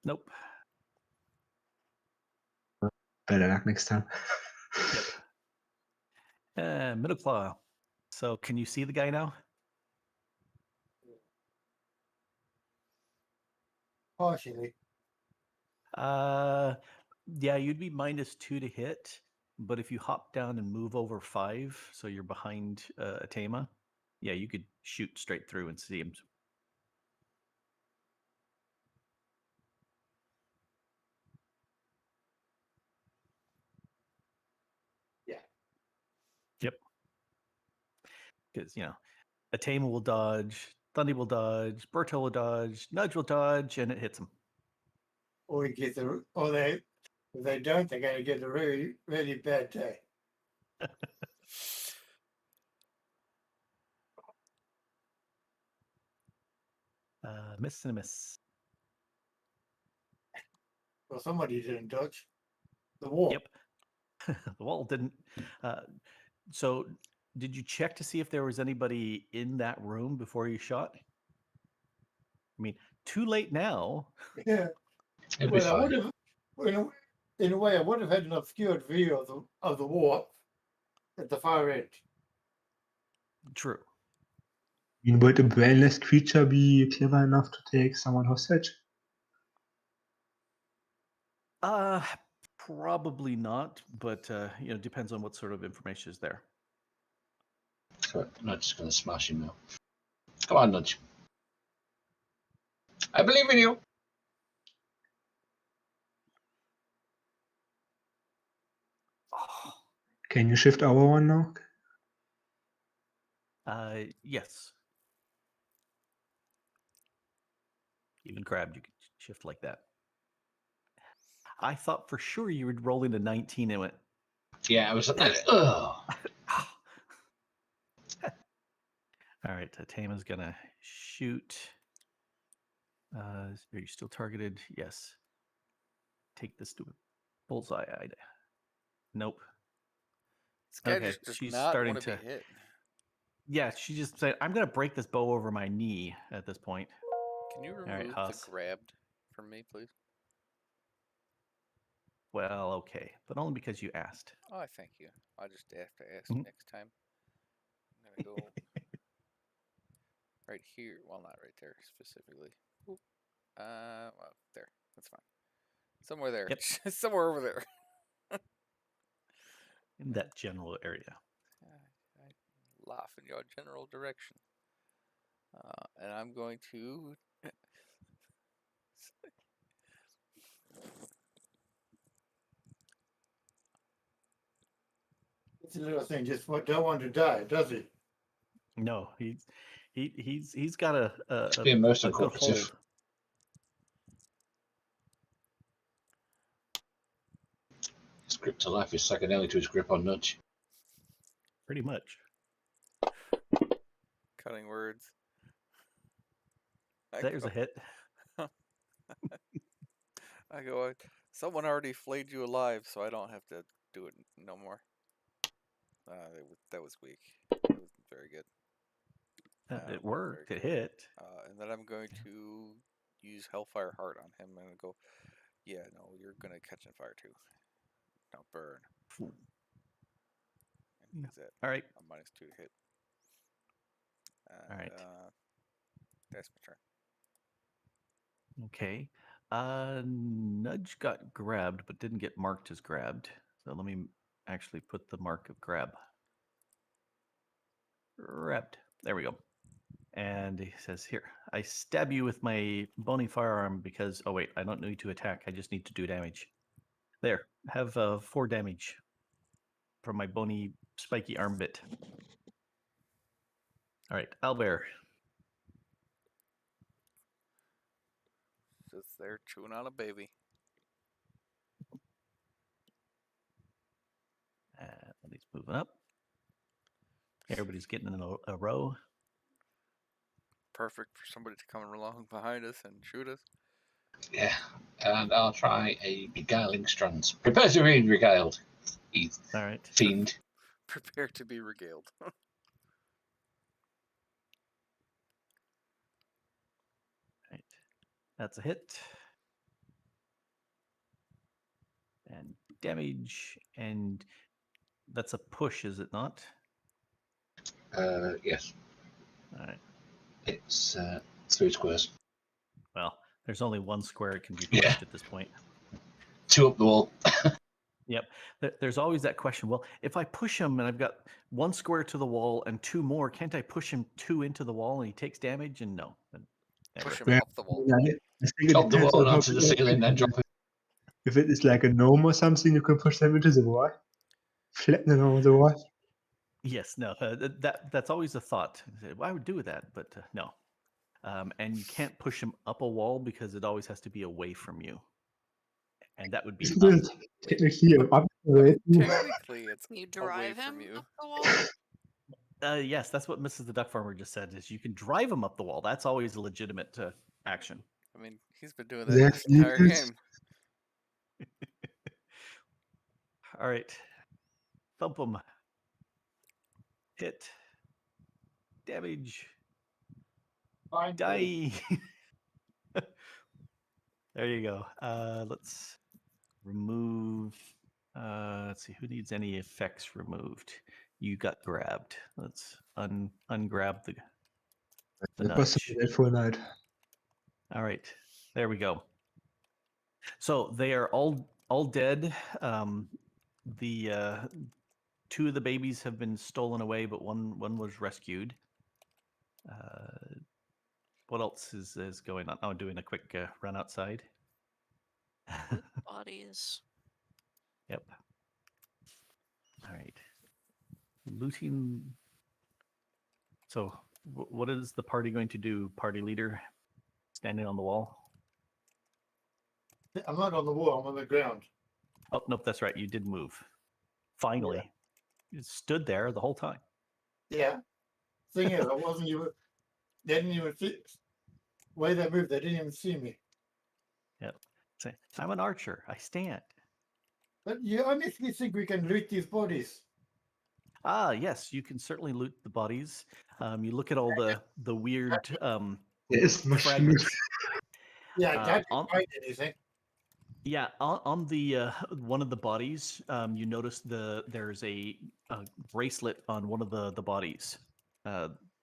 Nope. Better luck next time. Yep. Middle claw. So can you see the guy now? Partially. Yeah, you'd be -2 to hit, but if you hop down and move over 5, so you're behind Atema, yeah, you could shoot straight through and see him. Yeah. Yep. Because Atema will dodge, Thundy will dodge, Berto will dodge, Nudge will dodge, and it hits him. Or he gets if they don't, they're going to get a really, really bad day. Miss and a miss. Well, somebody didn't dodge the wall. Yep. The wall didn't. So, did you check to see if there was anybody in that room before you shot? I mean, too late now. Yeah. It'll be Well, I would fine. have, in a way, I would have had an obscured view of the wall at the far end. True. Would a brainless creature be clever enough to take someone hostage? Probably not, but depends on what sort of information is there. So Nudge is going to smash him now. Come on, Nudge. I believe in you. Can you shift our one now? Yes. Even grabbed, you could shift like that. I thought for sure you would roll into 19 and went. Yeah, I was like, ugh. All right, Atema's gonna shoot. Are you still targeted? Yes. Take this stupid bullseye. Nope. This guy Okay, just does she's not starting want to to. be hit. Yeah, she just said, "I'm gonna break this bow over my knee." At this point. Can you right, remove the Haas. grabbed from me, please? Well, okay, but only because you asked. Oh, I thank you. I just have to ask Mhm. next time. I'm gonna go right here. Well, not right there specifically. Oop. Well, there. That's fine. Somewhere there. Yep. Somewhere over there. In that general area. I laugh in your general direction. And I'm going to. It's a little thing just don't want to die, does he? No, he's got a being most good uncooperative. hold. His grip to life is secondary to his grip on Nudge. Pretty much. Cutting words. There's a hit. I go, someone already flayed you alive, so I don't have to do it no more. That was weak. It wasn't very good. It worked. It hit. And then I'm going to use Hellfire Heart on him and go, yeah, no, you're going to catch on fire too. Now burn. Ooh. And use that. All right. A -2 to hit. And, All right. That's my turn. Okay. Nudge got grabbed, but didn't get marked as grabbed. So let me actually put the mark of grab. Grabbed. There we go. And he says, "Here, I stab you with my bony firearm because oh wait, I don't need to attack. I just need to do damage. There, have 4 damage from my bony spiky arm bit. All right, Albert. Sits there chewing on a baby. And he's moving up. Everybody's getting in a row. Perfect for somebody to come along behind us and shoot us. Yeah, and I'll try a beguiling strands. Prepare to be regaled, you All right. fiend. Prepare to be regaled. Right. That's a hit. And damage. And that's a push, is it not? Yes, All right. it's 3 squares. Well, there's only 1 square it can be Yeah. pushed at this point. 2 up the wall. Yep. There's always that question. Well, if I push him and I've got 1 square to the wall and 2 more, can't I push him 2 into the wall and he takes damage? And no. Never. Push him Yeah. up the wall. Yeah, I think it Up the depends wall on and how onto the big- ceiling, then drop it. If it is like a gnome or something, you can push them into the wall. Flatten them over the wall. Yes, no. That's always a thought. I would do that, but no. And you can't push him up a wall because it always has to be away from you. And that would be Isn't up. it technically an I mean, upgrade? technically, it's Can you away drive from him you. up the wall? Yes, that's what Mrs. the Duck Farmer just said. Is you can drive him up the wall. That's always a legitimate action. I mean, he's been doing that Yes, this entire yes. game. All right, thump him. Hit. Damage. Fine. Die. There you go. Let's remove. Let's see who needs any effects removed. You got grabbed. Let's ungrab the That was nudge. a for a night. All right, there we go. So they are all dead. The 2 of the babies have been stolen away, but one was rescued. What else is going on? Oh, doing a quick run outside. Bodies. Yep. All right. Looting. So, what is the party going to do? Party leader, standing on the wall. I'm not on the wall. I'm on the ground. Oh nope, that's right. You did move. Finally, you stood there the whole time. Yeah. Thing is, I wasn't even. They didn't even see. Way they moved, they didn't even see me. Yep. Say, I'm an archer. I stand. But you honestly think we can loot these bodies? Ah, yes, you can certainly loot the bodies. You look at all the weird There is machine. fragments. Yeah, I can't on- find anything. Yeah, on the one of the bodies, you notice there's a bracelet on one of the bodies,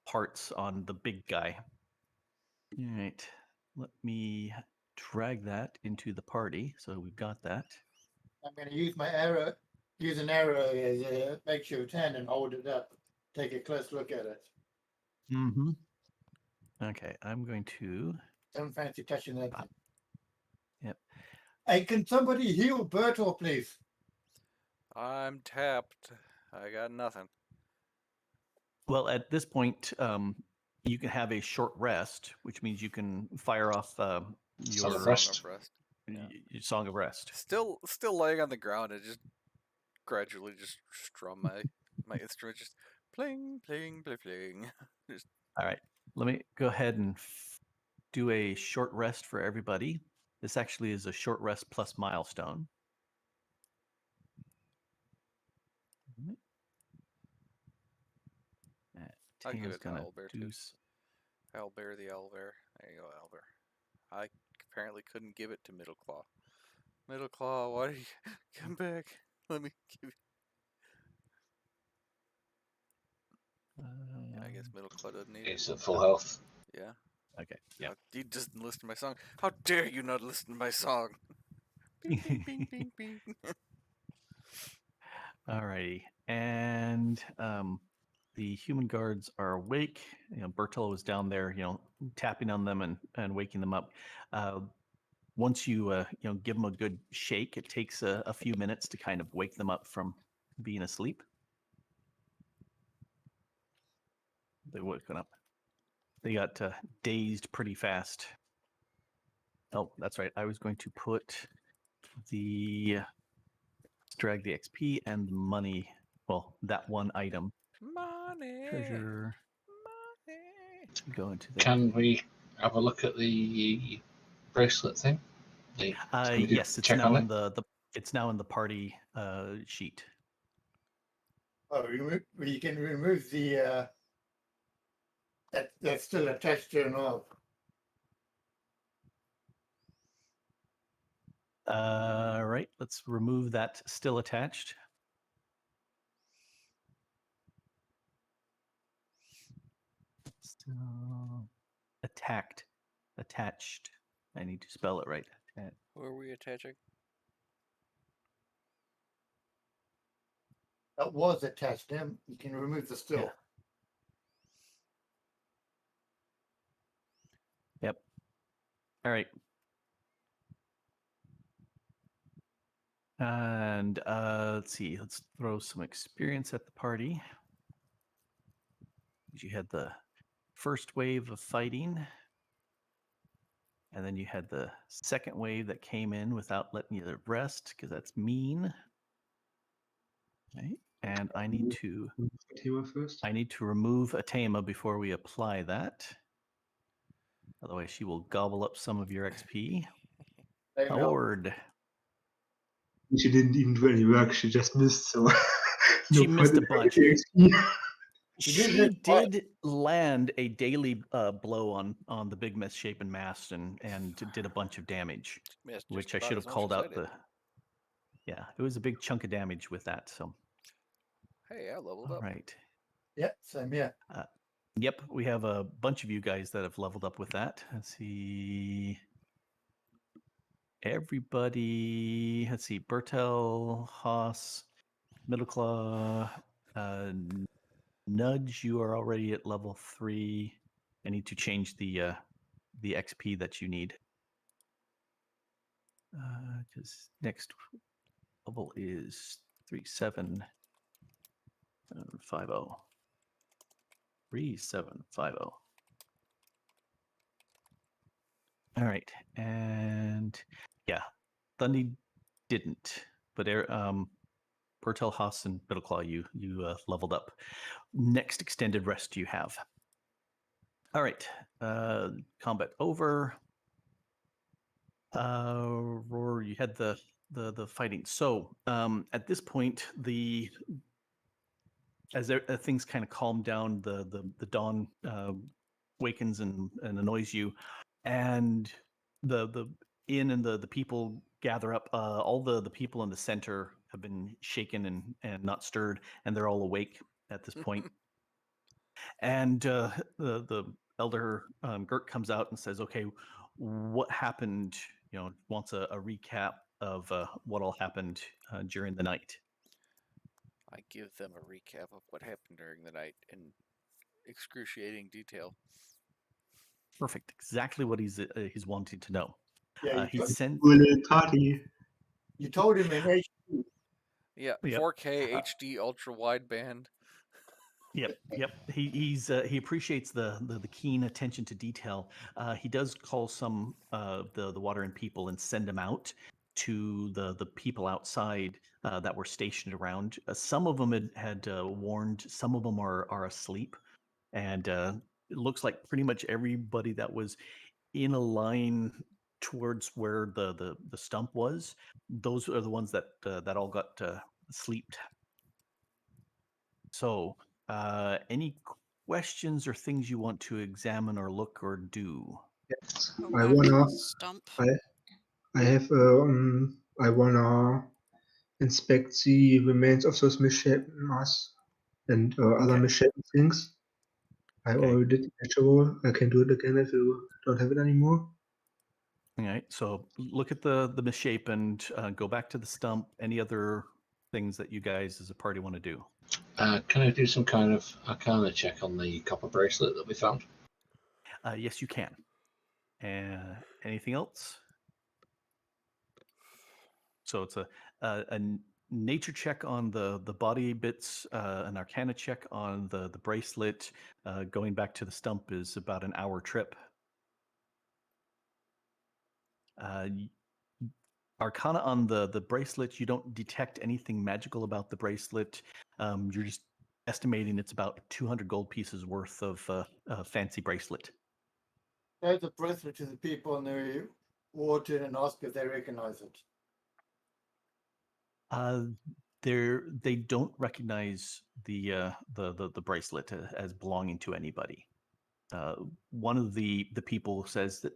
parts on the big guy. All right, let me drag that into the party. So we've got that. I'm going to use my arrow. Use an arrow as a makeshift hand and hold it up. Take a close look at it. Mm-hmm. Okay, I'm going to. Don't fancy touching that thing. Yep. Hey, can somebody heal Bertor, please? I'm tapped. I got nothing. Well, at this point, you can have a short rest, which means you can fire off your Song of Song Rest. of Rest. your Song of Rest. Still laying on the ground. I just gradually just strum my instrument, just pling, pling, pling, pling. Just All right, let me go ahead and do a short rest for everybody. This actually is a short rest plus milestone. I'll give Tina's it to gonna Owlbear, do too. Owlbear the Owlbear. There you go, Owlbear. I apparently couldn't give it to Middle Claw. Middle Claw, why do you come back? Let me give you. I guess Middle Claw doesn't need it. It's at full health. Yeah. Okay, yeah. He doesn't listen to my song. How dare you not listen to my song? Bing, bing, bing, bing, bing. Alrighty, and the human guards are awake. Bertel was down there, tapping on them and waking them up. Once you give them a good shake, it takes a few minutes to kind of wake them up from being asleep. They woken up. They got dazed pretty fast. Oh, that's right. I was going to put drag the XP and the money. Well, that one item. Money. Treasure. Money. Go into there. Can we have a look at the bracelet thing? Somebody Yes, it's check now on in it? it's now in the party sheet. Oh, you can remove the that's still attached to an orb. Right. Let's remove that still attached. Still attached. I need to spell it right. Who are we attaching? That was attached. Then you can remove the still. Yeah. Yep. All right. And let's see. Let's throw some experience at the party. You had the first wave of fighting, and then you had the second wave that came in without letting you rest, because that's mean. Okay. And I need to Fatima first. remove Atema before we apply that. Otherwise, she will gobble up some of your XP. They melt. Howard. She didn't even do any work. She just missed. So She no missed a point bunch. in XP. She did land a daily blow on the big misshapen mast and did a bunch of damage, Missed just which I about should as have much called as I out did. Yeah, it was a big chunk of damage with that. So, Hey, I leveled all up. right. Yeah, same here. Yep, we have a bunch of you guys that have leveled up with that. Let's see. Everybody, let's see. Bertel, Haas, Middleclaw, Nudge, you are already at level 3. I need to change the XP that you need. Because next level is 3750. 3750. All right, and yeah, Thundy didn't, but Bertel, Haas, and Biddleclaw, you leveled up. Next extended rest you have. All right, combat over. Roar, you had the fighting. So at this point, as things kind of calm down, the dawn wakens and annoys you, and the inn and the people gather up. All the people in the center have been shaken and not stirred, and they're all awake at this point. And the elder Gert comes out and says, "Okay, what happened?" Wants a recap of what all happened during the night. I give them a recap of what happened during the night in excruciating detail. Perfect, exactly what he's wanting to know. Yeah, He sent. Little party. you told him in HD. Yeah, Yep. 4K HD ultra wideband. Yep. He appreciates the keen attention to detail. He does call some the water and people and send them out to the people outside that were stationed around. Some of them had warned. Some of them are asleep, and it looks like pretty much everybody that was in a line towards where the stump was. Those are the ones that all got sleeped. So, any questions or things you want to examine or look or do? Yes. Go I back to wanna. the stump. I wanna inspect the remains of those misshapen masks and other Okay. misshapen things. I Okay. already did natural. I can do it again if you don't have it anymore. All right. So look at the misshapen. Go back to the stump. Any other things that you guys as a party want to do. Can I do some kind of arcana check on the copper bracelet that we found? Yes, you can. And anything else? So it's a nature check on the body bits, an arcana check on the bracelet. Going back to the stump is about an hour trip. Arcana on the bracelet, you don't detect anything magical about the bracelet. You're just estimating it's about 200 gold pieces worth of a fancy bracelet. Show the bracelet to the people in the water and ask if they recognize it. They don't recognize the bracelet as belonging to anybody. One of the people says that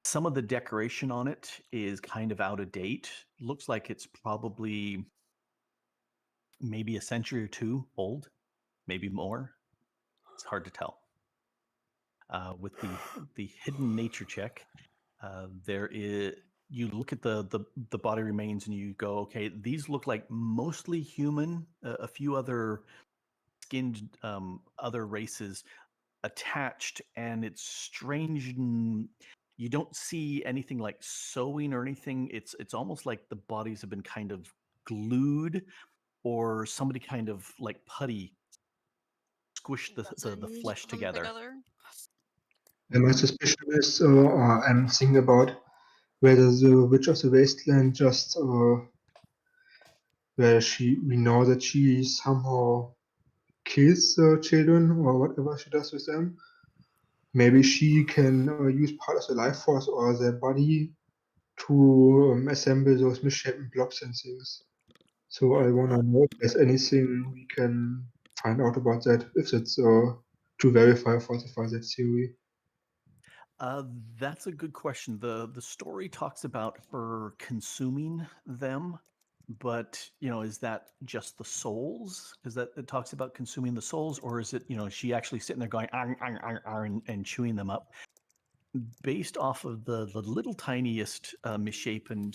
some of the decoration on it is kind of out of date. Looks like it's probably maybe a century or two old, maybe more. It's hard to tell. With the hidden nature check, there is. You look at the body remains and you go, okay, these look like mostly human. A few other skinned other races attached, and it's strange. You don't see anything like sewing or anything. It's almost like the bodies have been kind of glued, or somebody kind of like putty squished the Resined flesh them together. And my suspicion is, or I'm thinking about whether the Witch of the Wasteland just, where we know that she somehow kills the children or whatever she does with them. Maybe she can use part of the life force or their body to assemble those misshapen blobs and things. So I want to know if there's anything we can find out about that, if it's to verify or falsify that theory. That's a good question. The story talks about her consuming them, but is that just the souls? Is that it talks about consuming the souls, or is it she actually sitting there going "Arr, arr, arr, arr," and chewing them up? Based off of the little tiniest misshapen,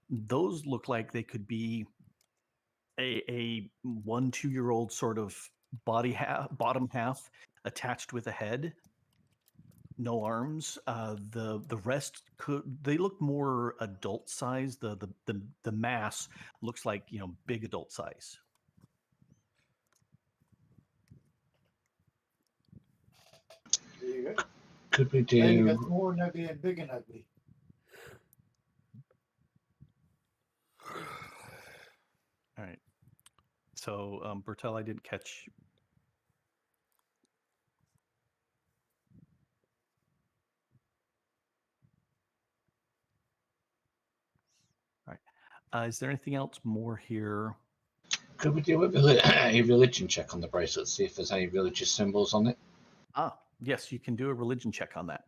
those look like they could be a 1-2-year-old sort of bottom half attached with a head, no arms. The rest they look more adult size. The mass looks like big adult size. There you go. Could we Then you got do? small and ugly and big and ugly. All right. So Bertel, I didn't catch. All right. Is there anything else more here? Could we do a religion check on the bracelet, see if there's any religious symbols on it? Yes, you can do a religion check on that.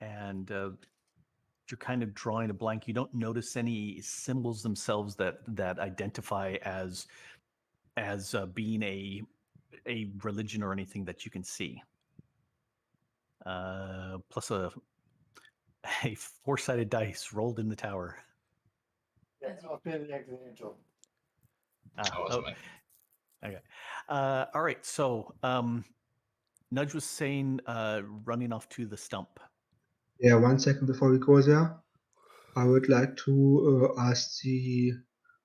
And you're kind of drawing a blank. You don't notice any symbols themselves that identify as being a religion or anything that you can see. Plus a 4-sided dice rolled in the tower. Yeah, As you- I'll play the accidental. Okay. All right. So Nudge was saying running off to the stump. Yeah, 1 second before we go there, I would like to ask the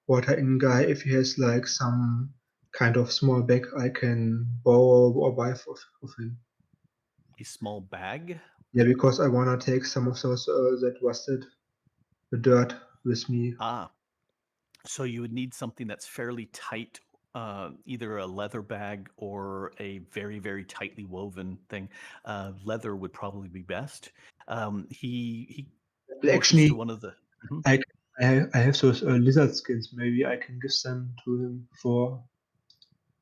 water inn guy if he has like some kind of small bag I can borrow or buy of him. A small bag. Yeah, because I want to take some of those that rusted the dirt with me. So you would need something that's fairly tight, either a leather bag or a very, very tightly woven thing. Leather would probably be best. He motions Actually, to one of the. Mhm. I have those lizard skins. Maybe I can give them to him for.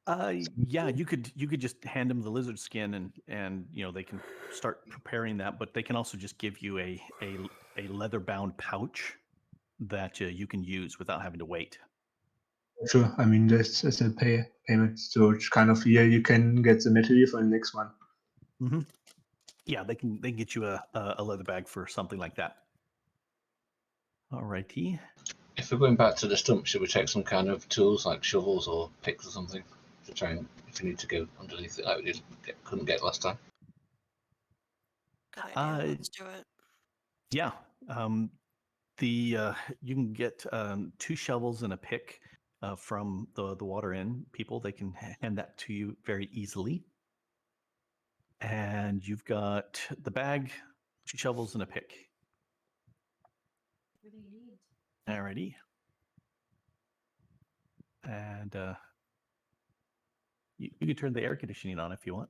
Yeah, you could just hand them the lizard skin and they can start preparing that, but they can also just give you a leather bound pouch that you can use without having to wait. Sure, I mean that's a payment, so it's kind of you can get the material for the next one. Mm-hmm. Yeah, they can get you a leather bag for something like that. All righty. If we're going back to the stump, should we take some kind of tools like shovels or picks or something to try and if we need to go underneath it like we couldn't get last time? Good idea. Let's do it. Yeah. You can get 2 shovels and a pick from the water inn people. They can hand that to you very easily. And you've got the bag, 2 shovels, and a pick. What do you need? Alrighty. And you can turn the air conditioning on if you want.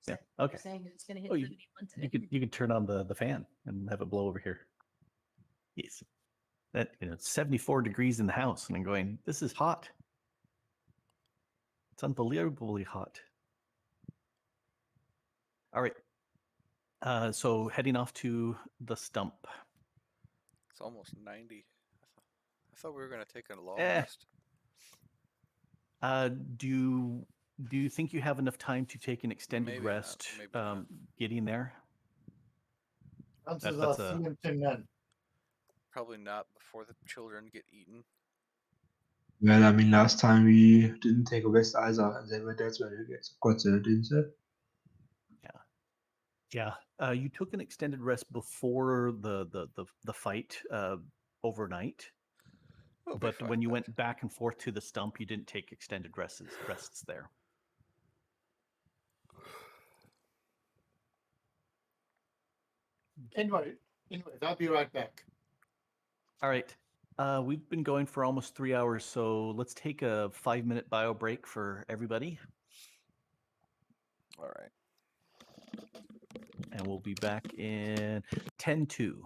Yeah. You're Okay. saying it's gonna hit Oh, 71 today. you can turn on the fan and have it blow over here. Yes. That it's 74 degrees in the house, and I'm going, this is hot. It's unbelievably hot. All right. So heading off to the stump. It's almost 90. I thought we were going to take a long Eh. rest. Do you think you have enough time to take an extended Maybe not, rest maybe not. getting there? Chances are That's a slim to none. Probably not before the children get eaten. Well, I mean, last time we didn't take a rest either, and they were that's when we got there, didn't they? yeah. You took an extended rest before the fight overnight, We'll be but fine when you then. went back and forth to the stump, you didn't take extended rests there. Anyways, I'll be right back. All right. We've been going for almost 3 hours, so let's take a 5-minute bio break for everybody, All right. and we'll be back in 10-2.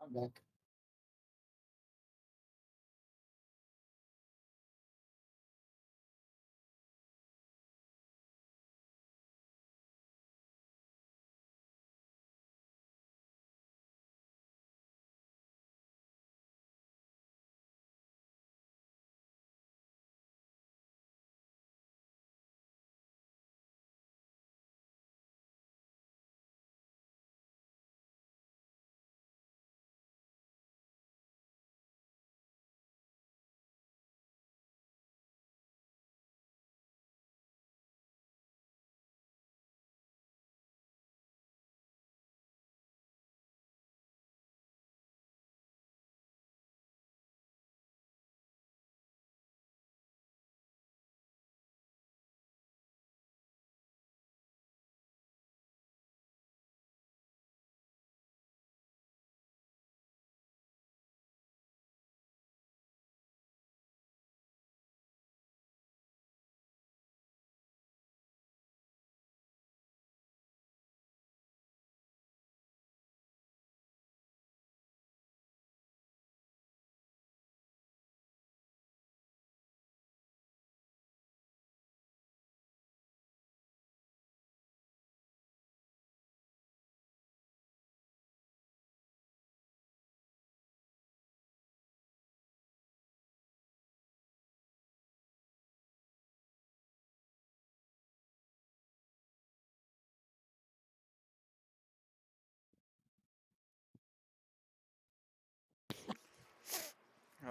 I'm back.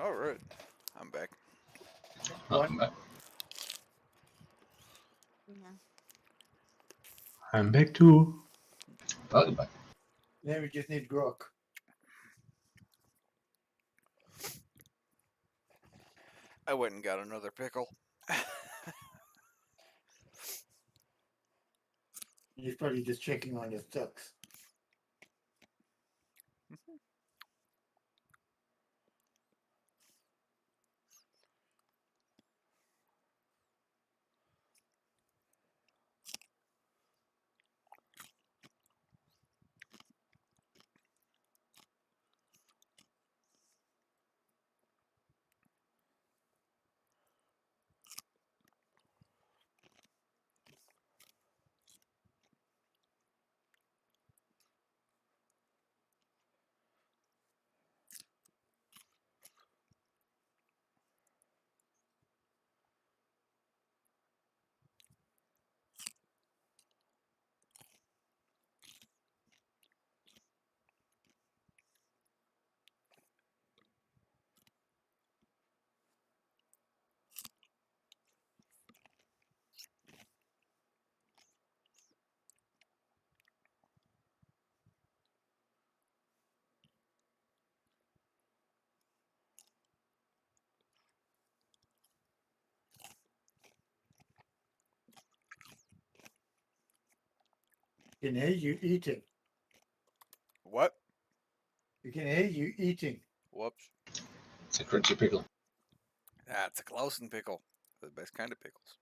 All right, I'm back. What? Yeah. I'm back too. Welcome back. Then we just need grok. I went and got another pickle. He's probably just checking on your stocks. Can hear you eating. What? You can hear you eating. Whoops. It's a crunchy pickle. That's a Clausen pickle. The best kind of pickles.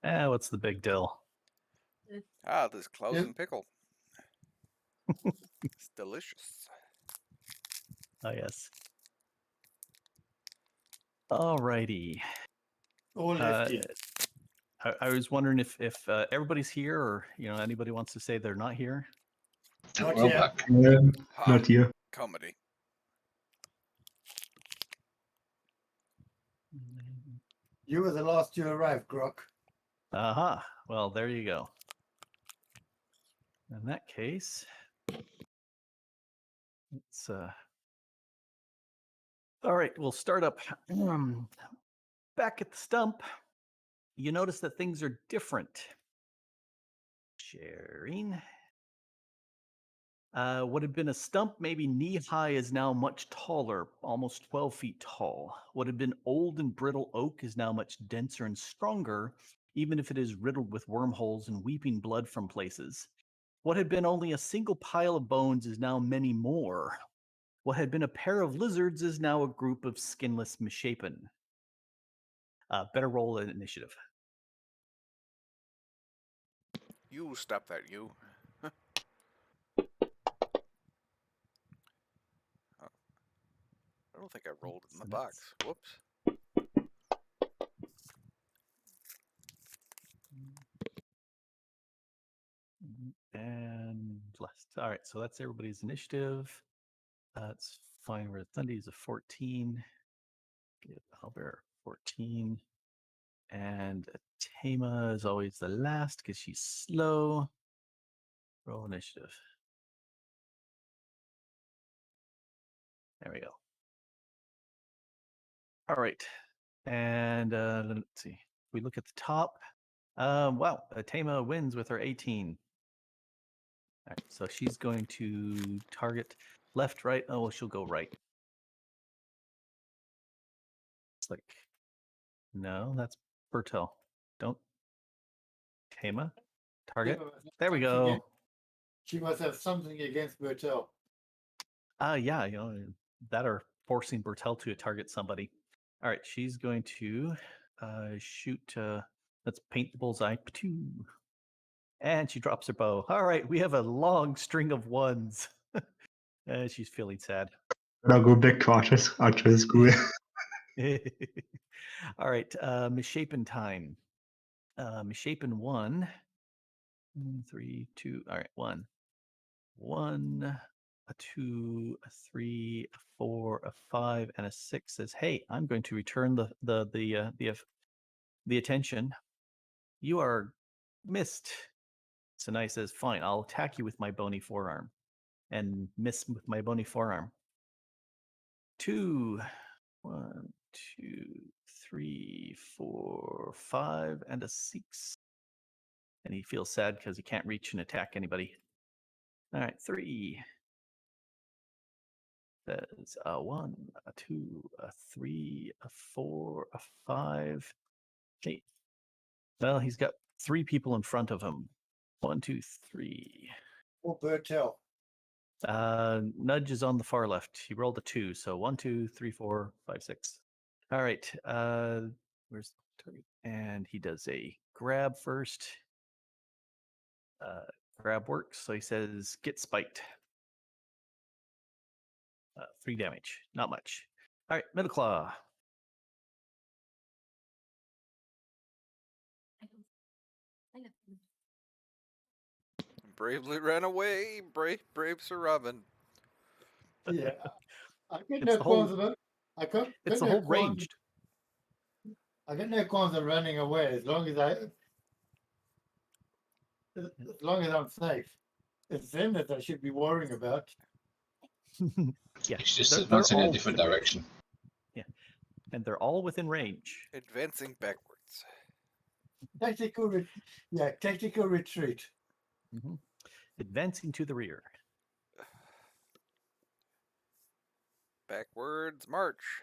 What's the big deal? Ah, this Clausen pickle. It's delicious. Oh yes. Alrighty. All lefty. I was wondering if everybody's here, or anybody wants to say they're not here. Not Well yet. back. Ha, Not here. comedy. You were the last to arrive, grok. Aha. Well, there you go. In that case, it's all right. We'll start up back at the stump. You notice that things are different. Sharing. What had been a stump maybe knee-high is now much taller, almost 12 feet tall. What had been old and brittle oak is now much denser and stronger, even if it is riddled with wormholes and weeping blood from places. What had been only a single pile of bones is now many more. What had been a pair of lizards is now a group of skinless misshapen. Better roll an initiative. You stop that, you. I don't think I rolled in the So box. that's- Whoops. And blessed. All right, so that's everybody's initiative. That's fine. Where Thundy's a 14. Give Albert 14. And Tama is always the last because she's slow. Roll initiative. There we go. All right. And let's see. If we look at the top. Wow, Tama wins with her 18. All right, so she's going to target left, right. Oh, well, she'll go right. It's like, no, that's Bertel. Don't. Tama, target. Tama must have There we something go. ag- She must have something against Bertel. Yeah, that or forcing Bertel to target somebody. All right, she's going to shoot. Let's paint the bullseye. Patoo. And she drops her bow. All right, we have a long string of ones. And she's feeling sad. I'll go back to archer school. All right, misshapen time. Misshapen 1. 3, 2. All right, 1. 1, a 2, a 3, a 4, a 5, and a 6 says, "Hey, I'm going to return the attention. You are missed." Sanai says, "Fine, I'll attack you with my bony forearm, and miss with my bony forearm." 2, 1, 2, 3, 4, 5, and a 6. And he feels sad because he can't reach and attack anybody. All right, 3. There's a 1, a 2, a 3, a 4, a 5. 8. Well, he's got 3 people in front of him. 1, 2, 3. Oh, Bertel. Nudge is on the far left. He rolled a 2, so 1, 2, 3, 4, 5, 6. All right. Where's the target? And he does a grab first. Grab works, so he says, "Get spiked." 3 damage, not much. All right, middle claw. Bravely ran away. Brave Sir Robin. Yeah. I get It's no the whole- qualms about I got, It's got the no whole qualms. ranged. I got no qualms of running away as long as I'm safe. It's them that I should be worrying about. Yeah, It's just they're advancing in all a different within range. direction. And they're all within range. Advancing backwards. Tactical retreat. Mhm. Advancing to the rear. Backwards march.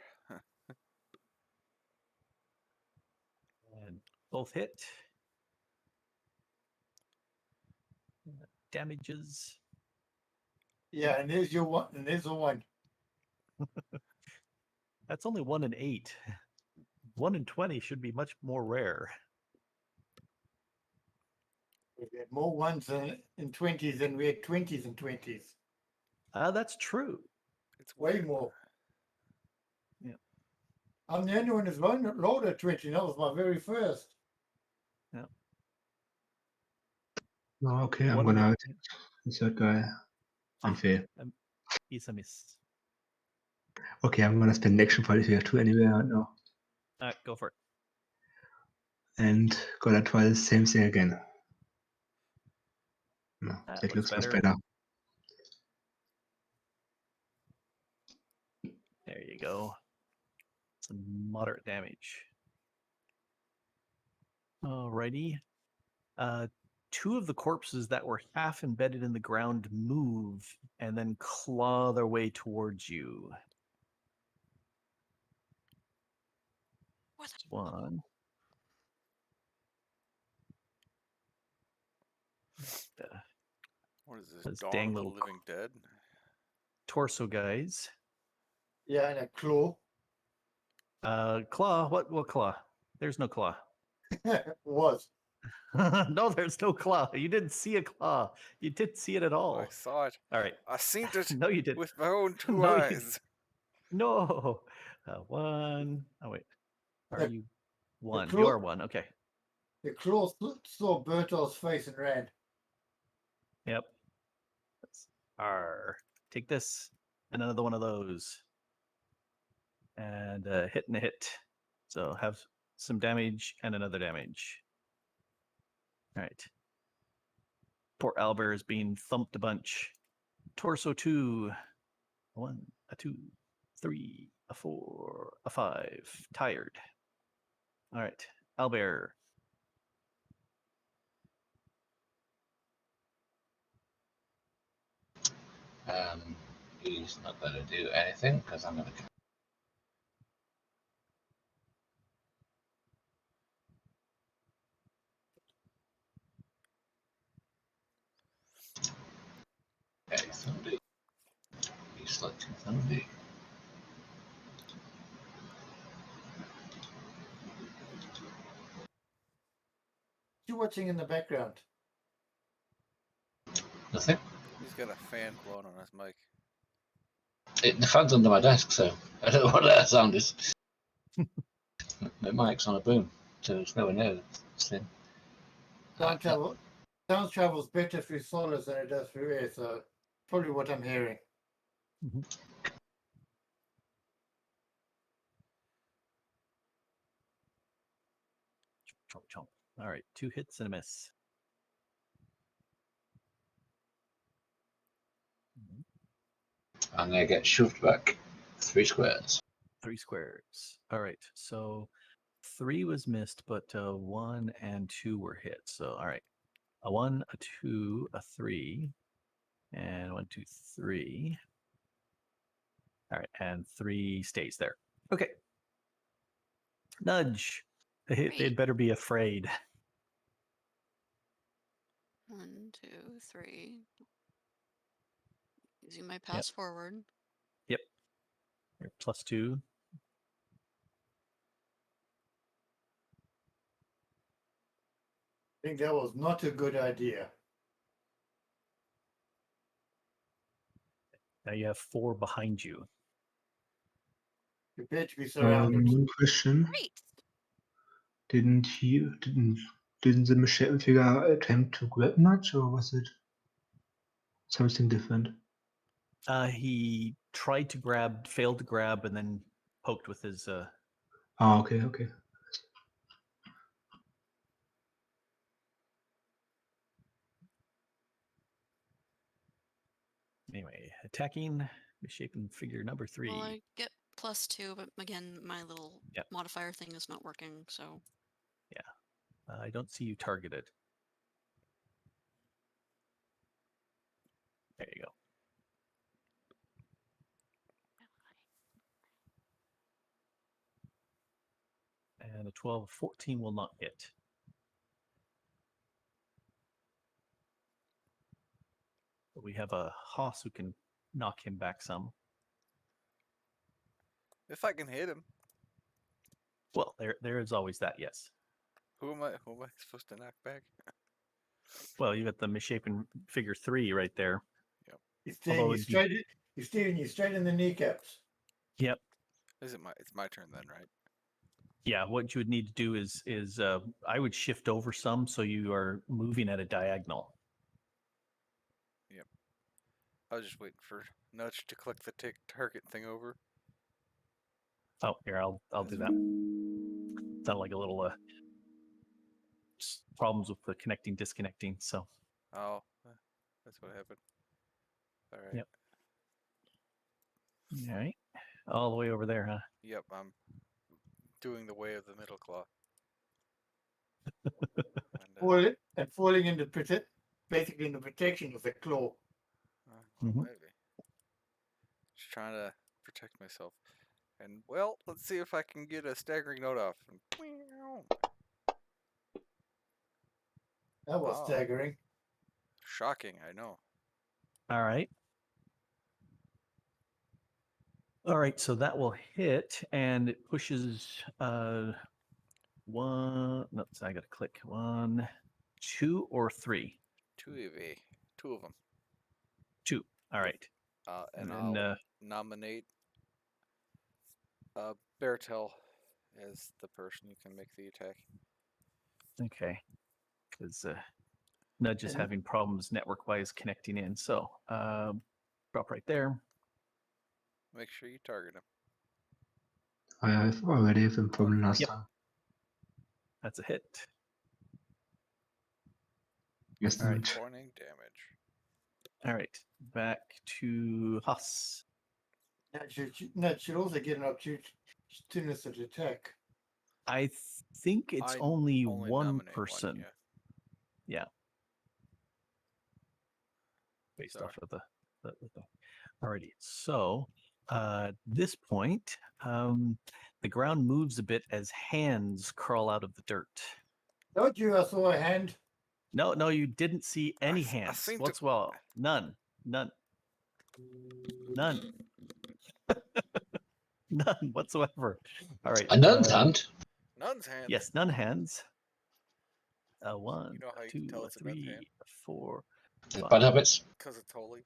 And both hit. Damages. Yeah, and there's your one, and there's the one. That's only 1 in 8. 1 in 20 should be much more rare. We've got more ones in 20s than we had 20s and 20s. That's true. It's Way weird. more. Yeah. I'm the only one who's rolled a 20. That was my very first. Oh, okay, I'm One in gonna the- attack the third guy. Unfair. It's a miss. Okay, I'm gonna spend an action point if you have 2 anywhere right now. Go for it. And gonna try the same thing again. No, That that looks looks much better. better. There you go. Some moderate damage. Alrighty. 2 of the corpses that were half embedded in the ground move and then claw their way towards you. What the- One. What is this? Those Dawn dang of the little Living Dead? torso guys. Yeah, and a claw. Claw. What claw? There's no claw. Was. No, there's no claw. You didn't see a claw. You didn't see it at I all. saw it. All right. I seen it No, you didn't. with my own two No, you eyes. No. One. Oh, wait. Are The- you one? claw- You're one. Okay. The claw saw Bertol's face and ran. Yep. R. Take this. And another one of those. And hit and a hit. So have some damage and another damage. All right. Poor Albert is being thumped a bunch. Torso 2. 1, a 2, 3, a 4, a 5. Tired. All right. Albert. He's not going to do anything because I'm going to. Okay, Thundy. He's selecting Thundy. You watching in the background? Nothing. He's got a fan blowing on his mic. The fan's under my desk, so I don't know what that sound is. My mic's on a boom, so it's nowhere near this thing. Sound travels better through solids than it does through air, so probably what I'm hearing. Chomp, chomp. All right. 2 hits and a miss. I'm going to get shoved back 3 squares. 3 squares. All right. So 3 was missed, but 1 and 2 were hit. So, all right. A 1, a 2, a 3. And 1, 2, 3. All right. And 3 stays there. Okay. Nudge. They'd Great. better be afraid. 1, 2, 3. Using my pass forward. Yep. You're +2. I think that was not a good idea. Now you have 4 behind you. Prepare to be surrounded. One question: Great. didn't the machete figure attempt to grab Nudge, or was it something different? He tried to grab, failed to grab, and then poked with his. Ah, okay, okay. Anyway, attacking, misshapen figure number 3. Well, I get +2, but again, my little Yep. modifier thing is not working, so. I don't see you targeted. There you go. And a 12, 14 will not hit. But we have a Haas who can knock him back some. If I can hit him, Well, there is always that, yes. who am I supposed to knock back? Well, you got the misshapen figure 3 right there. He's steering Although you it'd be- straight. He's steering you straight in the kneecaps. Yep. It's my turn then, right? Yeah, what you would need to do is I would shift over some so you are moving at a diagonal. I was just waiting for Nudge to click the target thing over. Oh, here, I'll do that. Sounded like a little problems with the connecting, disconnecting. So Oh, that's what happened. All right. Yep. All right, all the way over there, huh? Yep, I'm doing the way of the middle claw. And, Falling into basically in the protection of the claw. Mhm. maybe. Just trying to protect myself. And, well, let's see if I can get a staggering note off. And, That was Oh. staggering. shocking, I know. All right. All right, so that will hit, and it pushes one. No, so I got to click 1, 2, or 3. Two of them. 2. All right. And then, I'll nominate Bertel as the person who can make the attack. okay. Because Nudge is And- having problems network-wise connecting in. So drop right there. Make sure you target him. I've already have him from last Yep. time. That's a hit. Yes, All right. Nudge. Pointing damage. All right. Back to Haas. That should also get an opportunity to attack. I think it's I only only one nominate person. One, yeah. Based Sorry. off of the alrighty. So this point, the ground moves a bit as hands crawl out of the dirt. Told you I saw a hand. No, you didn't see any I hands. seem to- What's well? None. None whatsoever. All right. A nun's hand. Nun's hand. Yes, none hands. 1, You know how you can 2, tell it's a nun's 3, hand? 4, Bad 5. habits. Because it's holy.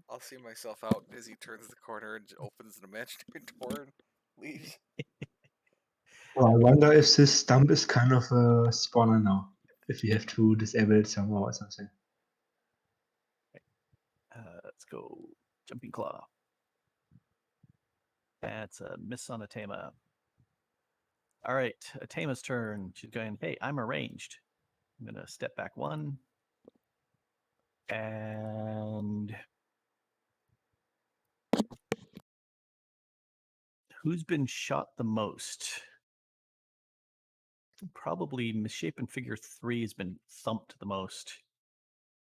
I'll see myself out as he turns the corner and opens an imaginary door and leaves. Well, I wonder if this stump is kind of a spawner now. If you have to disable it somehow or something. Let's go. Jumping Claw. That's a miss on Atema. All right, Atema's turn. She's going, hey, I'm arranged. I'm going to step back 1. And who's been shot the most? Probably Misshapen Figure 3 has been thumped the most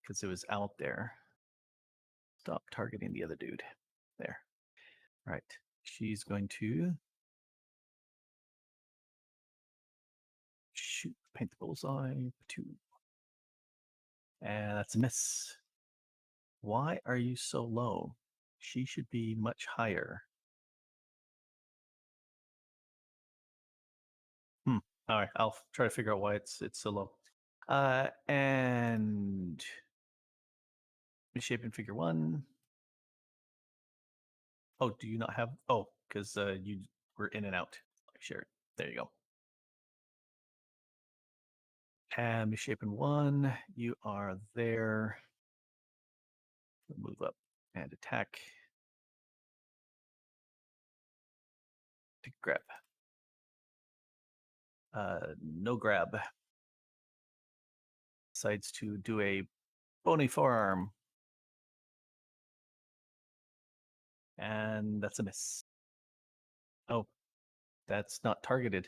because it was out there. Stop targeting the other dude. There. All right. She's going to shoot, paint the bullseye. 2. And that's a miss. Why are you so low? She should be much higher. All right, I'll try to figure out why it's so low. And misshapen figure 1. Oh, do you not have? Oh, because you were in and out. Sure. There you go. And misshapen 1, you are there. Move up and attack. Take a grab. No grab. Decides to do a bony forearm. And that's a miss. Oh, that's not targeted.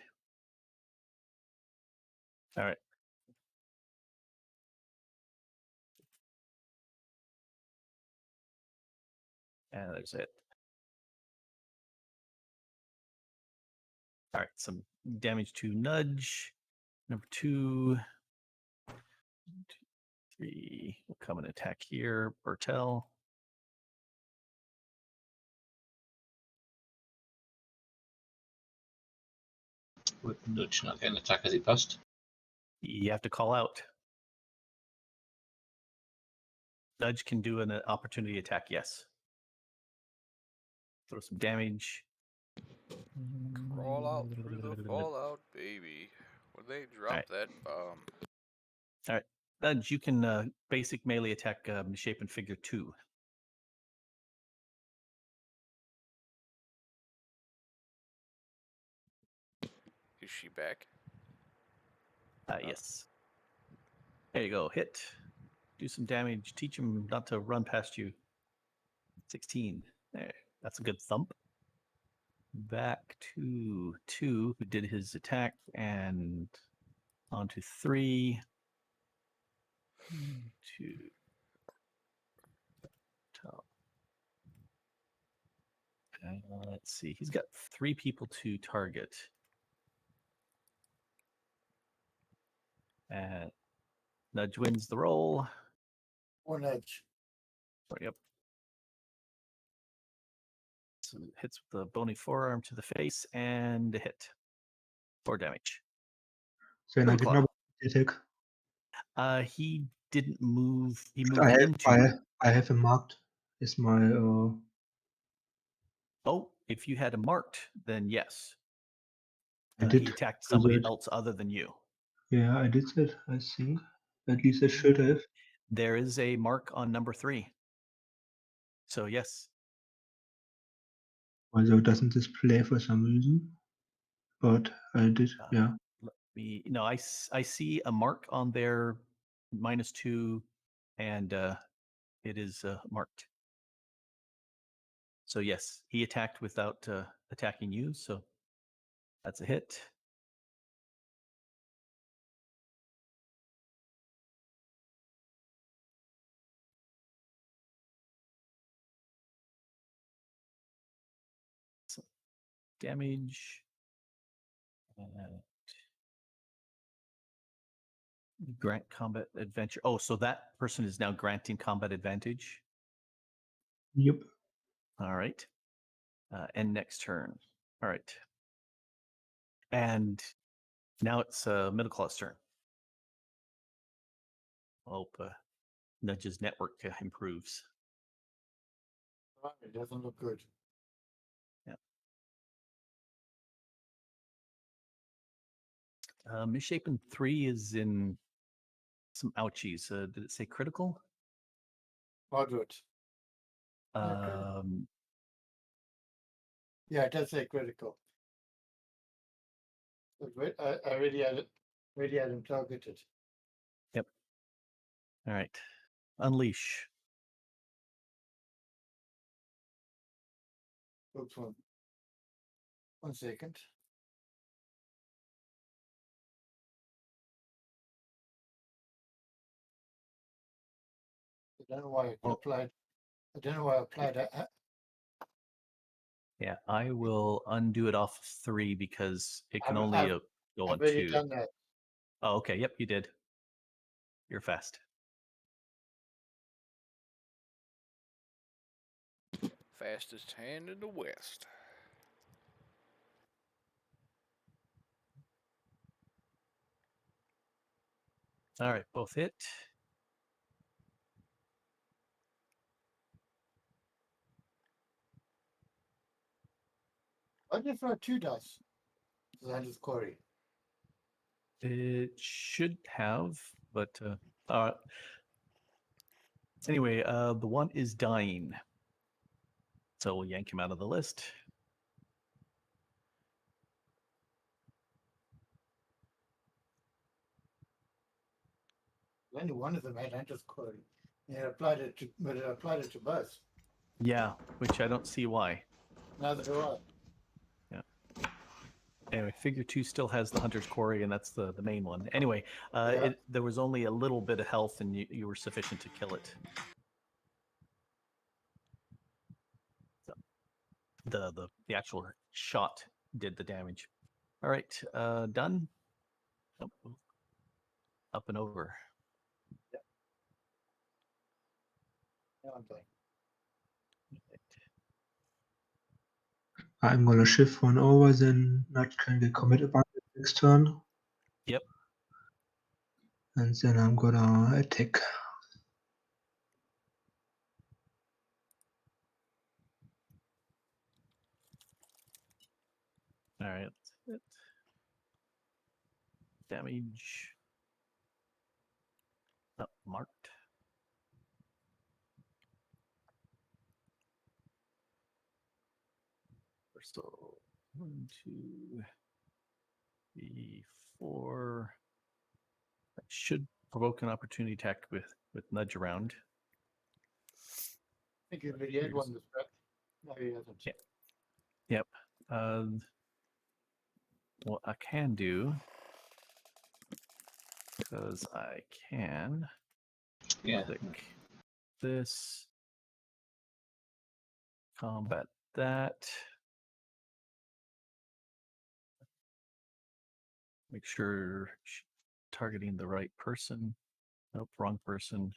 All right. And there's it. All right, some damage to Nudge. Number 2. 1, 2, 3. We'll come and attack here. Bertel. Nudge not getting attack as it passed. You have to call out. Nudge can do an opportunity attack, yes. Throw some damage. Crawl out through the fallout, baby. When they drop Alright. that bomb. All right. Nudge, you can basic melee attack misshapen figure 2. Is she back? Yes. There you go. Hit. Do some damage. Teach him not to run past you. 16. There. That's a good thump. Back to 2, who did his attack, and on to 3. 2. Top. Let's see. He's got 3 people to target. And Nudge wins the roll. Or Nudge. Oh, yep. So it hits with the bony forearm to the face and a hit. 4 damage. Then I Little did claw. not attack. He didn't move. He moved I have into. I have him marked as my Oh, if you had him marked, then yes. I did He attacked do somebody that. else other than you. Yeah, I did that, I think. At least I should have. There is a mark on number 3. So yes. Although it doesn't display for some reason. But I did, yeah. Let me. No, I see a mark on there, -2, and it is marked. So yes, he attacked without attacking you. So that's a hit. So damage. Grant combat adventure. Oh, so that person is now granting combat advantage. Yep. All right. And next turn. All right. And now it's middle class turn. Hope Nudge's network improves. It doesn't look good. Misshapen 3 is in some ouchies. Did it say critical? Moderate. Yeah, critical. Yeah, it does say critical. But I already had him targeted. Yep. All right. Unleash. Oops, one second. I don't know why I applied. I don't know why I applied that. Yeah, I will undo it off of 3 because it can only go on I've already 2. done that. Oh, okay. Yep, you did. You're fast. Fastest hand in the West. All right, both hit. Why did you throw 2 dice? That is Corey. It should have, but anyway, the one is dying. So we'll yank him out of the list. Only one of them had anti-Corey. And it applied it to both. Yeah, which I don't see why. Neither do I. Anyway, figure 2 still has the Hunter's Quarry, and that's the main one. Anyway, Yeah. there was only a little bit of health, and you were sufficient to kill it. So the actual shot did the damage. All right, done. Oh, up and over. Now I'm going. I'm gonna shift one over, then not can get commit about the next turn. Yep. And then I'm gonna attack. All right. That's it. Damage. Oh, marked. So 1, 2, 3, 4. That should provoke an opportunity attack with nudge around. I think you already had one this back. No, he hasn't. Yeah. Yep. What I can do, because I can Yeah. click this, combat that. Make sure targeting the right person. Nope, wrong person.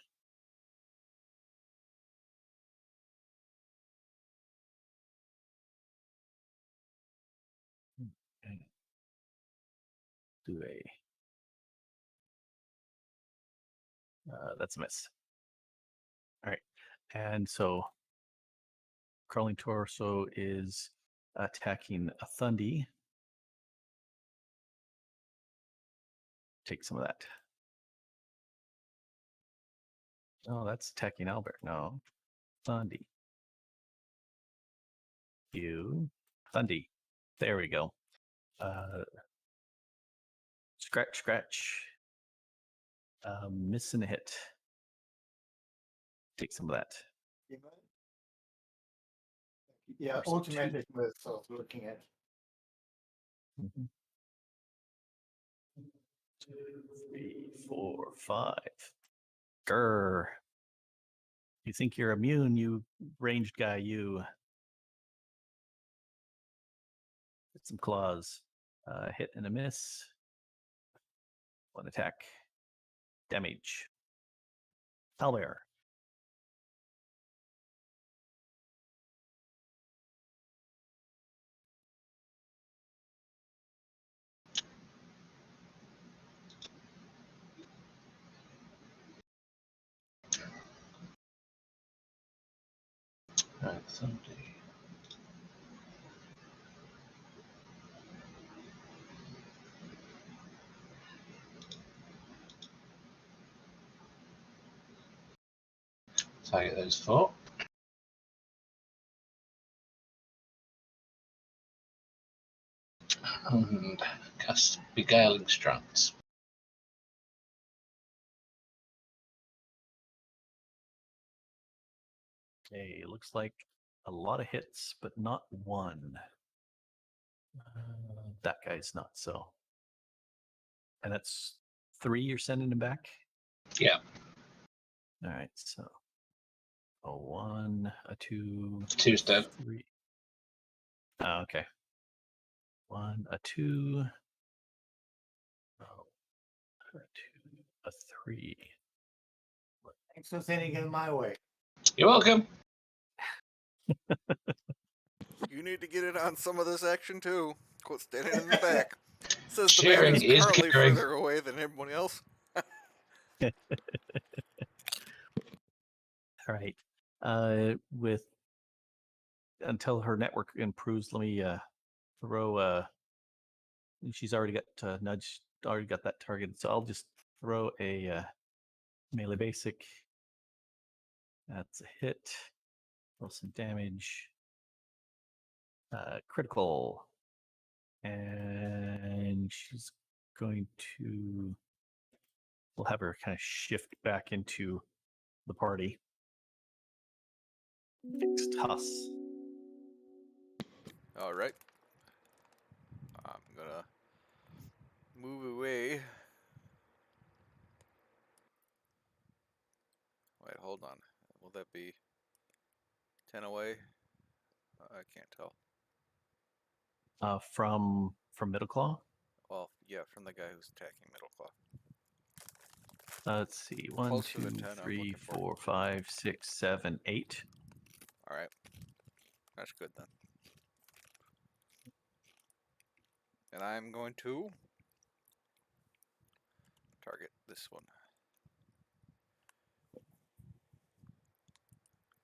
Do a. That's a miss. All right, and so crawling torso is attacking a Thundy. Take some of that. Oh, that's attacking Albert. No, Thundy. You, Thundy. There we go. Scratch, scratch. Missing a hit. Take some of that. Yeah, Or some automatic list I was looking at. Mhm. 2, 3, 4, 5. Grr. You think you're immune, you ranged guy, you. Get some claws. Hit and a miss. One attack. Damage. Owlbear. Right, Sunday. Target those 4. And cast Beguiling Strands. Okay, looks like a lot of hits, but not one. That guy's not so. And that's 3 you're sending him back? Yeah, All right, so a 1, a 2, 2's dead. 3. Oh, okay. 1, a 2. Oh, a 2, a 3. Thanks for sending it my way. You're welcome. You need to get in on some of this action too. Quit standing in the back. Says the man Sharing who's is currently caring. further away than everybody else. All right. With until her network improves, let me throw. She's already got nudge. Already got that targeted, so I'll just throw a melee basic. That's a hit. Roll some damage. Critical, and she's going to. We'll have her kind of shift back into the party. Fixed Huss. All right. I'm gonna move away. Wait, hold on. Will that be 10 away? I can't tell. From Middle Claw. Well, yeah, from the guy who's attacking Middle Claw. Let's see. 1, Closer 2, than 10, I'm 3, looking for. 4, 5, 6, 7, 8. All right. That's good then. And I'm going to target this one.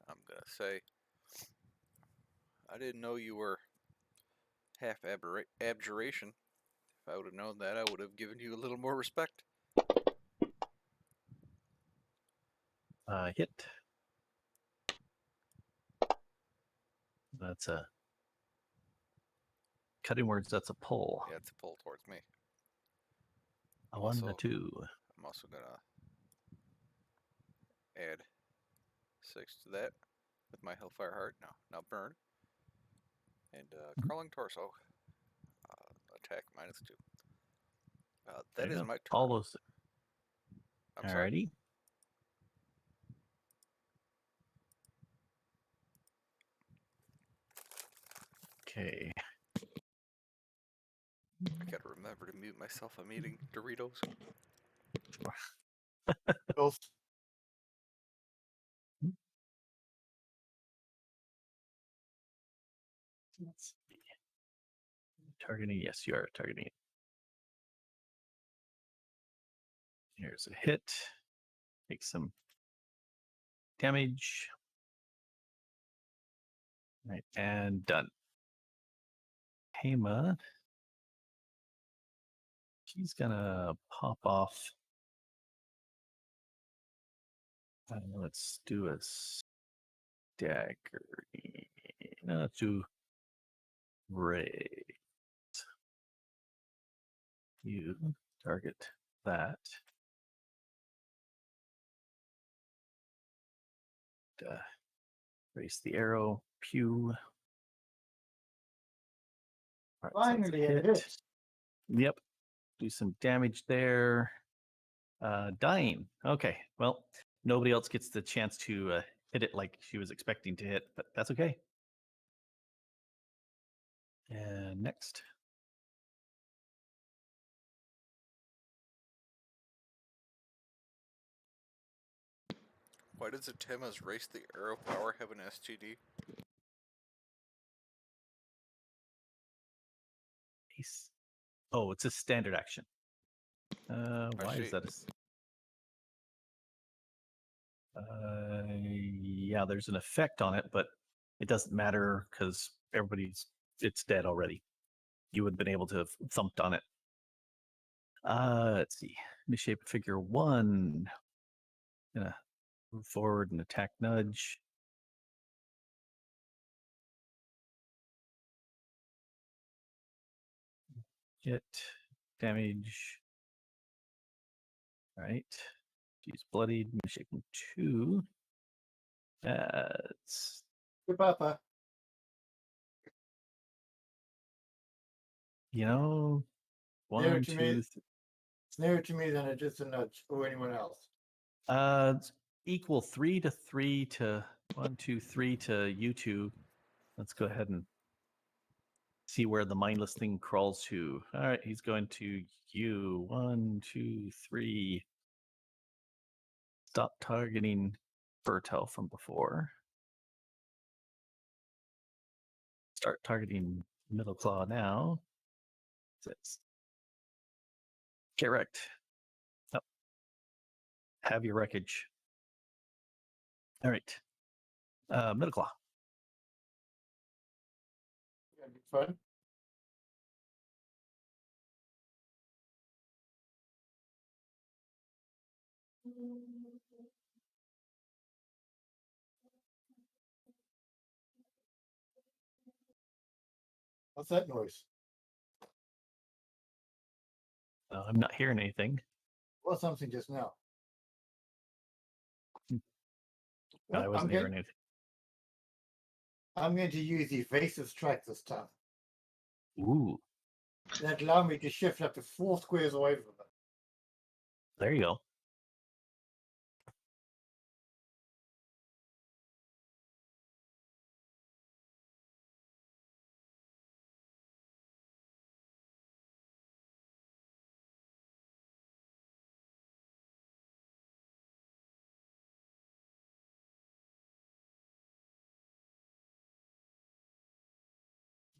I'm gonna say, I didn't know you were half abjuration. If I would have known that, I would have given you a little more respect. Hit. That's a cutting words. That's a pull. Yeah, it's a pull towards me. A 1 and a Also- 2. I'm also gonna add 6 to that with my Hellfire Heart. Now burn. And crawling torso. Attack -2. There That you is go. my turn. All those. I'm sorry. Alrighty. Okay. I gotta remember to mute myself. I'm eating Doritos. Those Let's see. Targeting. Yes, you are targeting it. Here's a hit. Take some damage. Right, and done. Hema. She's gonna pop off. Let's do a stagger. No, let's do Ray. You target that. Raise the arrow. Pew. All right, so that's a Finally, it hit. Yep. Do some damage there. Dying. Okay. Well, nobody else gets the chance to hit it like she was expecting to hit, but that's okay. And next. Why does the Temas race the arrow power have an STD? Ace. Oh, it's a standard action. Why see. is that? Yeah, there's an effect on it, but it doesn't matter because it's dead already. You would have been able to have thumped on it. Let's see. Initiate figure 1. Gonna move forward and attack nudge. Hit damage. All right. She's bloodied. Initiate 2. It's Good papa. you know Nearer 1, to 2. me. It's nearer to me than it is to Nudge or anyone else. It's equal 3 to 3 to 1, 2, 3 to you two. Let's go ahead and see where the mindless thing crawls to. All right, he's going to you. 1, 2, 3. Stop targeting Bertel from before. Start targeting Middle Claw now. Says, get wrecked. Oh. Have your wreckage. All right. Middle Claw. Gonna be fun. What's that noise? I'm not hearing anything. Well, something just now. I Well, wasn't hearing anything. I'm going to use evasive strike this time. Ooh, That allowed me to shift up to 4 squares away from it. there you go.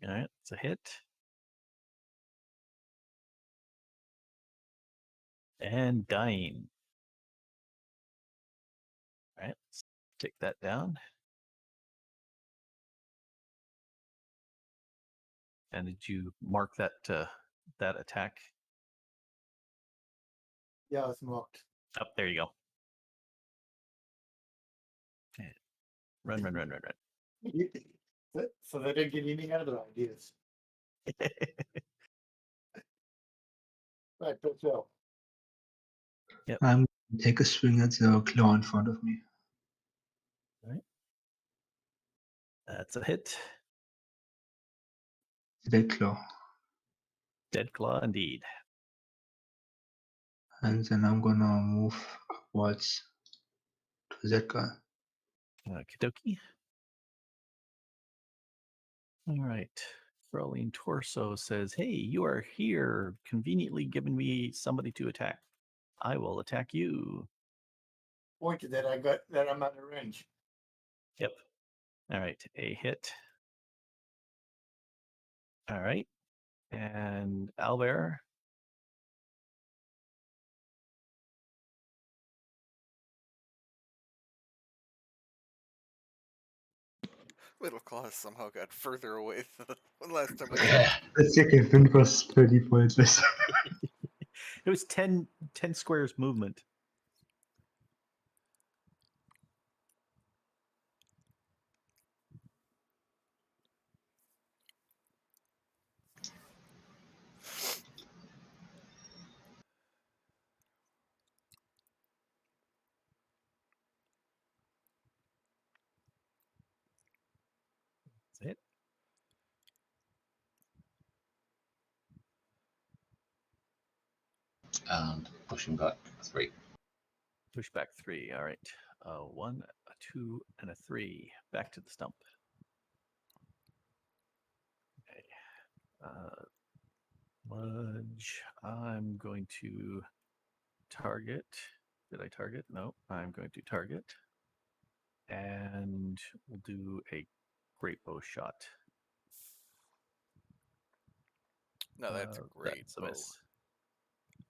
All right, it's a hit. And dying. All right, let's take that down. And did you mark that that attack? Yeah, it's marked. Oh, there you go. Okay. Run, run, run, run, So they don't get any other ideas. run. Right, but so. I'm gonna take a swing at the claw in front of me. That's a hit. The dead claw. Dead claw indeed. And then I'm gonna move upwards to that guy. Kidoki. All right. Crawling Torso says, hey, you are here, conveniently giving me somebody to attack. I will attack you. Pointed that I got that I'm out of range. Yep. All right. A hit. All right. And Owlbear. Middle class somehow got further away than the last time we Yeah. The second wind was 30 points less. It was 10 squares movement. That's it. And pushing back 3. Push back 3. All right. 1, a 2, and a 3. Back to the stump. Okay. Lunge. I'm going to target. Did I target? No, I'm going to target. And we'll do a great bow shot. No, that's a great That's a bow. miss.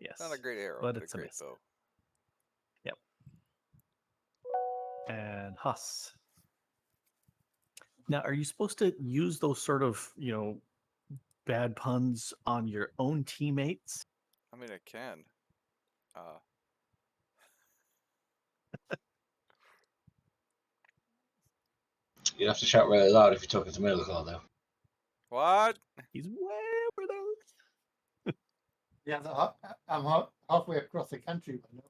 Yes. Not a great arrow, but but it's a a great miss. bow. Yep. And Huss. Now, are you supposed to use those sort of, bad puns on your own teammates? I mean, it can. You'd have to shout really loud if you're talking to middle class, though. What? He's way over there. Yeah, I'm halfway across the country, but no.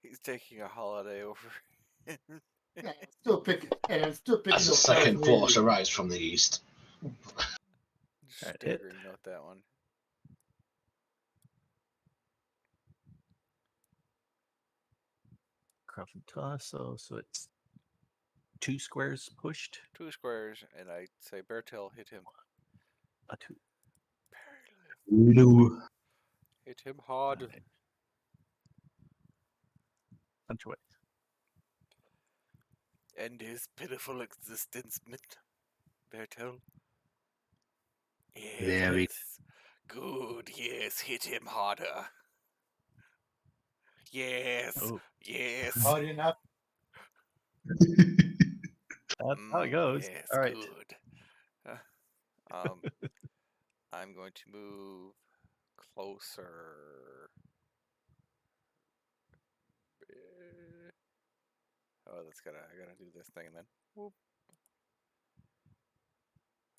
He's taking a holiday over. Yeah, I'm still picking. And I'm still picking As the up second guys force lately. arrives from the east. Alright, hit. Staggering note that one. Cross and torso, so it's 2 squares pushed. 2 squares, and I say Beartail hit him. A 2. No. Hit him hard. Alright. Punch away. End his pitiful existence, Beartail. There we Yes. Good, yes, hit him harder. Yes, Oh, yes. Hard enough. that's how it goes. Yes, All right. good. I'm going to move closer. Oh, I gotta do this thing and then. Whoop.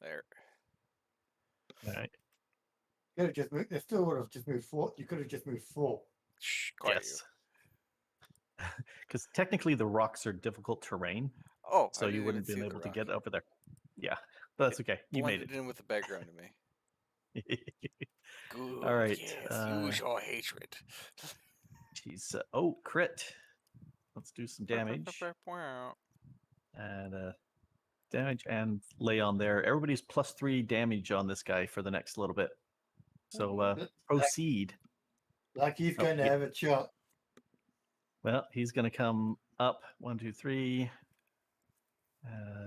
There. All right. Could have just moved. It still would have just moved 4. You could have just moved 4. Shh, quiet Yes. Because technically the rocks are difficult terrain, you. Oh, so I you didn't wouldn't even have been see able the to rock. get over there. Yeah, but that's okay. You made Blended in with the background to me. it. Good. All right. Yes, use your hatred. Jeez. Oh, crit. Let's do some damage. And damage and lay on there. Everybody's +3 damage on this guy for the next little bit. So proceed. Like he's Oh, going to yeah. have a shot. Well, he's going to come up. 1, 2, 3.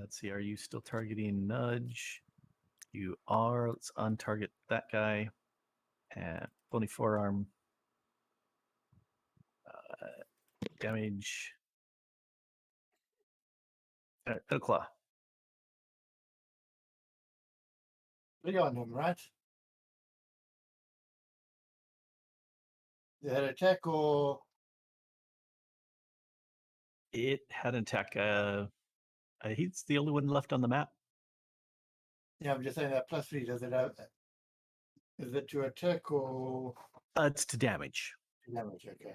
Let's see. Are you still targeting Nudge? You are. Let's untarget that guy. And bony forearm. Damage. Little claw. 3 on him, right? They had attack or It had an attack. He's the only one left on the map. yeah, I'm just saying that +3 does it have? Is it to attack or It's to damage. damage? Okay.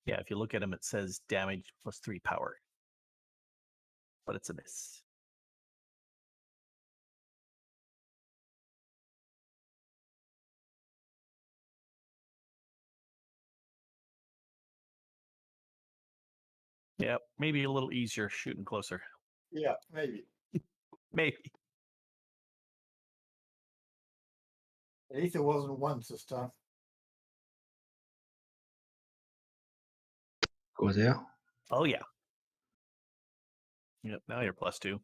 Yeah, if you look at him, it says damage +3 power. But it's a miss. Yeah, maybe a little easier shooting closer. Yeah, maybe. Maybe. At least it wasn't once this time. Go there. Oh, yeah. Yep, now you're +2.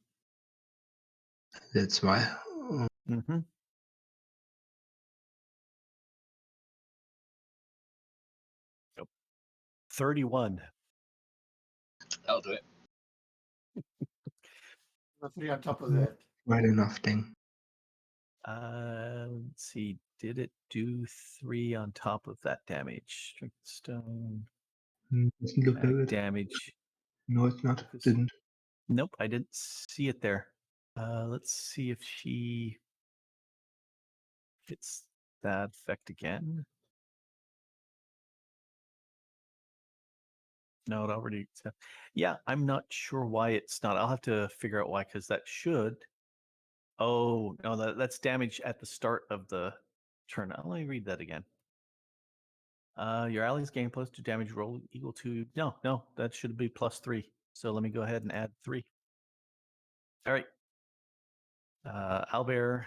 That's why. Mm-hmm. Yep. 31. That'll do it. The 3 on top of Mm. that. Right enough thing. Let's see. Did it do 3 on top of that damage? Strength stone. Doesn't look Mag like it. damage. No, it's not. Focus. Didn't. Nope, I didn't see it there. Let's see if she hits that effect again. No, it already. Yeah, I'm not sure why it's not. I'll have to figure out why, because that should. Oh no, that's damage at the start of the turn. Let me read that again. Your allies gain +2 damage roll equal to no, that should be +3. So let me go ahead and add 3. All right. Owlbear.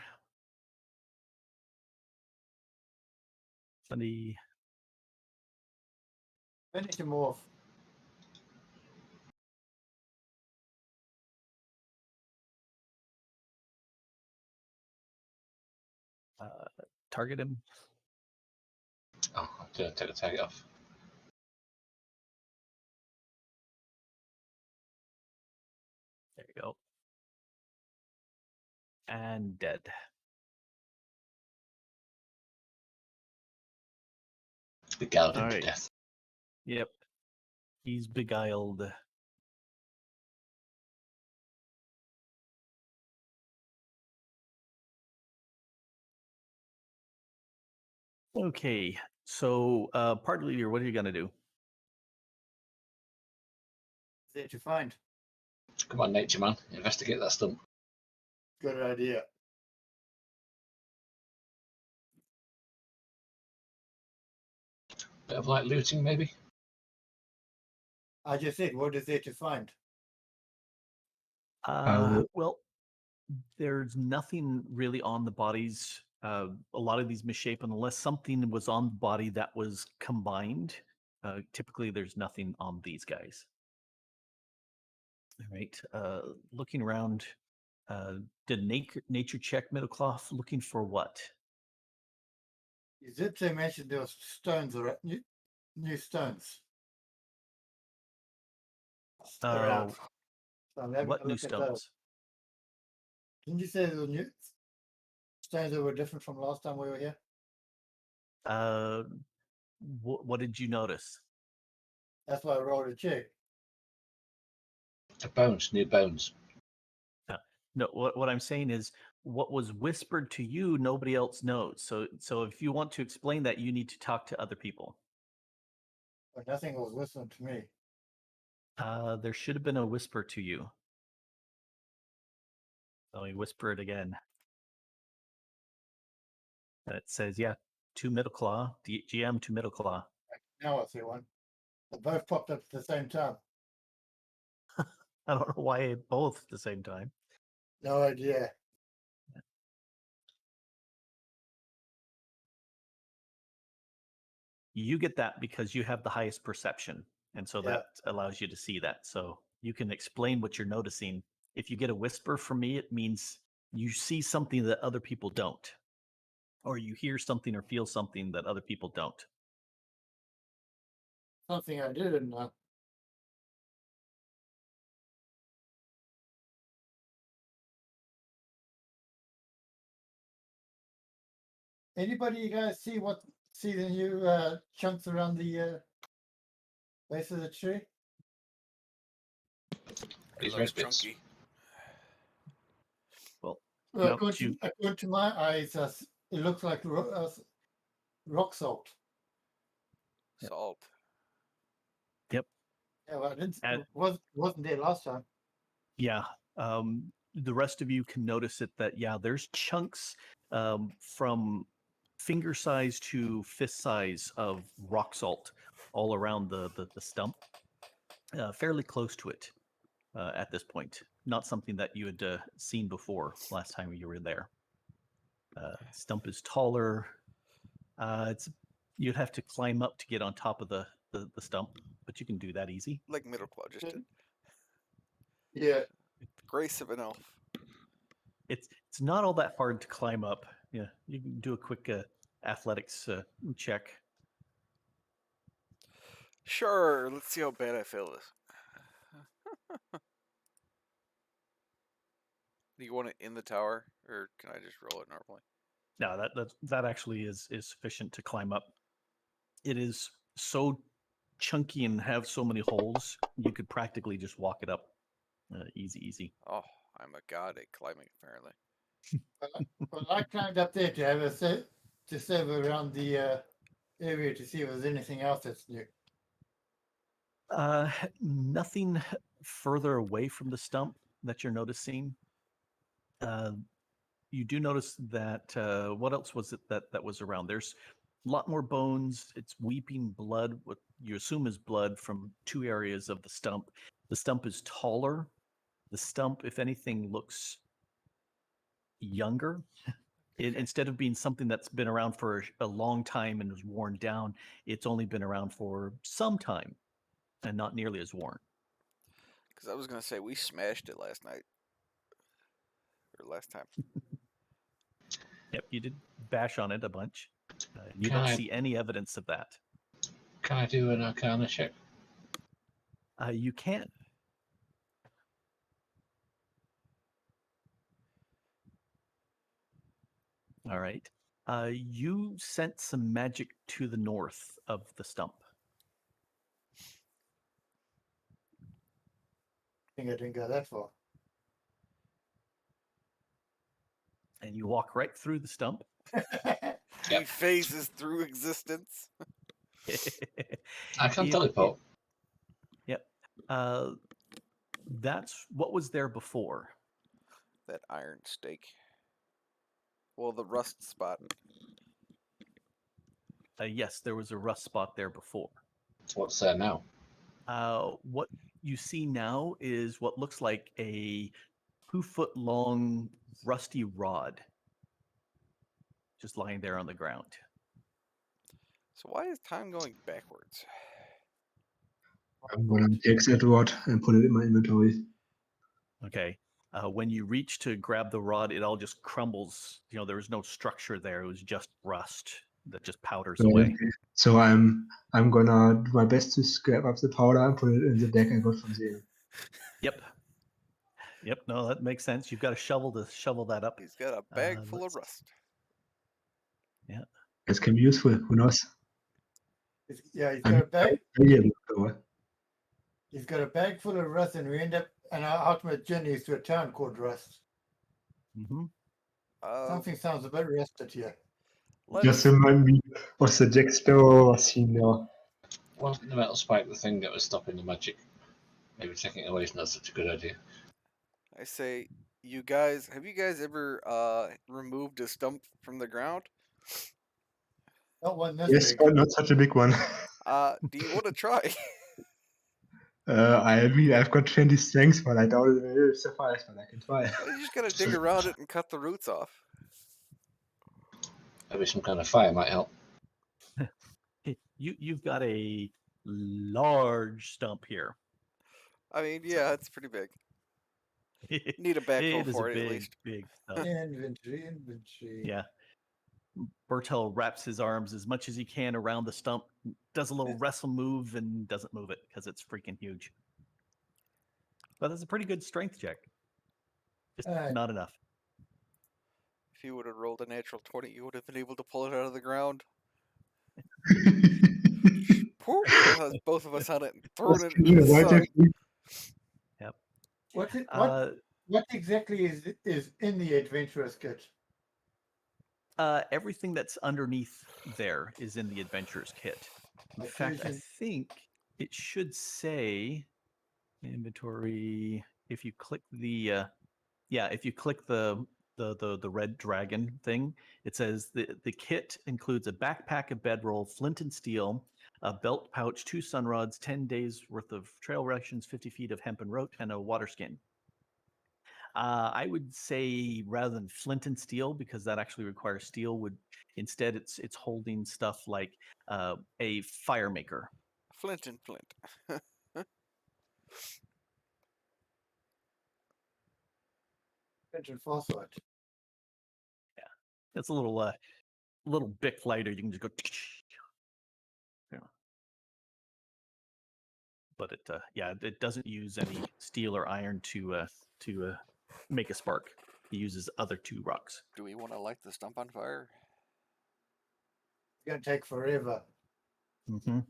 Sunday. Finish him off. Target him. Oh, I'm going to take the tag off. There you go. And dead. Beguiled him All to right. death. Yep. He's beguiled. Okay. So, party leader, what are you going to do? There to find. Come on, nature man. Investigate that stump. Good idea. Bit of light looting, maybe? I just said, what is there to find? Well, there's nothing really on the bodies. A lot of these misshapen, unless something was on the body that was combined. Typically, there's nothing on these guys. All right. Looking around. Did nature check Middlecloth looking for what? You did say mention there was stones around, new stones around. So I'm having What a new look at those. stones? Didn't you say there were new stones that were different from last time we were here? What did you notice? That's why I rolled a check. The bones, new bones. No, what I'm saying is what was whispered to you, nobody else knows. So if you want to explain that, you need to talk to other people. But nothing was listening to me. There should have been a whisper to you. Let me whisper it again. And it says, yeah, to Middleclaw, GM to Middleclaw. Now I see one. They both popped up at the same time. I don't know why both at the same time. No idea. You get that because you have the highest perception. And so Yeah. that allows you to see that. So you can explain what you're noticing. If you get a whisper from me, it means you see something that other people don't. Or you hear something or feel something that other people don't. Something I didn't know. Anybody you guys see the new chunks around the base of the tree? These It red looks bits. chunky. Well, Well, no, according to my eyes, it looks like rock salt. Yep. Salt. Yep. Yeah, well, I didn't. And- Wasn't there last time. Yeah. The rest of you can notice it that, yeah, there's chunks from finger size to fist size of rock salt all around the stump, fairly close to it at this point. Not something that you had seen before last time you were there. Stump is taller. You'd have to climb up to get on top of the stump, but you can do that easy. Like Middleclaw just did. Yeah. The grace of an elf. It's not all that hard to climb up. Yeah, you can do a quick athletics check. Sure, let's see how bad I fail this. Do you want it in the tower, or can I just roll it normally? No, that actually is sufficient to climb up. It is so chunky and have so many holes, you could practically just walk it up, easy. Oh, I'm a god at climbing, apparently. Well, I climbed up there to have a to survey around the area to see if there's anything else that's new. Nothing further away from the stump that you're noticing. You do notice that what else was it that was around? There's a lot more bones. It's weeping blood, what you assume is blood from two areas of the stump. The stump is taller. The stump, if anything, looks younger. Instead of being something that's been around for a long time and is worn down, it's only been around for some time and not nearly as worn. Because I was gonna say we smashed it last night or last time. Yep, you did bash on it a bunch. You Can don't I- see any evidence of that. Can I do an Arcana check? You can. All right. You sent some magic to the north of the stump. I think I didn't go that far. And you walk right through the stump. He phases through existence. I can It- teleport. Yep. That's what was there before. That iron stake. Well, the rust spot. Yes, there was a rust spot there before. What's there now? What you see now is what looks like a 2-foot long rusty rod just lying there on the ground. So why is time going backwards? I'm gonna take that rod and put it in my inventory. Okay. When you reach to grab the rod, it all just crumbles. You know, there was no structure there. It was just rust that just powders away. Okay. So I'm gonna do my best to scrap up the powder and put it in the deck I got from the inn. Yep. Yep. No, that makes sense. You've got a shovel to shovel that up. He's got a bag full of let's- rust. This can be useful. Who knows? Yeah, he's I'm got a bag. valuable, though. He's got a bag full of rust, and we end up on our ultimate journey is to a town called Rust. Mhm. Something sounds a bit rusted here. Just Let's remind me of the Jack Sparrow scene now. Wasn't the metal spike the thing that was stopping the magic? Maybe taking it away is not such a good idea. I say, you guys, have you guys ever removed a stump from the ground? Not one this Yes, big. but not such a big one. Do you want to try? I mean, I've got 20 strength, but I doubt it will suffice, but I can try. Well, you just gotta dig around it and cut the roots off. Maybe some kind of fire might help. You've got a large stump here. I mean, yeah, it's pretty big. Need a backhoe It is for a it at least. big stump. Inventory. Yeah. Bertel wraps his arms as much as he can around the stump, does a little wrestle move, and doesn't move it because it's freaking huge. But that's a pretty good strength check. Just Alright. not enough. If you would have rolled a natural 20, you would have been able to pull it out of the ground. Poof, has both of us on it and thrown it into the sun. What Uh, what exactly is in the adventurous kit? everything that's underneath there is in the adventurer's kit. In fact, I Occasion- think it should say inventory. If you click the if you click the red dragon thing, it says the kit includes a backpack, a bedroll, flint and steel, a belt pouch, 2 sun rods, 10 days worth of trail rations, 50 feet of hempen rope, and a water skin. I would say rather than flint and steel, because that actually requires steel, would instead it's holding stuff like a fire maker. Flint and flint. Engine phosphate. It's a little bit lighter. You can just go. Yeah. but it doesn't use any steel or iron to make a spark. It uses other 2 rocks. Do we want to light the stump on fire? It's going to take forever, Mm-hmm.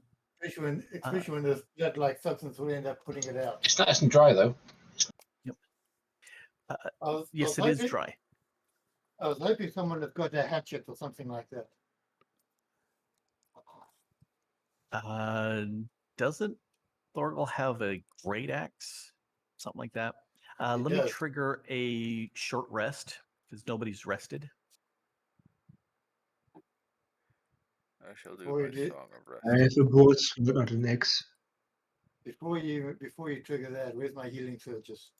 especially when there's blood-like substance will end up putting it out. It's nice and dry though. Yes, I it was is hoping- dry. I was hoping someone had got a hatchet or something like that. Doesn't Thorgal have a great axe? Something like that. He Let me does. trigger a short rest because nobody's rested. I shall do Before my you do- song of rest. I have a broad sword, not an axe. Before you trigger that, where's my healing surges?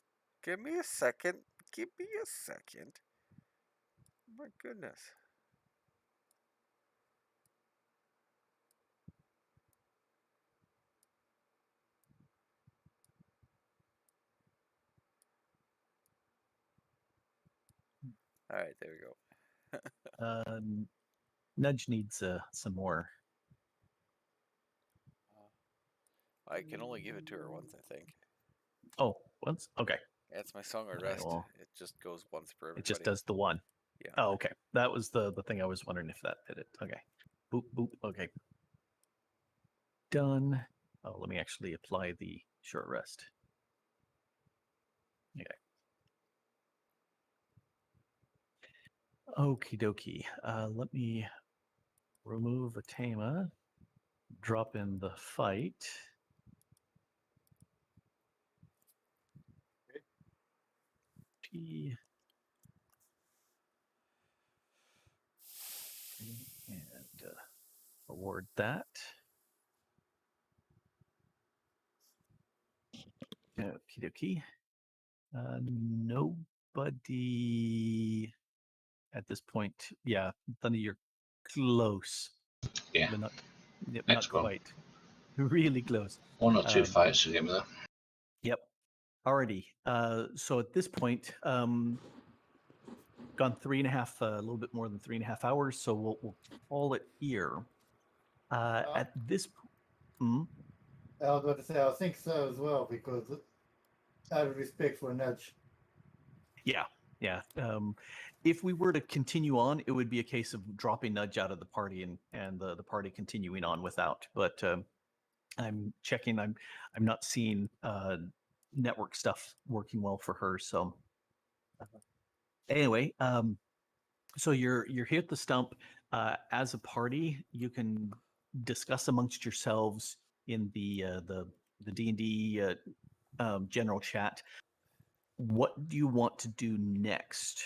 Give me a second. Give me a second. My goodness. All right, there we go. Nudge needs some more. I can only give it to her once, I think. Oh, once? Okay. That's my song of Okay, rest. well, It just goes once for everybody. it just does the one. Yeah. Oh, okay. That was the thing I was wondering if that did it. Okay. Boop, boop. Okay. Done. Oh, let me actually apply the short rest. Okay. Okie dokie. Let me remove Atama. Drop in the fight. T. And award that. Okie dokie. Nobody at this point. Yeah, Thunder, you're close. Yeah. But not Next one. quite. Really close. 1 or 2 Um, fights to get me there. Yep. Alrighty. So at this point, gone 3.5, a little bit more than 3.5 hours. So we'll call it here. At this, I was about to say, I think so as well, because out of respect for Nudge. yeah. If we were to continue on, it would be a case of dropping Nudge out of the party and the party continuing on without. But I'm checking. I'm not seeing network stuff working well for her. So anyway, so you're here at the stump. As a party, you can discuss amongst yourselves in the D&D general chat. What do you want to do next?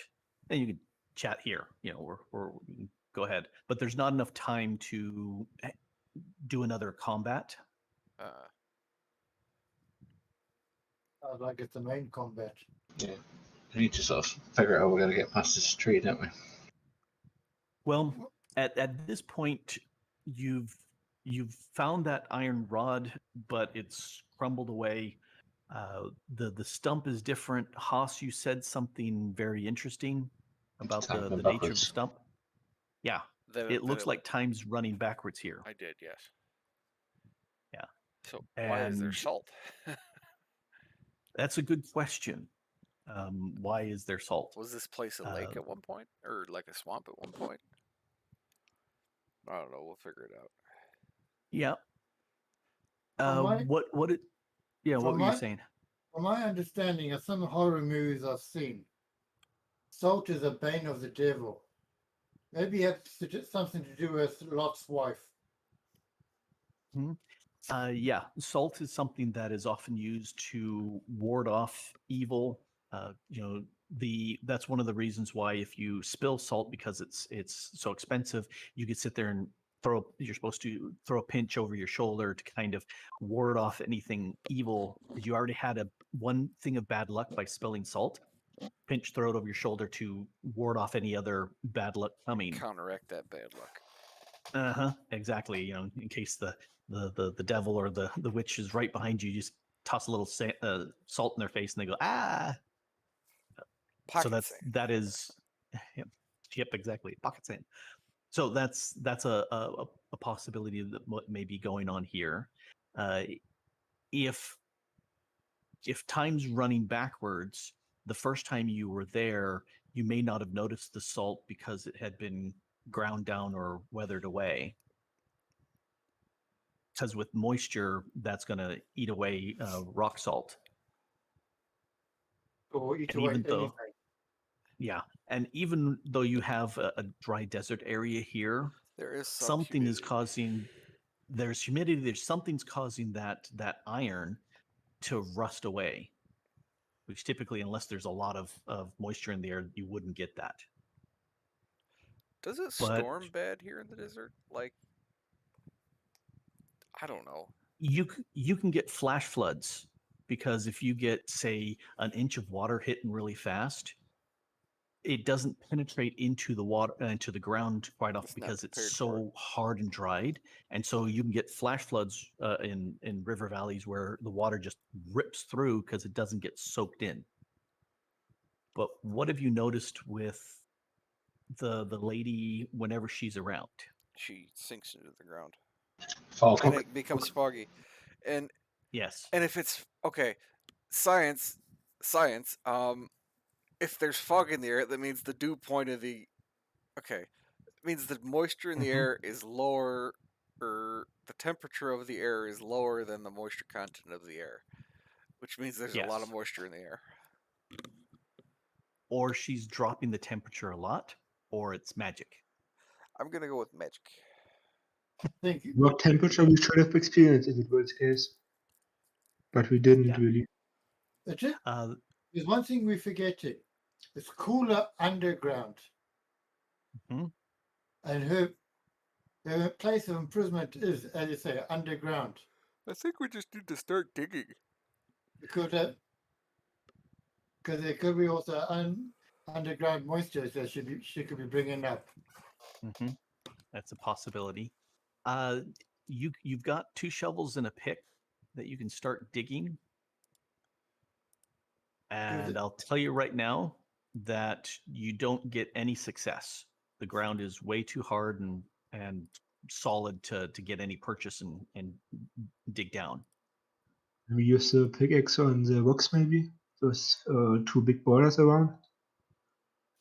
And you can chat here. You know, we can go ahead, but there's not enough time to do another combat. I'd like it's the main combat. Yeah. We need to sort of figure out how we're going to get past this tree, don't we? Well, at this point, you've found that iron rod, but it's crumbled away. The stump is different. Haas, you said something very interesting about Time the going nature of the backwards. stump. Yeah, That it looks like time's running backwards here. I did, yes. Yeah. So why is there And- salt? That's a good question. Why is there salt? Was this place a lake at one point, or like a swamp at one point? I don't know. We'll figure it out. Yeah. From my- What were you saying? From my understanding of some horror movies I've seen, salt is a bane of the devil. Maybe it has something to do with Lot's wife. Yeah, salt is something that is often used to ward off evil. That's one of the reasons why if you spill salt, because it's so expensive, you could sit there and you're supposed to throw a pinch over your shoulder to kind of ward off anything evil. You already had one thing of bad luck by spilling salt. Pinch, throw it over your shoulder to ward off any other bad luck coming. Counteract that bad luck. Exactly. You know, in case the devil or the witch is right behind you, you just toss a little salt in their face and they go, ah. Pocket So sand. that is yep, exactly, pocket sand. So that's a possibility that what may be going on here. if time's running backwards, the first time you were there, you may not have noticed the salt because it had been ground down or weathered away. Because with moisture, that's going to eat away rock salt. Or eat And away even though, anything. yeah, and even though you have a dry desert area here, There is some something is humidity. causing. There's humidity. There's something's causing that iron to rust away, which typically, unless there's a lot of moisture in the air, you wouldn't get that. Does it But storm bad here in the desert? Like, I don't know. you can get flash floods because if you get, say, an inch of water hitting really fast, it doesn't penetrate into the water into the ground quite often It's not because it's prepared for it. so hard and dried, and so you can get flash floods in river valleys where the water just rips through because it doesn't get soaked in. But what have you noticed with the lady whenever she's around? She sinks into the ground. Fog. And it becomes foggy. And Yes. if it's okay, science, if there's fog in the air, that means the dew point of the it means the moisture in the Mhm. air is lower, or the temperature of the air is lower than the moisture content of the air, which means there's a lot of Yes. moisture in the air. Or she's dropping the temperature a lot, or it's magic. I'm gonna go with magic. I think What temperature we should have experienced if it were the case, but we didn't Yeah. really. there's one thing we're forgetting. It's cooler underground. Mhm. And her place of imprisonment is, as you say, underground. I think we just need to start digging. Because there could be also underground moisture that she could be bringing up. Mm-hmm. That's a possibility. You've got 2 shovels and a pick that you can start digging. And I'll tell you right now that you don't get any success. The ground is way too hard and solid to get any purchase and dig down. We use the pickaxe on the rocks, maybe. Those 2 big boulders around.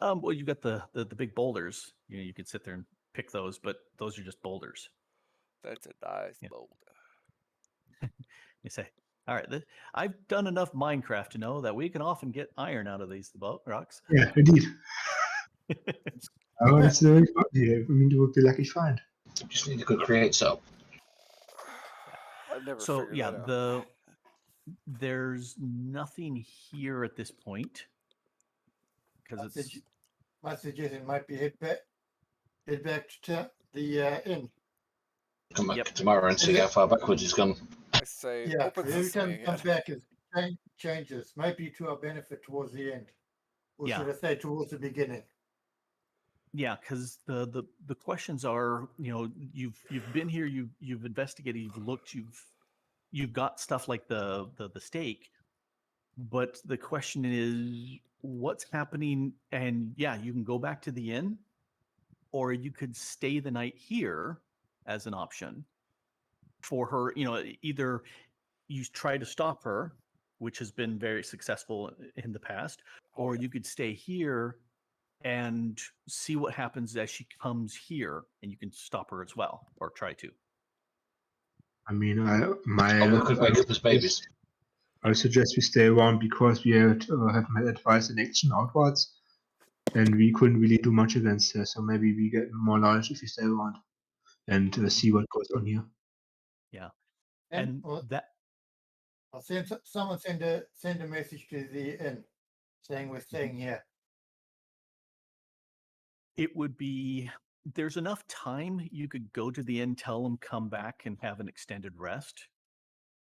Well, you got the big boulders. You know, you could sit there and pick those, but those are just boulders. That's a nice Yeah. boulder. You say, all right, I've done enough Minecraft to know that we can often get iron out of these rocks. Yeah, indeed. Oh, it's very fun here. I mean, it would be lucky find. Just need a good Yep. create setup. I've never So figured yeah, that out. there's nothing here at this point because it's My suggestion might be head back to the inn. Come back Yep. tomorrow and see how far backwards he's gone. I say, Yeah, open every time sesame it comes again. back, it changes. Might be to our benefit towards the end, or Yeah. should I say towards the beginning? Yeah, because the questions are, you know, you've been here, you've investigated, you've looked, you've got stuff like the stake, but the question is what's happening. And yeah, you can go back to the inn, or you could stay the night here as an option for her. You know, either you try to stop her, which has been very successful in the past, Oh, or yeah. you could stay here and see what happens as she comes here, and you can stop her as well, or try to. I mean, Or we could wake up as babies. I suggest we stay around because we have met advice and action outwards, and we couldn't really do much against her. So maybe we get more knowledge if we stay around and see what goes on here. Yeah, And and that I'll someone send a message to the inn saying we're staying here. it would be, there's enough time you could go to the inn, tell them come back and have an extended rest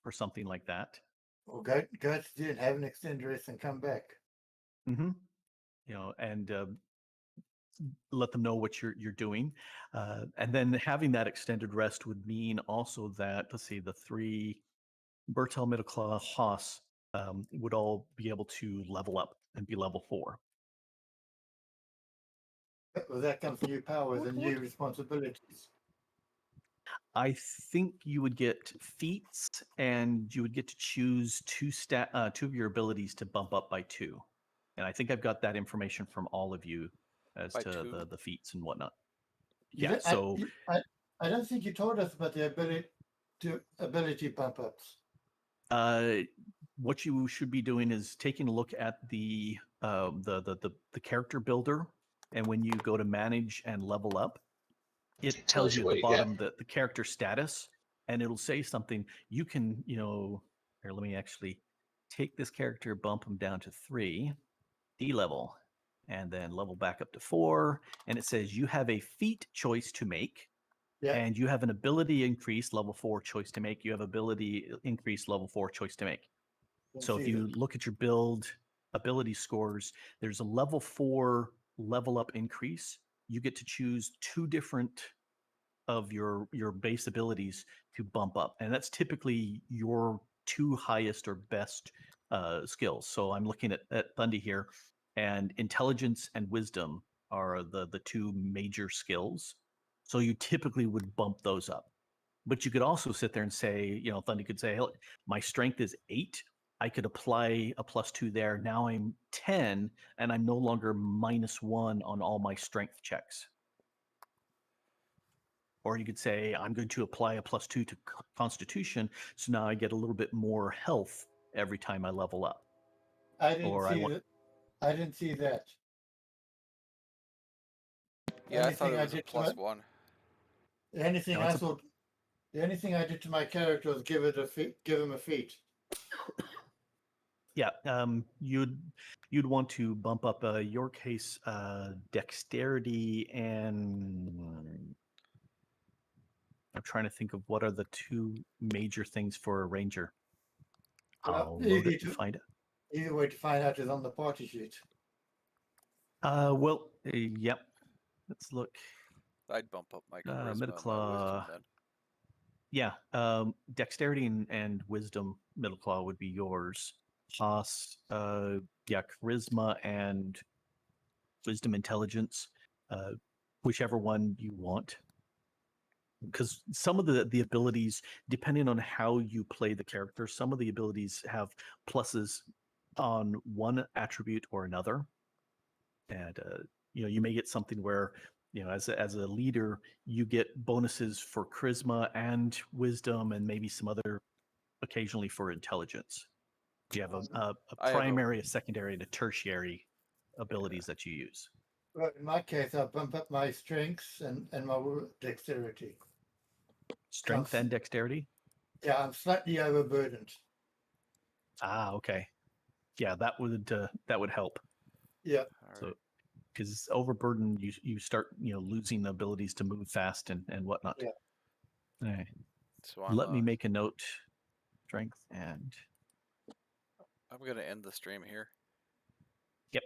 or something like that. Or go to the inn, have an extended rest, and come back. Mm-hmm. You know, and let them know what you're doing, and then having that extended rest would mean also that, let's see, the 3 Bertel, Middleclaw, Haas would all be able to level up and be level 4. With that comes new powers and new responsibilities. I think you would get feats, and you would get to choose two of your abilities to bump up by 2. And I think I've got that information from all of you as By to 2? the feats and whatnot. You Yeah. don't- So I don't think you told us about the ability bump ups. what you should be doing is taking a look at the character builder, and when you go to manage and level up, it tells you at what the you get. bottom the character status, and it'll say something. You can, here, let me actually take this character, bump him down to 3, D-level, and then level back up to 4, and it says you have a feat choice to make. Yeah. And you have an ability increase level 4 choice to make. You have ability increase level 4 choice to make. Don't So if see you that. look at your build ability scores, there's a level 4 level up increase. You get to choose 2 different of your base abilities to bump up, and that's typically your 2 highest or best skills. So I'm looking at Thundy here, and intelligence and wisdom are the 2 major skills. So you typically would bump those up. But you could also sit there and say, Thundy could say, hey, my strength is 8. I could apply a +2 there. Now I'm 10, and I'm no longer -1 on all my strength checks. Or you could say, I'm going to apply a +2 to Constitution, so now I get a little bit more health every time I level up. I didn't Or I see want, that. I didn't see that. Yeah, I thought Anything it I was a did to my, +1. the only thing No, I it's a- thought, the only thing I did to my character was give him a feat. yeah, you'd want to bump up your case dexterity, and I'm trying to think of what are the 2 major things for a ranger. I'll load it to find it. Easy way to find out is on the party sheet. Yep. Let's look. I'd bump up my charisma and my wisdom Midclaw. then. Yeah, dexterity and wisdom middle claw would be yours. Haas, charisma and wisdom intelligence, whichever one you want. Because some of the abilities, depending on how you play the character, some of the abilities have pluses on one attribute or another. And you may get something where, as a leader, you get bonuses for charisma and wisdom, and maybe some other occasionally for intelligence. You have a I have a- primary, a secondary, and a tertiary abilities that you use. Well, in my case, I bump up my strengths and my dexterity. Strength and dexterity. Yeah, I'm slightly overburdened. Ah, okay. Yeah, that would help. Yeah. All So, right. because overburden, you start losing the abilities to move fast and whatnot. Yeah. All right. So I'm Let me make a note. Strength and gonna end the stream here. yep,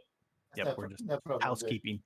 No, we're just no problem. housekeeping.